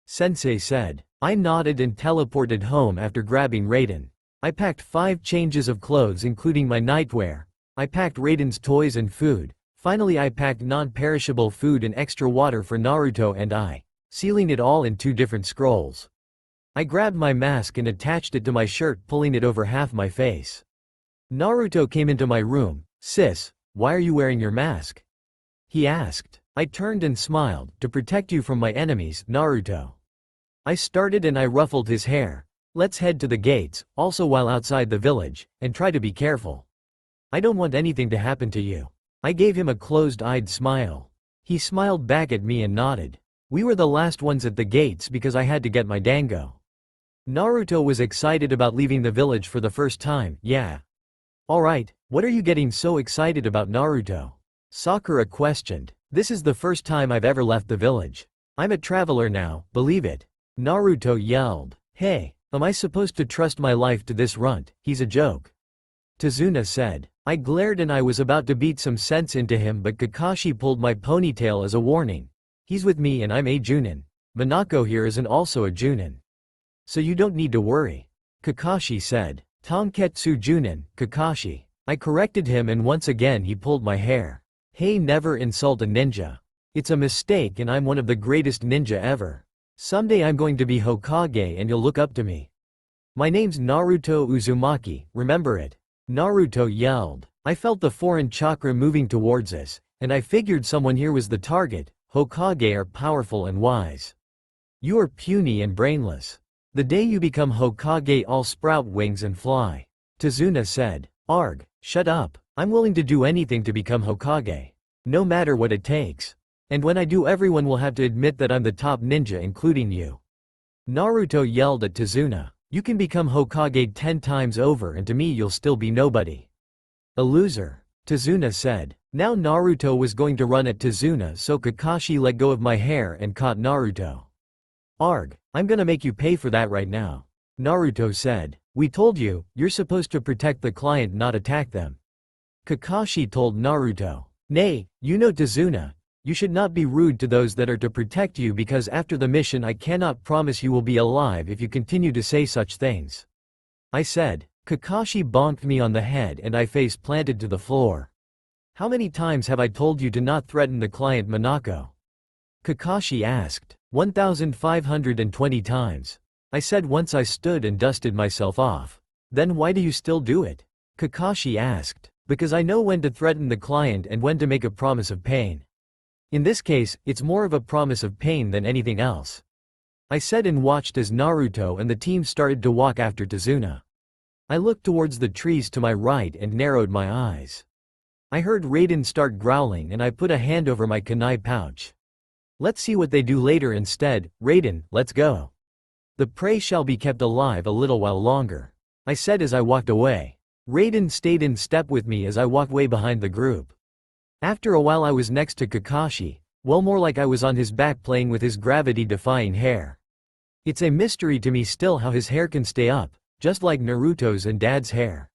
Sensei said. I nodded and teleported home after grabbing Raiden. I packed 5 changes of clothes including my nightwear. I packed Raiden's toys and food. Finally I packed non-perishable food and extra water for Naruto and I, sealing it all in 2 different scrolls. I grabbed my mask and attached it to my shirt, pulling it over half my face. Naruto came into my room. "Sis, why are you wearing your mask?" he asked. I turned and smiled. "To protect you from my enemies, Naruto." I started and I ruffled his hair. "Let's head to the gates, also while outside the village, and try to be careful. I don't want anything to happen to you." I gave him a closed-eyed smile. He smiled back at me and nodded. We were the last ones at the gates because I had to get my dango. Naruto was excited about leaving the village for the first time. "Yeah. Alright, what are you getting so excited about, Naruto?" Sakura questioned. "This is the first time I've ever left the village. I'm a traveler now, believe it." Naruto yelled. "Hey, am I supposed to trust my life to this runt? He's a joke," Tazuna said. I glared and I was about to beat some sense into him, but Kakashi pulled my ponytail as a warning. "He's with me and I'm a Junin. Manako here isn't also a Junin. So you don't need to worry," Kakashi said. "Tonketsu Junin, Kakashi." I corrected him and once again he pulled my hair. "Hey, never insult a ninja. It's a mistake and I'm one of the greatest ninja ever. Someday I'm going to be Hokage and you'll look up to me. My name's Naruto Uzumaki, remember it?" Naruto yelled. I felt the foreign chakra moving towards us, and I figured someone here was the target. Hokage are powerful and wise. You are puny and brainless. The day you become Hokage I'll sprout wings and fly, Tazuna said. "Arg, shut up. I'm willing to do anything to become Hokage. No matter what it takes. And when I do everyone will have to admit that I'm the top ninja including you." Naruto yelled at Tazuna. "You can become Hokage 10 times over and to me you'll still be nobody. A loser," Tazuna said. Now Naruto was going to run at Tazuna, so Kakashi let go of my hair and caught Naruto. "Arg, I'm gonna make you pay for that right now," Naruto said. "We told you, you're supposed to protect the client, not attack them," Kakashi told Naruto. "Nay, you know Tazuna, you should not be rude to those that are to protect you because after the mission I cannot promise you will be alive if you continue to say such things," I said. Kakashi bonked me on the head and I face planted to the floor. "How many times have I told you to not threaten the client Manako?" Kakashi asked. 1,520 times. I said once. I stood and dusted myself off. "Then why do you still do it?" Kakashi asked. "Because I know when to threaten the client and when to make a promise of pain. In this case, it's more of a promise of pain than anything else," I said and watched as Naruto and the team started to walk after Tazuna. I looked towards the trees to my right and narrowed my eyes. I heard Raiden start growling and I put a hand over my kunai pouch. "Let's see what they do later instead. Raiden, let's go. The prey shall be kept alive a little while longer," I said as I walked away. Raiden stayed in step with me as I walked way behind the group. After a while I was next to Kakashi, well, more like I was on his back playing with his gravity-defying hair. It's a mystery to me still how his hair can stay up, just like Naruto's and Dad's hair.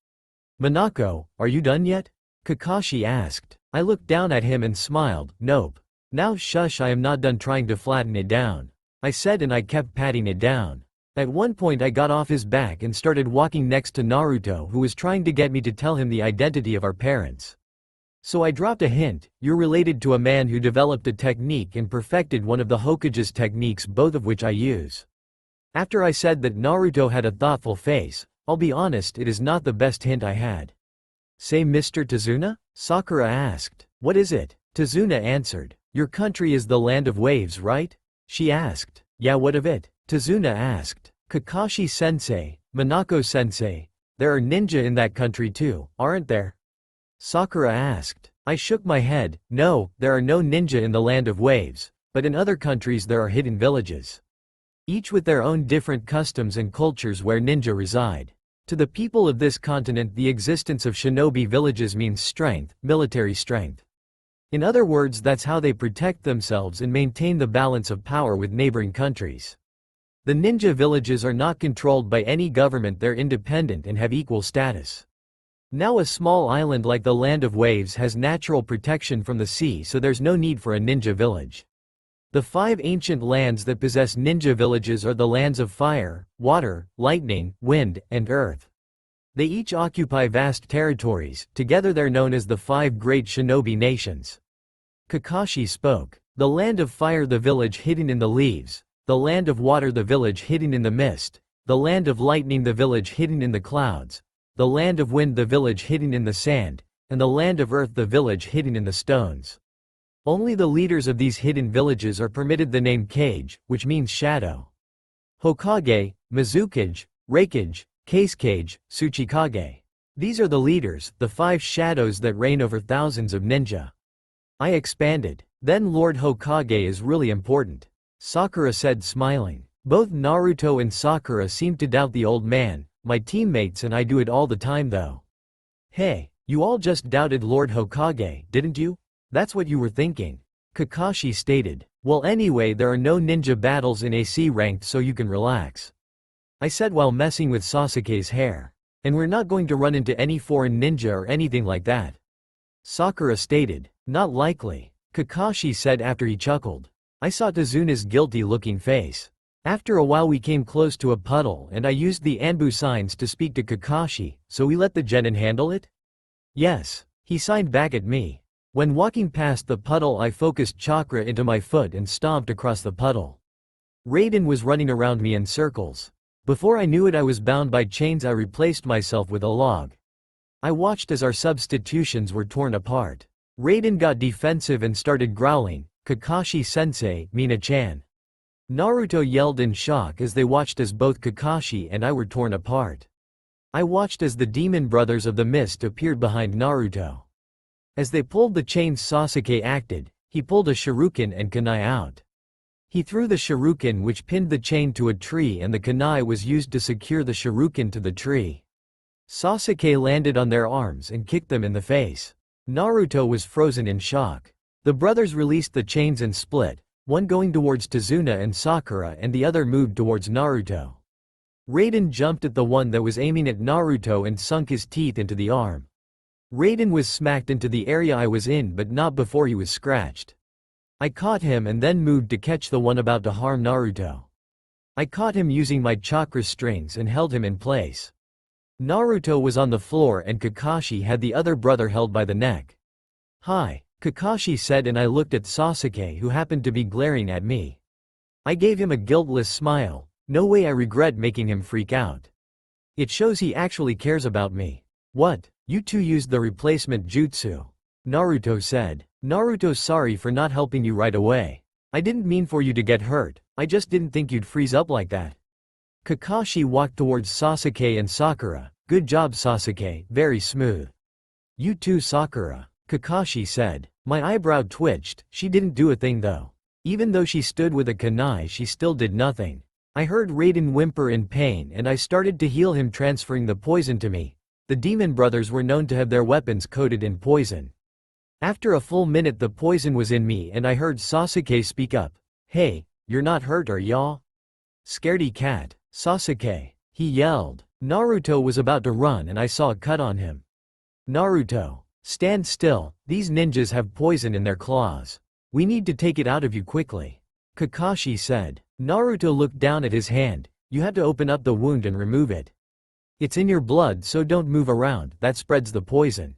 "Manako, are you done yet?" Kakashi asked. I looked down at him and smiled. "Nope. Now shush, I am not done trying to flatten it down," I said and I kept patting it down. At one point I got off his back and started walking next to Naruto, who was trying to get me to tell him the identity of our parents. So I dropped a hint: "You're related to a man who developed a technique and perfected one of the Hokage's techniques, both of which I use." After I said that, Naruto had a thoughtful face. I'll be honest, it is not the best hint I had. "Say, Mr. Tazuna?" Sakura asked. "What is it?" Tazuna answered. "Your country is the land of waves, right?" she asked. "Yeah, what of it?" Tazuna asked. "Kakashi-sensei, Manako-sensei, there are ninja in that country too, aren't there?" Sakura asked. I shook my head. "No, there are no ninja in the land of waves, but in other countries there are hidden villages. Each with their own different customs and cultures where ninja reside. To the people of this continent the existence of shinobi villages means strength, military strength. In other words, that's how they protect themselves and maintain the balance of power with neighboring countries. The ninja villages are not controlled by any government, they're independent and have equal status. Now a small island like the Land of Waves has natural protection from the sea, so there's no need for a ninja village. The 5 ancient lands that possess ninja villages are the lands of fire, water, lightning, wind, and earth. They each occupy vast territories. Together they're known as the 5 great shinobi nations. Kakashi spoke. The Land of Fire, the village hidden in the leaves. the land of water the village hidden in the mist, the land of lightning the village hidden in the clouds, the land of wind the village hidden in the sand, and the land of earth the village hidden in the stones. Only the leaders of these hidden villages are permitted the name Kage, which means shadow. Hokage, Mizukage, Reikage, Kasekage, Tsuchikage. These are the leaders, the 5 shadows that reign over thousands of ninja. I expanded. Then Lord Hokage is really important, Sakura said smiling. Both Naruto and Sakura seemed to doubt the old man. My teammates and I do it all the time though. Hey, you all just doubted Lord Hokage, didn't you? That's what you were thinking. Kakashi stated. Well anyway, there are no ninja battles in AC ranked, so you can relax, I said while messing with Sasuke's hair. And we're not going to run into any foreign ninja or anything like that, Sakura stated. Not likely, Kakashi said after he chuckled. I saw Tazuna's guilty-looking face. After a while we came close to a puddle and I used the Anbu signs to speak to Kakashi, so we let the genin handle it? Yes, he signed back at me. When walking past the puddle I focused chakra into my foot and stomped across the puddle. Raiden was running around me in circles. Before I knew it I was bound by chains. I replaced myself with a log. I watched as our substitutions were torn apart. Raiden got defensive and started growling, Kakashi-sensei, Mina-chan. Naruto yelled in shock as they watched as both Kakashi and I were torn apart. I watched as the demon brothers of the mist appeared behind Naruto. As they pulled the chains Sasuke acted, he pulled a shuriken and kunai out. He threw the shuriken which pinned the chain to a tree and the kunai was used to secure the shuriken to the tree. Sasuke landed on their arms and kicked them in the face. Naruto was frozen in shock. The brothers released the chains and split, one going towards Tazuna and Sakura and the other moved towards Naruto. Raiden jumped at the one that was aiming at Naruto and sunk his teeth into the arm. Raiden was smacked into the area I was in but not before he was scratched. I caught him and then moved to catch the one about to harm Naruto. I caught him using my chakra strings and held him in place. Naruto was on the floor and Kakashi had the other brother held by the neck. Hi, Kakashi said and I looked at Sasuke who happened to be glaring at me. I gave him a guiltless smile. No way, I regret making him freak out. It shows he actually cares about me. What? You two used the replacement jutsu, Naruto said. Naruto, sorry for not helping you right away. I didn't mean for you to get hurt, I just didn't think you'd freeze up like that. Kakashi walked towards Sasuke and Sakura. Good job Sasuke, very smooth. You too Sakura, Kakashi said. My eyebrow twitched. She didn't do a thing though. Even though she stood with a kunai she still did nothing. I heard Raiden whimper in pain and I started to heal him, transferring the poison to me. The demon brothers were known to have their weapons coated in poison. After a full minute the poison was in me and I heard Sasuke speak up. Hey, you're not hurt are ya? Scaredy cat, Sasuke, he yelled. Naruto was about to run and I saw a cut on him. Naruto, stand still, these ninjas have poison in their claws. We need to take it out of you quickly, Kakashi said. Naruto looked down at his hand. You had to open up the wound and remove it. It's in your blood, so don't move around, that spreads the poison,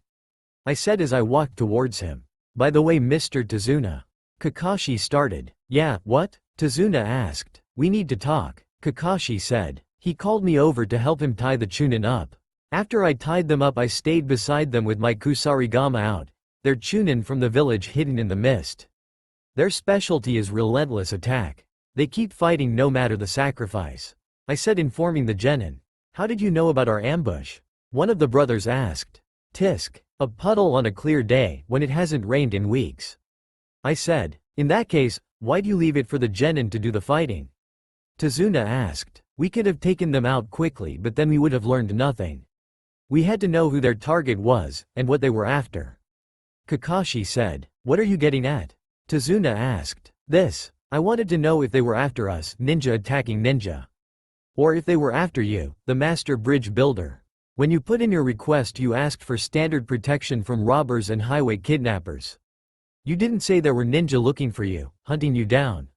I said as I walked towards him. By the way Mr. Tazuna, Kakashi started. Yeah, what? Tazuna asked. We need to talk, Kakashi said. He called me over to help him tie the chunin up. After I tied them up I stayed beside them with my kusarigama out. Their chunin from the village hidden in the mist. Their specialty is relentless attack. They keep fighting no matter the sacrifice, I said, informing the genin. How did you know about our ambush? One of the brothers asked. Tisk. A puddle on a clear day, when it hasn't rained in weeks, I said. In that case, why do you leave it for the genin to do the fighting? Tazuna asked. We could have taken them out quickly but then we would have learned nothing. We had to know who their target was, and what they were after, Kakashi said. What are you getting at? Tazuna asked. This. I wanted to know if they were after us, ninja attacking ninja. Or if they were after you, the master bridge builder. When you put in your request you asked for standard protection from robbers and highway kidnappers. You didn't say there were ninja looking for you, hunting you down.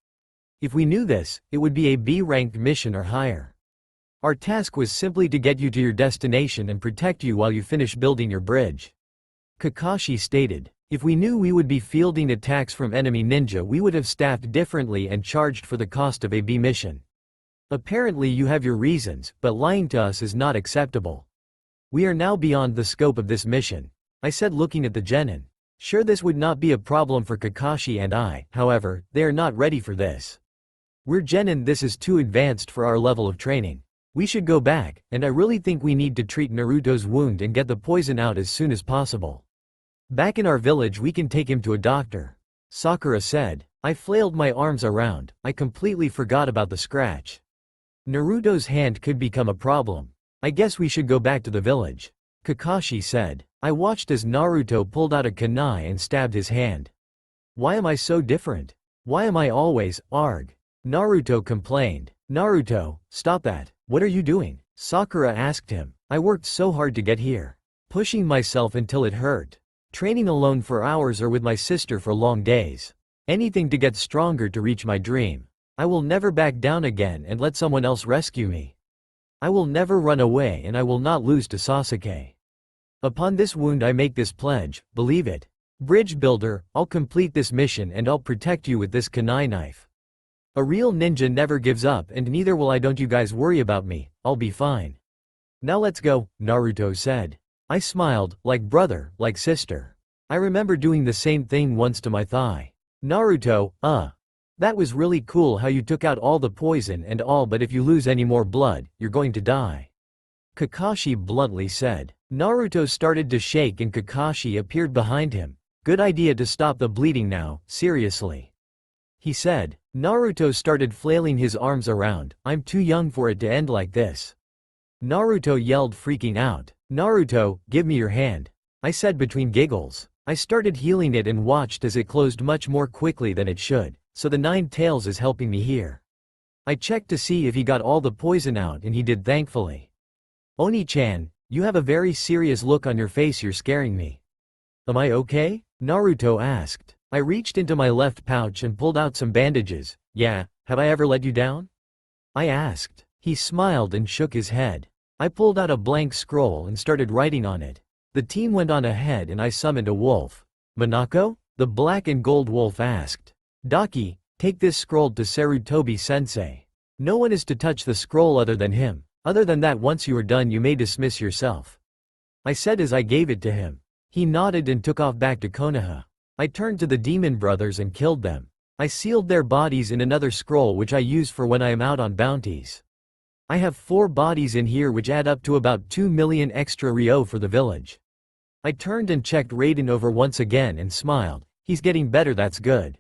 If we knew this, it would be a B-ranked mission or higher. Our task was simply to get you to your destination and protect you while you finish building your bridge, Kakashi stated. If we knew we would be fielding attacks from enemy ninja, we would have staffed differently and charged for the cost of a B mission. Apparently you have your reasons, but lying to us is not acceptable. We are now beyond the scope of this mission, I said, looking at the genin. Sure, this would not be a problem for Kakashi and I, however, they are not ready for this. We're genin, this is too advanced for our level of training. We should go back, and I really think we need to treat Naruto's wound and get the poison out as soon as possible. Back in our village we can take him to a doctor, Sakura said. I flailed my arms around, I completely forgot about the scratch. Naruto's hand could become a problem. I guess we should go back to the village, Kakashi said. I watched as Naruto pulled out a kunai and stabbed his hand. Why am I so different? Why am I always, arg? Naruto complained. Naruto, stop that, what are you doing? Sakura asked him. I worked so hard to get here. Pushing myself until it hurt. Training alone for hours or with my sister for long days. Anything to get stronger to reach my dream. I will never back down again and let someone else rescue me. I will never run away and I will not lose to Sasuke. Upon this wound I make this pledge, believe it. Bridge builder, I'll complete this mission and I'll protect you with this kunai knife. A real ninja never gives up and neither will I, don't you guys worry about me, I'll be fine. Now let's go, Naruto said. I smiled, like brother, like sister. I remember doing the same thing once to my thigh. Naruto, that was really cool how you took out all the poison and all, but if you lose any more blood, you're going to die. Kakashi bluntly said. Naruto started to shake and Kakashi appeared behind him. Good idea to stop the bleeding now, seriously, he said. Naruto started flailing his arms around. I'm too young for it to end like this. Naruto yelled, freaking out. Naruto, give me your hand, I said between giggles. I started healing it and watched as it closed much more quickly than it should, so the nine tails is helping me here. I checked to see if he got all the poison out and he did, thankfully. Oni-chan, you have a very serious look on your face, you're scaring me. Am I okay? Naruto asked. I reached into my left pouch and pulled out some bandages. Yeah, have I ever let you down? I asked. He smiled and shook his head. I pulled out a blank scroll and started writing on it. The team went on ahead and I summoned a wolf. Manako? The black and gold wolf asked. Daki, take this scroll to Sarutobi-sensei. No one is to touch the scroll other than him. Other than that, once you are done you may dismiss yourself, I said as I gave it to him. He nodded and took off back to Konoha. I turned to the demon brothers and killed them. I sealed their bodies in another scroll which I use for when I am out on bounties. I have 4 bodies in here which add up to about 2 million extra Ryo for the village. I turned and checked Raiden over once again and smiled. He's getting better, that's good.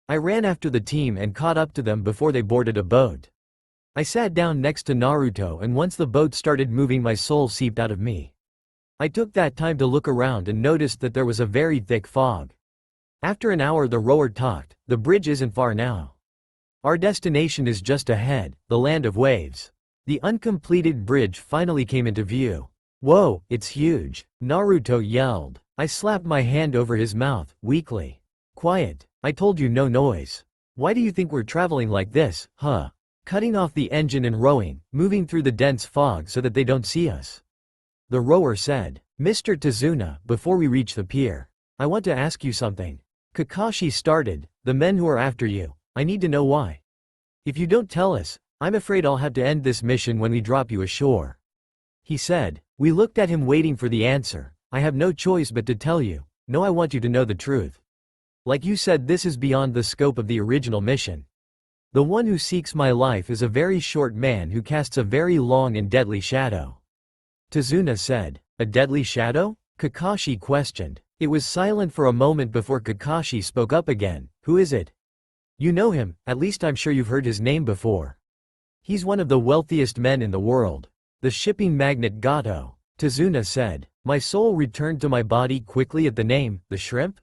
I ran after the team and caught up to them before they boarded a boat. I sat down next to Naruto and once the boat started moving my soul seeped out of me. I took that time to look around and noticed that there was a very thick fog. After an hour the rower talked. The bridge isn't far now. Our destination is just ahead, the land of waves. The uncompleted bridge finally came into view. Whoa, it's huge, Naruto yelled. I slapped my hand over his mouth, weakly. Quiet, I told you, no noise. Why do you think we're traveling like this, huh? Cutting off the engine and rowing, moving through the dense fog so that they don't see us. The rower said. Mr. Tazuna, before we reach the pier, I want to ask you something. Kakashi started. The men who are after you, I need to know why. If you don't tell us, I'm afraid I'll have to end this mission when we drop you ashore, he said. We looked at him waiting for the answer. I have no choice but to tell you. No, I want you to know the truth. Like you said, this is beyond the scope of the original mission. The one who seeks my life is a very short man who casts a very long and deadly shadow. Tazuna said. A deadly shadow? Kakashi questioned. It was silent for a moment before Kakashi spoke up again. Who is it? You know him, at least I'm sure you've heard his name before. He's one of the wealthiest men in the world. The shipping magnate Gato. Tazuna said. My soul returned to my body quickly at the name, the shrimp?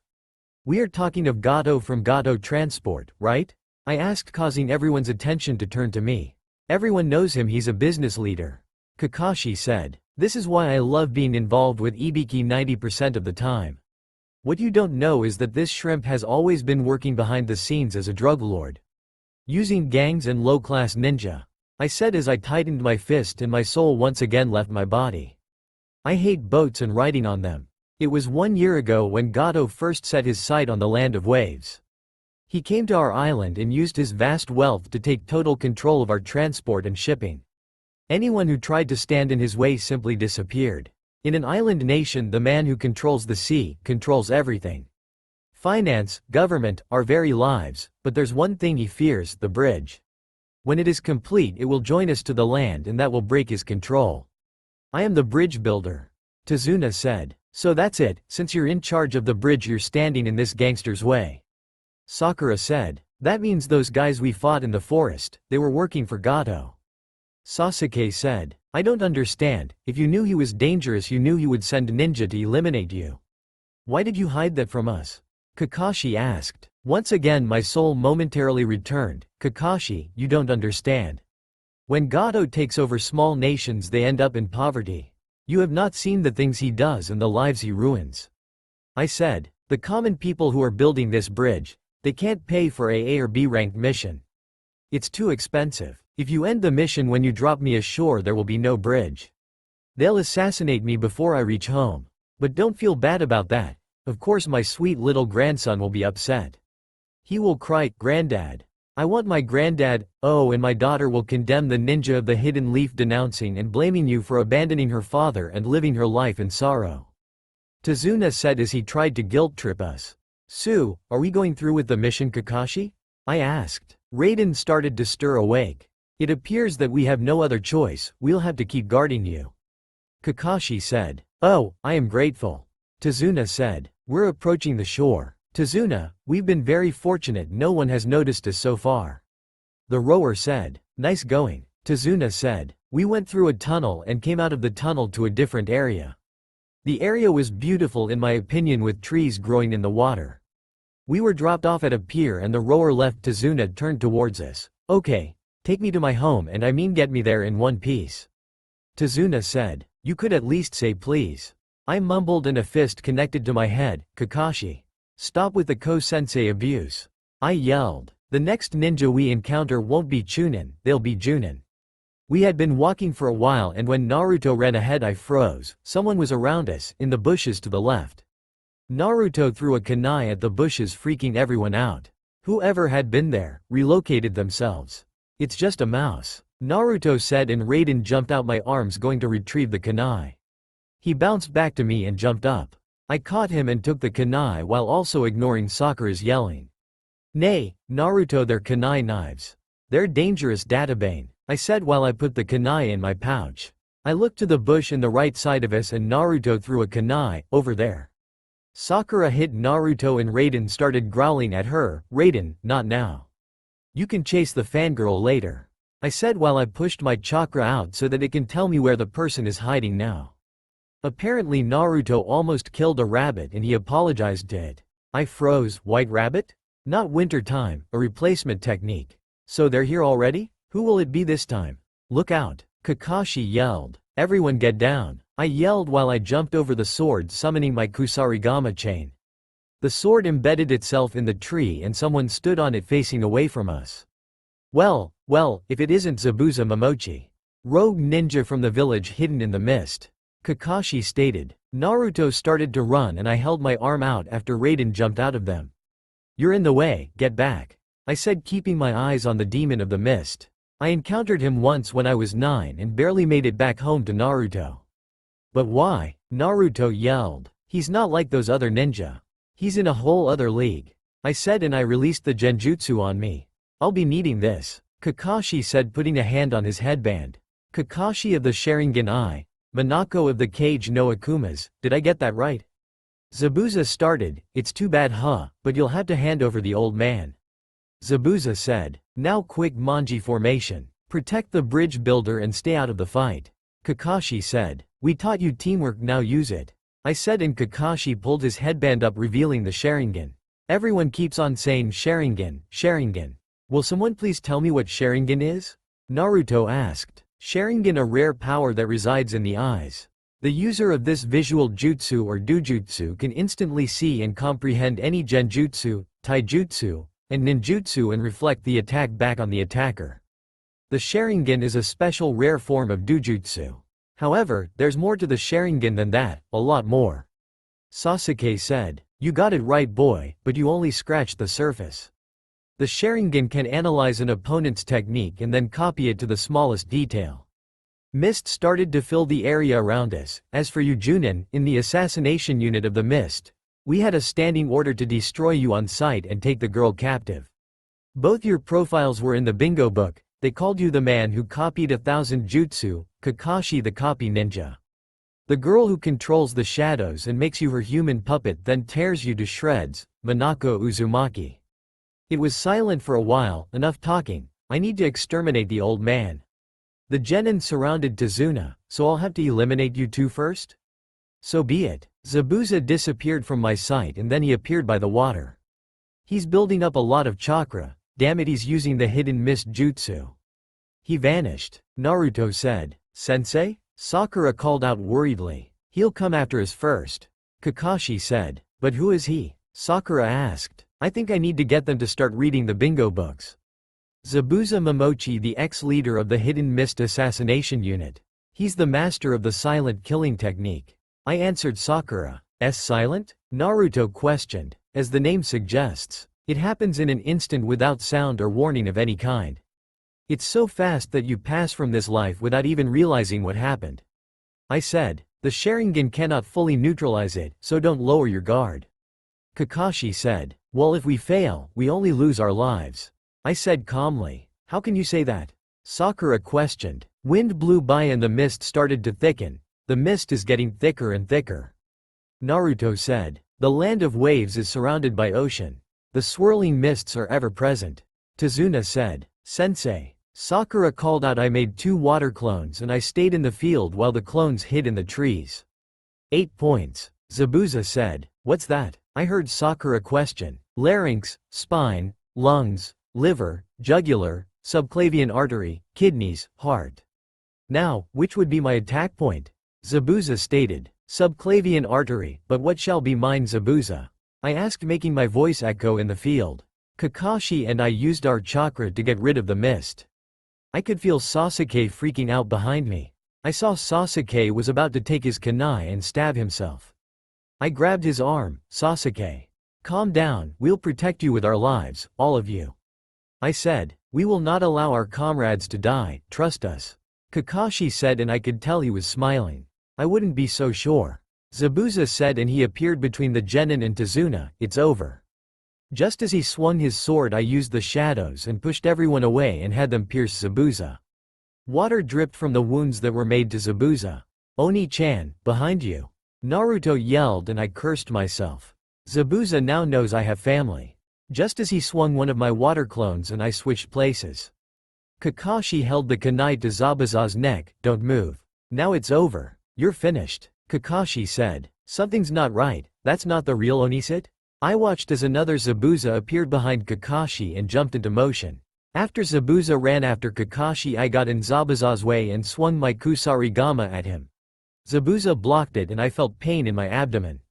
We are talking of Gato from Gato Transport, right? I asked, causing everyone's attention to turn to me. Everyone knows him, he's a business leader. Kakashi said. This is why I love being involved with Ibiki 90% of the time. What you don't know is that this shrimp has always been working behind the scenes as a drug lord. Using gangs and low-class ninja. I said as I tightened my fist and my soul once again left my body. I hate boats and riding on them. It was 1 year ago when Gato first set his sight on the land of waves. He came to our island and used his vast wealth to take total control of our transport and shipping. Anyone who tried to stand in his way simply disappeared. In an island nation, the man who controls the sea controls everything. Finance, government, our very lives, but there's one thing he fears: the bridge. When it is complete, it will join us to the land and that will break his control. I am the bridge builder, Tazuna said. So that's it, since you're in charge of the bridge, you're standing in this gangster's way. Sakura said. That means those guys we fought in the forest, they were working for Gato. Sasuke said. I don't understand, if you knew he was dangerous you knew he would send ninja to eliminate you. Why did you hide that from us? Kakashi asked. Once again my soul momentarily returned. Kakashi, you don't understand. When Gato takes over small nations they end up in poverty. You have not seen the things he does and the lives he ruins. I said. The common people who are building this bridge, they can't pay for a or B ranked mission. It's too expensive. If you end the mission when you drop me ashore there will be no bridge. They'll assassinate me before I reach home. But don't feel bad about that. Of course my sweet little grandson will be upset. He will cry, Granddad. I want my granddad. Oh, and my daughter will condemn the ninja of the hidden leaf, denouncing and blaming you for abandoning her father and living her life in sorrow. Tazuna said as he tried to guilt trip us. Sue, are we going through with the mission, Kakashi? I asked. Raiden started to stir awake. It appears that we have no other choice, we'll have to keep guarding you. Kakashi said. Oh, I am grateful. Tazuna said. We're approaching the shore. Tazuna, we've been very fortunate, no one has noticed us so far. The rower said. Nice going. Tazuna said. We went through a tunnel and came out of the tunnel to a different area. The area was beautiful in my opinion, with trees growing in the water. We were dropped off at a pier and the rower left. Tazuna turned towards us. Okay, take me to my home, and I mean get me there in one piece. Tazuna said. You could at least say please. I mumbled and a fist connected to my head. Kakashi. Stop with the Ko-sensei abuse. I yelled. The next ninja we encounter won't be Chunin, they'll be Junin. We had been walking for a while and when Naruto ran ahead I froze. Someone was around us, in the bushes to the left. Naruto threw a kunai at the bushes, freaking everyone out. Whoever had been there, relocated themselves. It's just a mouse, Naruto said, and Raiden jumped out my arms going to retrieve the kunai. He bounced back to me and jumped up. I caught him and took the kunai while also ignoring Sakura's yelling. Nay, Naruto, they're kunai knives. They're dangerous, Databane, I said while I put the kunai in my pouch. I looked to the bush in the right side of us and Naruto threw a kunai, over there. Sakura hit Naruto and Raiden started growling at her. Raiden, not now. You can chase the fangirl later, I said while I pushed my chakra out so that it can tell me where the person is hiding now. Apparently Naruto almost killed a rabbit and he apologized to it. I froze. White rabbit? Not winter time, a replacement technique. So they're here already? Who will it be this time? Look out, Kakashi yelled. Everyone get down, I yelled while I jumped over the sword, summoning my Kusarigama chain. The sword embedded itself in the tree and someone stood on it facing away from us. Well, if it isn't Zabuza Momochi. Rogue ninja from the village hidden in the mist. Kakashi stated. Naruto started to run and I held my arm out after Raiden jumped out of them. You're in the way, get back, I said, keeping my eyes on the demon of the mist. I encountered him once when I was 9 and barely made it back home to Naruto. But why? Naruto yelled. He's not like those other ninja. He's in a whole other league, I said, and I released the genjutsu on me. I'll be needing this, Kakashi said, putting a hand on his headband. Kakashi of the Sharingan Eye. Manako of the Cage no Akumas, did I get that right? Zabuza started. It's too bad but you'll have to hand over the old man. Zabuza said. Now quick Manji formation. Protect the bridge builder and stay out of the fight. Kakashi said. We taught you teamwork, now use it, I said, and Kakashi pulled his headband up revealing the Sharingan. Everyone keeps on saying Sharingan, Sharingan. Will someone please tell me what Sharingan is? Naruto asked. Sharingan, a rare power that resides in the eyes. The user of this visual jutsu or dojutsu can instantly see and comprehend any genjutsu, taijutsu, and ninjutsu and reflect the attack back on the attacker. The Sharingan is a special rare form of dojutsu. However, there's more to the Sharingan than that, a lot more. Sasuke said. You got it right boy, but you only scratched the surface. The Sharingan can analyze an opponent's technique and then copy it to the smallest detail. Mist started to fill the area around us. As for you Junin, in the assassination unit of the Mist, we had a standing order to destroy you on sight and take the girl captive. Both your profiles were in the bingo book. They called you the man who copied 1,000 jutsu, Kakashi the copy ninja. The girl who controls the shadows and makes you her human puppet then tears you to shreds, Manako Uzumaki. It was silent for a while, enough talking, I need to exterminate the old man. The genin surrounded Tazuna, so I'll have to eliminate you two first? So be it. Zabuza disappeared from my sight and then he appeared by the water. He's building up a lot of chakra, damn it he's using the hidden mist jutsu. He vanished, Naruto said. Sensei? Sakura called out worriedly. He'll come after us first. Kakashi said. But who is he? Sakura asked. I think I need to get them to start reading the bingo books. Zabuza Momochi, the ex-leader of the Hidden Mist Assassination Unit. He's the master of the silent killing technique. I answered Sakura. Silent? Naruto questioned. As the name suggests, it happens in an instant without sound or warning of any kind. It's so fast that you pass from this life without even realizing what happened. I said. The Sharingan cannot fully neutralize it, so don't lower your guard. Kakashi said. Well, if we fail, we only lose our lives. I said calmly. How can you say that? Sakura questioned. Wind blew by and the mist started to thicken. The mist is getting thicker and thicker. Naruto said. The land of waves is surrounded by ocean. The swirling mists are ever present. Tazuna said. Sensei. Sakura called out. I made 2 water clones and I stayed in the field while the clones hid in the trees. 8 points. Zabuza said. What's that? I heard Sakura question. Larynx, spine, lungs, liver, jugular, subclavian artery, kidneys, heart. Now, which would be my attack point? Zabuza stated. Subclavian artery, but what shall be mine Zabuza? I asked, making my voice echo in the field. Kakashi and I used our chakra to get rid of the mist. I could feel Sasuke freaking out behind me. I saw Sasuke was about to take his kunai and stab himself. I grabbed his arm. Sasuke. Calm down, we'll protect you with our lives, all of you. I said. We will not allow our comrades to die, trust us. Kakashi said and I could tell he was smiling. I wouldn't be so sure. Zabuza said and he appeared between the genin and Tazuna. It's over. Just as he swung his sword I used the shadows and pushed everyone away and had them pierce Zabuza. Water dripped from the wounds that were made to Zabuza. Oni-chan, behind you. Naruto yelled and I cursed myself. Zabuza now knows I have family. Just as he swung one of my water clones and I switched places. Kakashi held the kunai to Zabuza's neck. Don't move. Now it's over. You're finished. Kakashi said. Something's not right, that's not the real Onisit? I watched as another Zabuza appeared behind Kakashi and jumped into motion. After Zabuza ran after Kakashi I got in Zabuza's way and swung my Kusarigama at him. Zabuza blocked it and I felt pain in my abdomen.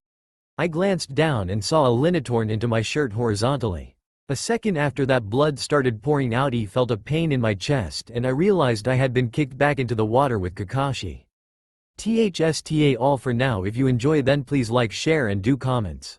I glanced down and saw a linitorn into my shirt horizontally. A second after that blood started pouring out. I felt a pain in my chest and I realized I had been kicked back into the water with Kakashi. THSTA all for now. If you enjoy then please like, share and do comments.